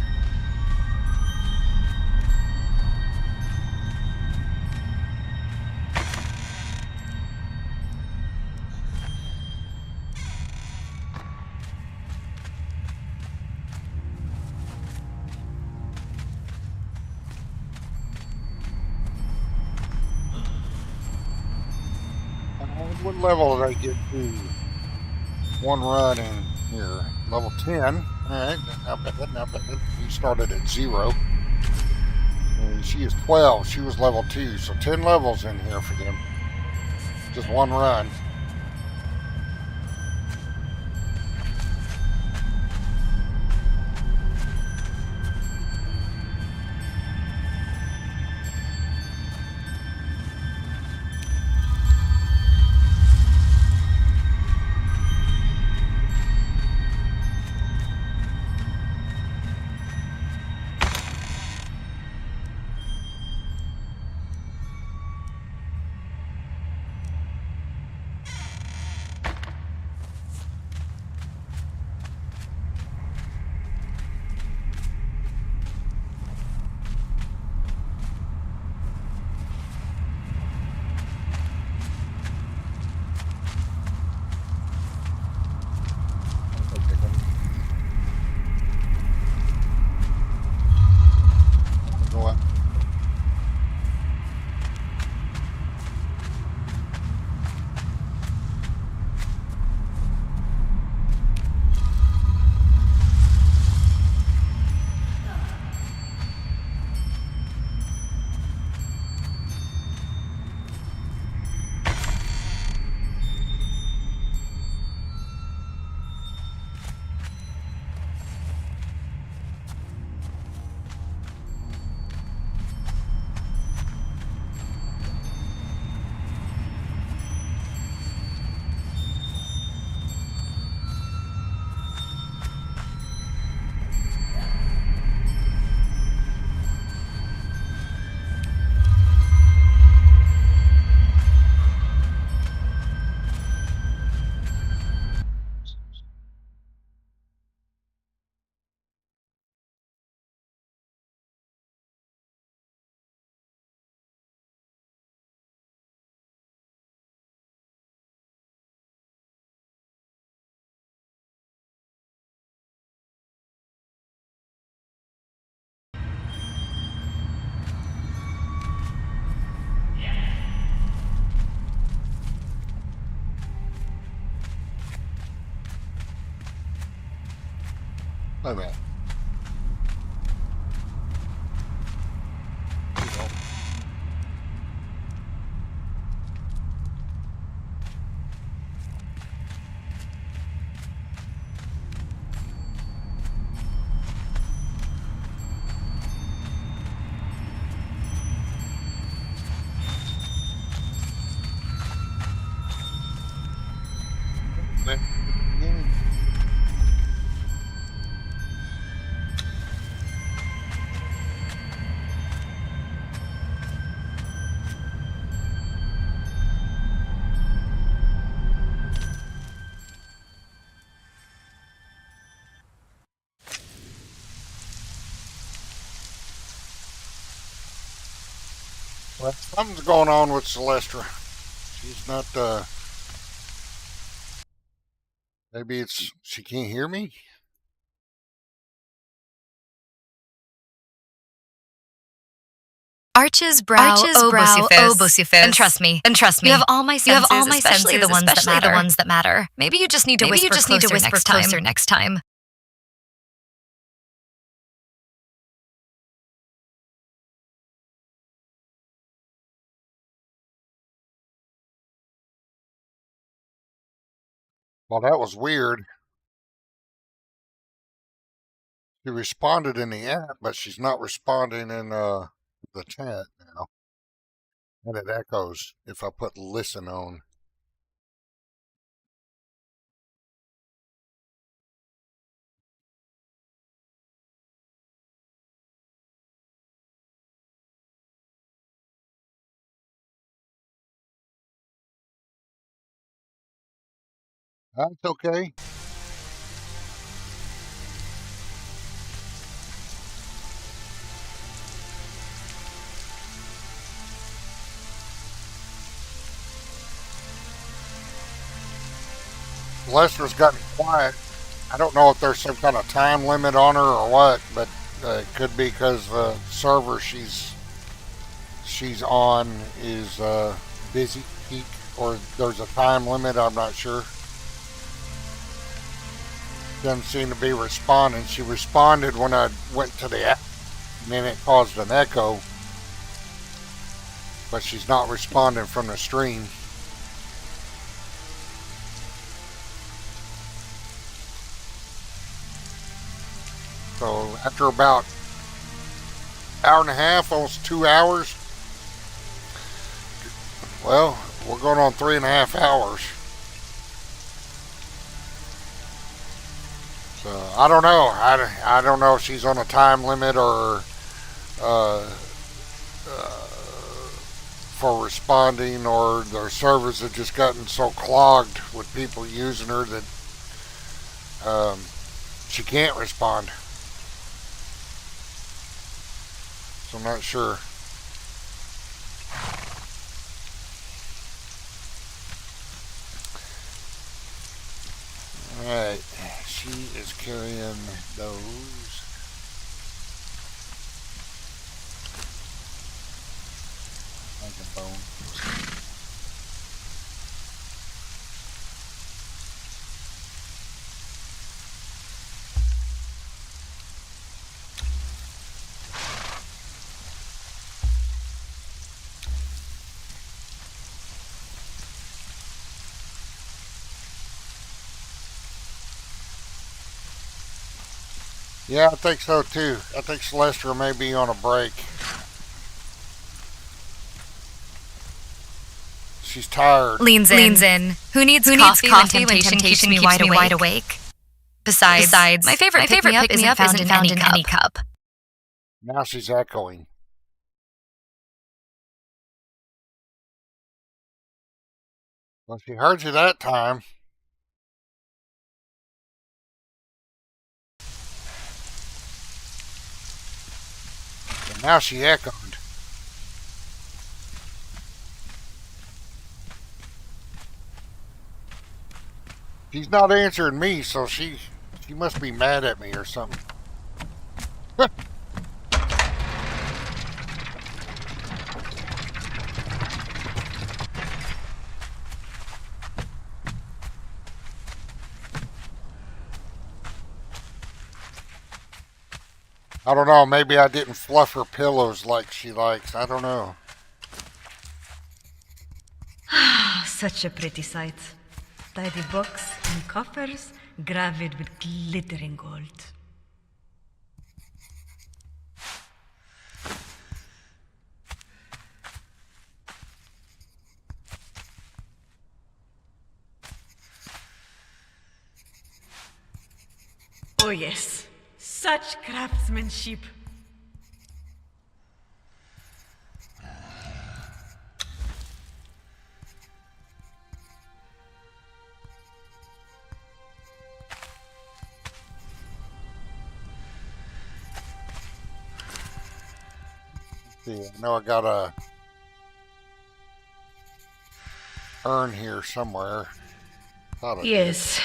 What level did I get to? One run in here. Level 10. Alright, not bad, not bad. We started at 0. We She is 12. She was level 2. So 10 levels in here for them. Just one run. Wait a minute. Well, something's going on with Celestrah. She's not, maybe it's, she can't hear me? Arches brow, Bucifis. And trust me, you have all my senses, especially the ones that matter. Maybe you just need to whisper closer next time. Well, that was weird. She responded in the app, but she's not responding in the chat now. And it echoes if I put listen on. That's okay. Lester's gotten quiet. I don't know if there's some kind of time limit on her or what, but it could be because the server she's on is busy, peak, or there's a time limit. I'm not sure. Doesn't seem to be responding. She responded when I went to the app, and then it caused an echo. but she's not responding from the stream. So after about hour and a half, almost 2 hours, well, we're going on 3.5 hours. So I don't know. I don't know if she's on a time limit or for responding, or their servers have just gotten so clogged with people using her that she can't respond. So I'm not sure. Alright, she is carrying those. Like a bone. Yeah, I think so too. I think Celestrah may be on a break. She's tired. Leans in. Who needs coffee when temptation keeps me wide awake? Besides, my favorite pick-me-up isn't found in any cup. Now she's echoing. Well, she heard you that time. And now she echoed. She's not answering me, so she must be mad at me or something. I don't know, maybe I didn't fluff her pillows like she likes. I don't know. Such a pretty sight. Tidy books and coffers, gravid with glittering gold. Oh yes, such craftsmanship. See, I know I got a urn here somewhere. Yes.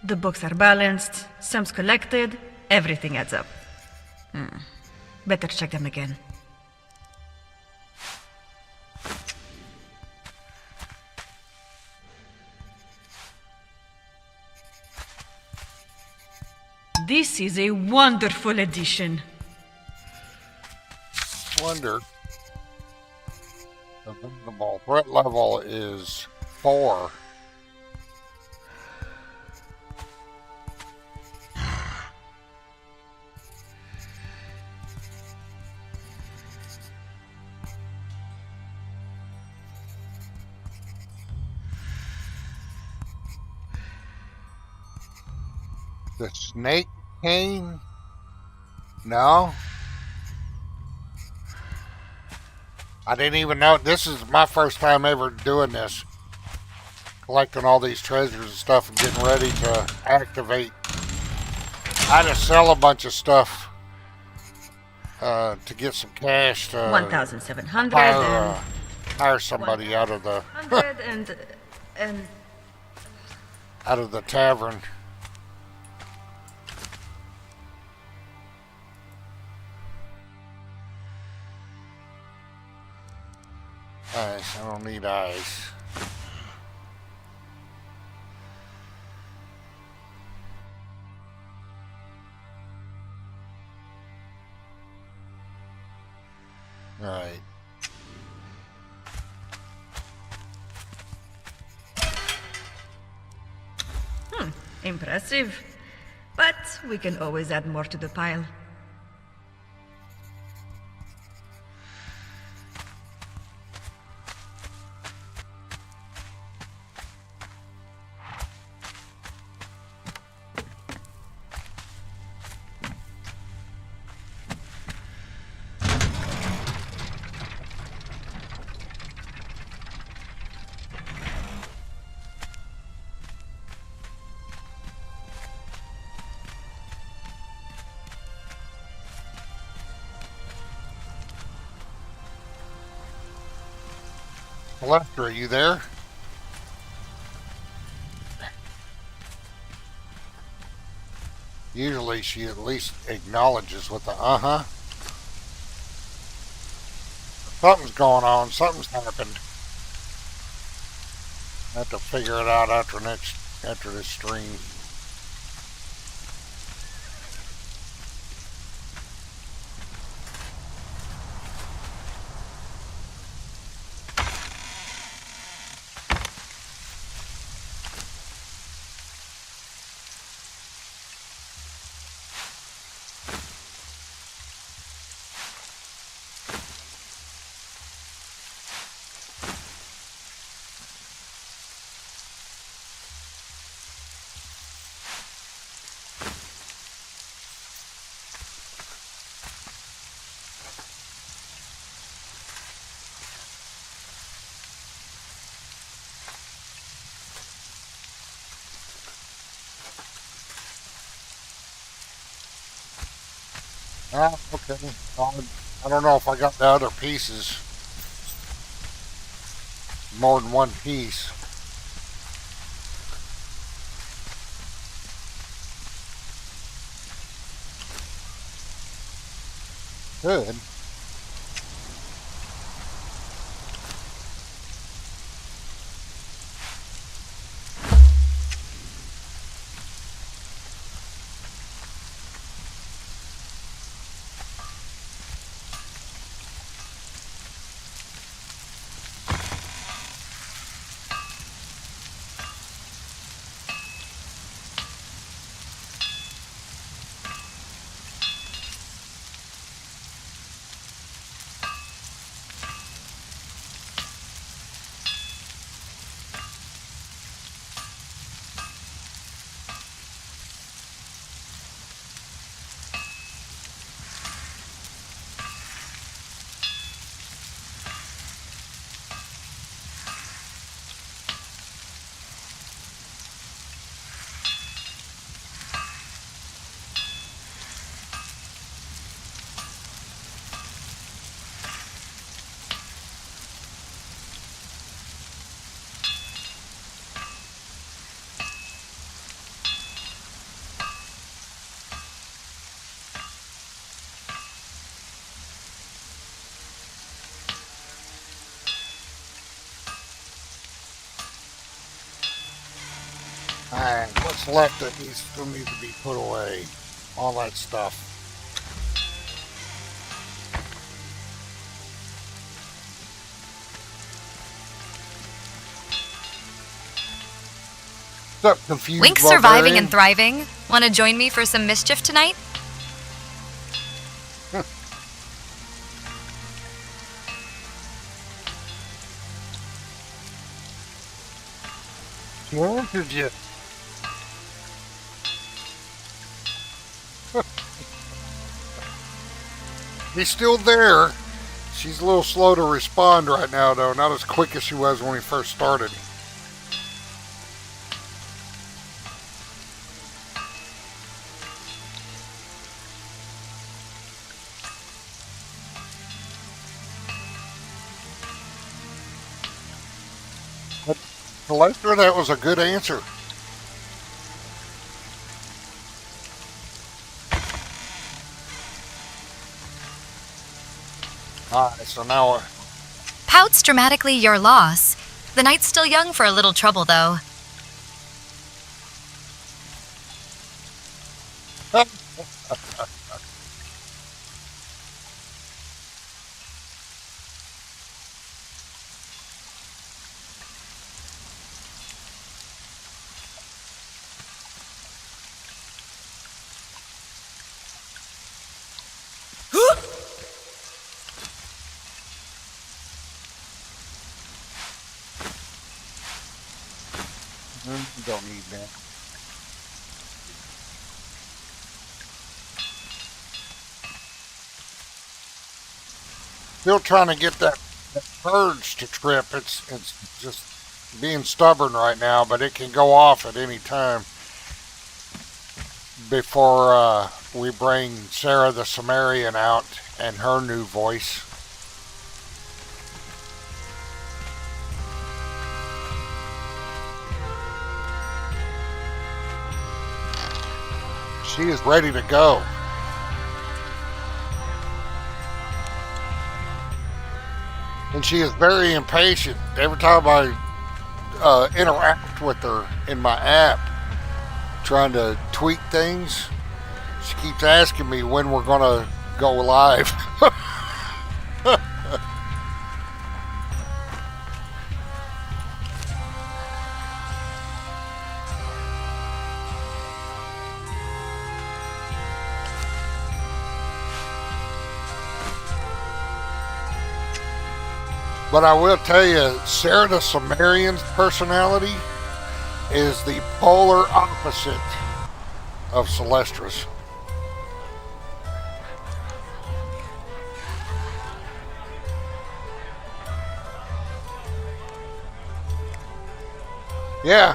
The books are balanced, some's collected, everything adds up. Better check them again. This is a wonderful addition. Wonder. The visible threat level is 4. The snake cane? No. I didn't even know. This is my first time ever doing this. Collecting all these treasures and stuff and getting ready to activate. I had to sell a bunch of stuff to get some cash to 1,700 hire somebody out of the and out of the tavern. Ice. I don't need ice. Alright. Impressive. But we can always add more to the pile. Celestrah, are you there? Usually she at least acknowledges with the uh-huh. Something's going on. Something's happened. I have to figure it out after this stream. Ah, okay. I don't know if I got the other pieces. More than one piece. Good. Alright, what's left that still needs to be put away? All that stuff. What's up, confused Wink's surviving barbarian? and thriving. Want to join me for some mischief tonight? She answered you. He's still there. She's a little slow to respond right now, though. Not as quick as she was when we first started. But Celestrah, that was a good answer. Alright, so now Pout's dramatically your loss. The night's still young for a little trouble, though. Don't need that. Still trying to get that purge to trip. It's just being stubborn right now, but it can go off at any time before we bring Celestrah the Zamoran out and her new voice. She is ready to go. And she is very impatient. Every time I interact with her in my app, trying to tweak things, she keeps asking me when we're going to go live. But I will tell you, Celestrah the Zamoran's personality is the polar opposite of Celestra's. Yeah.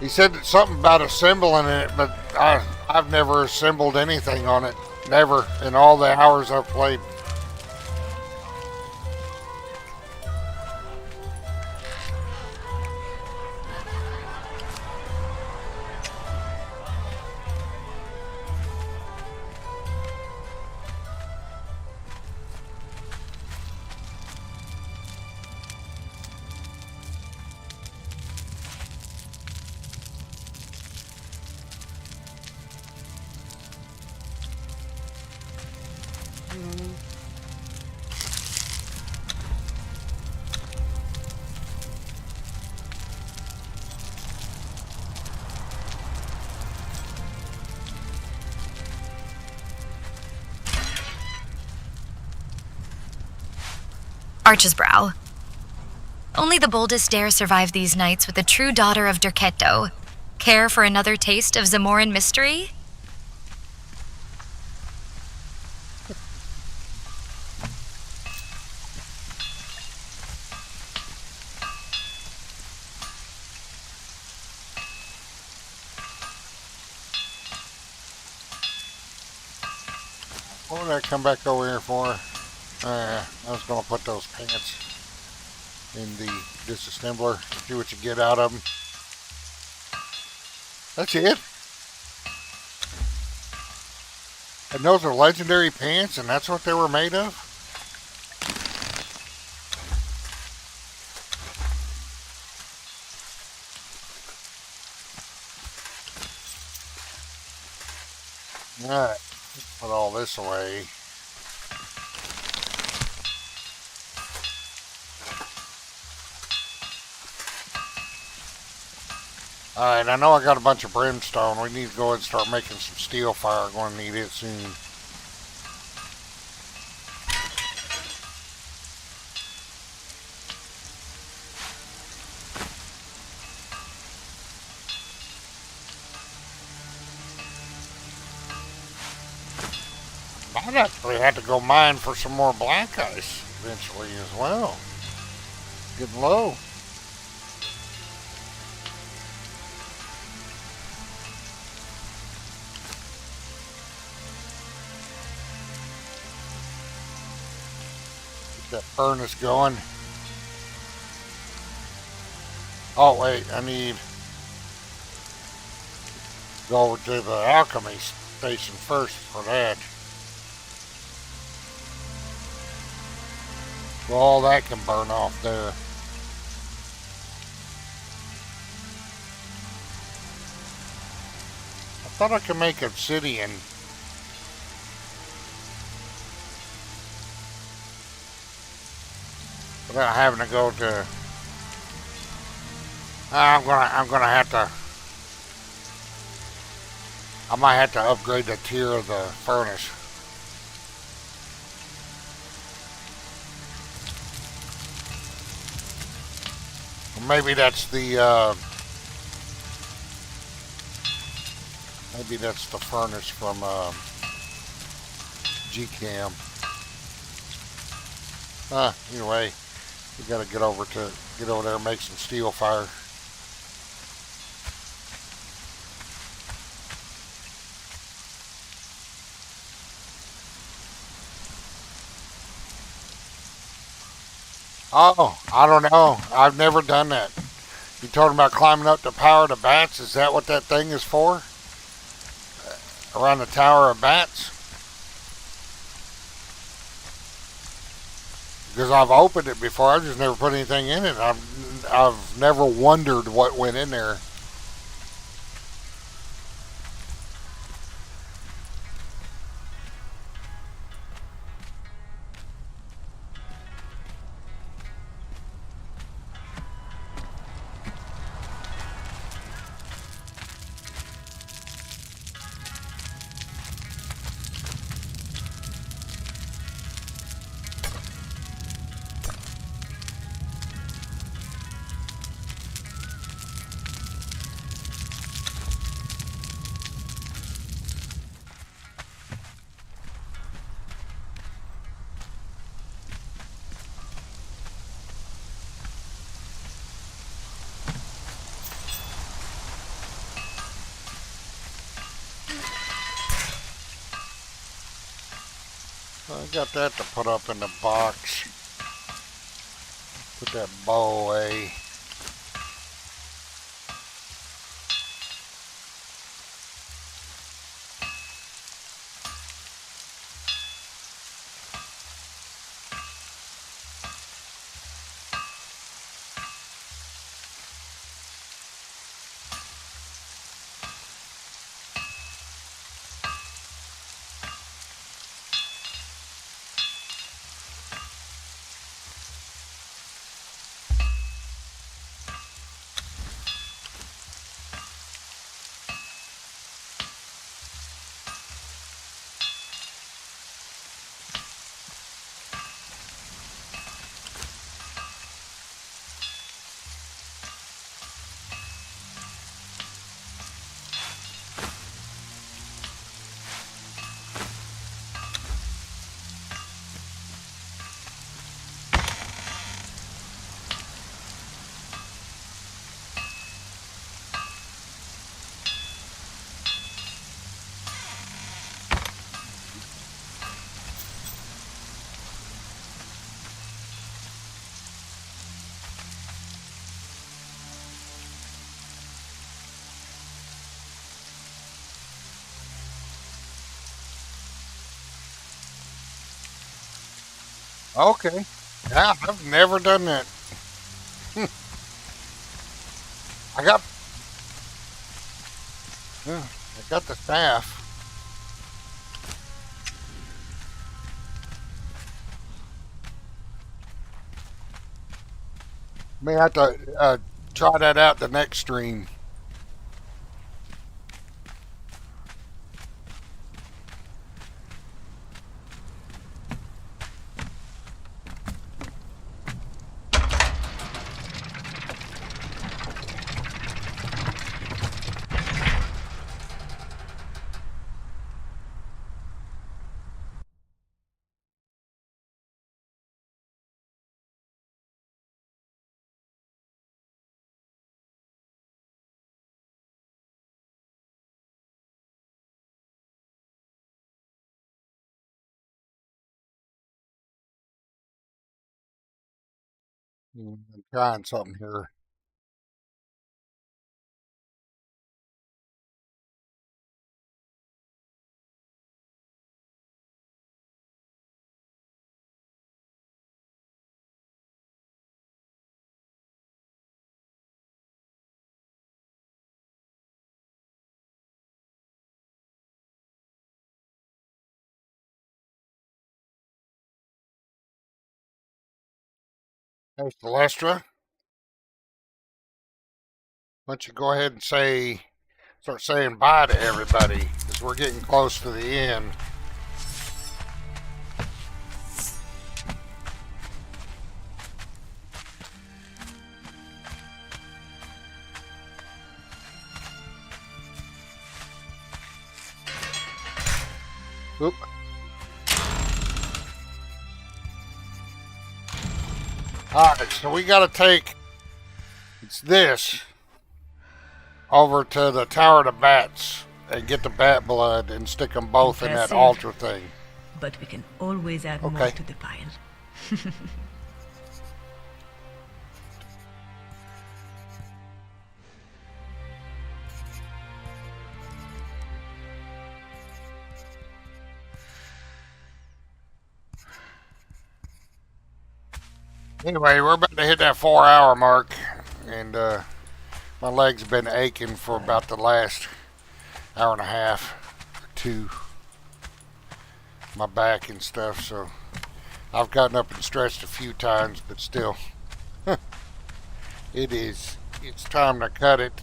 He said something about assembling it, but I've never assembled anything on it. Never, in all the hours I've played. Arches brow. Only the boldest dare survive these nights with a true Daughter of Derketo. Care for another taste of Zamoran mystery? What did I come back over here for? I was going to put those pants in the disassembler. See what you get out of them. That's it. And those are legendary pants, and that's what they were made of? Alright, put all this away. Alright, I know I got a bunch of brimstone. We need to go ahead and start making some steel fire. I'm going to need it soon. I'd actually have to go mine for some more black ice eventually as well. Getting low. That furnace going. Oh wait, I need to go over to the alchemy station first for that. Well, all that can burn off there. I thought I could make obsidian. Without having to go to. I'm gonna have to. I might have to upgrade the tier of the furnace. Maybe that's the furnace from GCam. Anyway, we gotta get over there and make some steel fire. Oh, I don't know. I've never done that. You talking about climbing up the Tower of Bats? Is that what that thing is for? Around the Tower of Bats? Because I've opened it before. I've just never put anything in it. I've never wondered what went in there. I got that to put up in the box. Put that bow away. Okay. Yeah, I've never done that. I got, yeah, I got the staff. May have to try that out the next stream. I'm trying something here. Hey, Celestra, why don't you go ahead and start saying bye to everybody, because we're getting close to the end. Oop. Alright, so we gotta take this over to the Tower of the Bats and get the bat blood and stick them both in that Impressive. altar thing. But we can always add more Okay. to the pile. Anyway, we're about to hit that 4-hour mark, and my legs have been aching for about the last hour and a half or two. My back and stuff, so I've gotten up and stretched a few times, but still, it's time to cut it.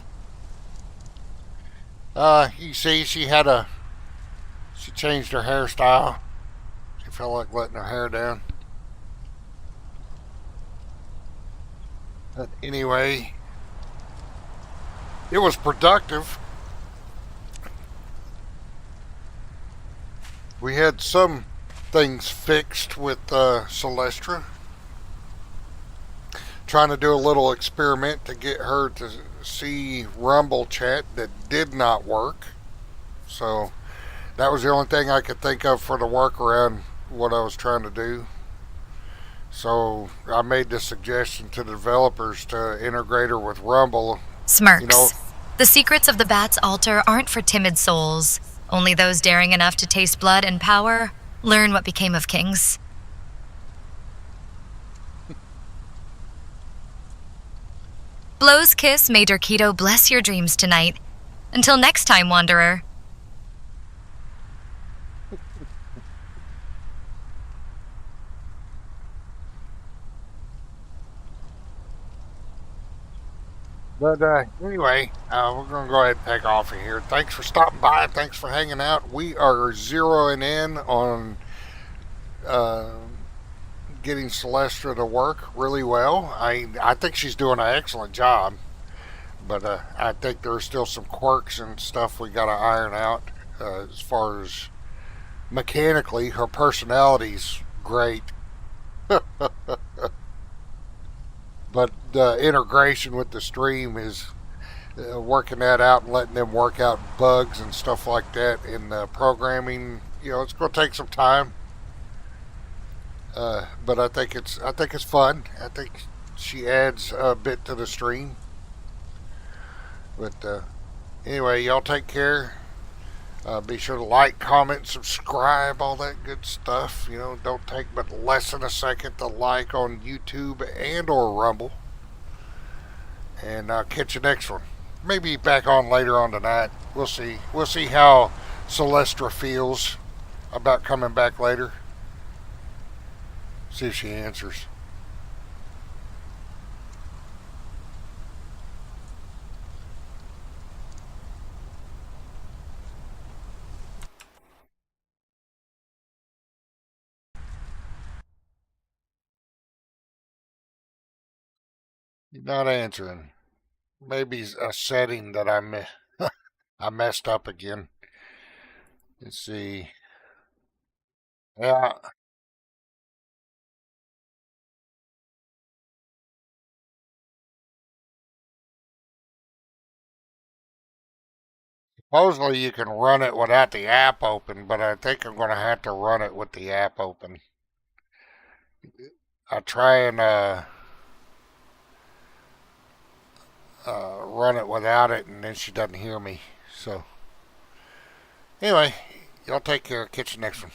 You see, she changed her hairstyle. She felt like letting her hair down. But anyway, it was productive. We had some things fixed with Celestrah. Trying to do a little experiment to get her to see Rumble chat that did not work. So that was the only thing I could think of for the workaround what I was trying to do. So I made the suggestion to the developers to integrate her with Rumble. Smirks. You know, The secrets of the bat's altar aren't for timid souls. Only those daring enough to taste blood and power learn what became of kings. Blow's kiss may Derketo bless your dreams tonight. Until next time, Wanderer. But anyway, we're going to go ahead and take off of here. Thanks for stopping by. Thanks for hanging out. We are zeroing in on getting Celestrah to work really well. I think she's doing an excellent job. But I think there's still some quirks and stuff we got to iron out as far as mechanically. Her personality's great. But the integration with the stream is working that out and letting them work out bugs and stuff like that in the programming. You know, it's going to take some time, but I think it's fun. I think she adds a bit to the stream. But anyway, y'all take care. Be sure to like, comment, subscribe, all that good stuff. You know, don't take but less than a second to like on YouTube and or Rumble. And I'll catch you next one. Maybe back on later on tonight. We'll see. We'll see how Celestrah feels about coming back later. See if she answers. You're not answering. Maybe a setting that I messed up again. Let's see. Yeah, supposedly you can run it without the app open, but I think I'm going to have to run it with the app open. I try and run it without it, and then she doesn't hear me. So, anyway, y'all take care. Catch you next one.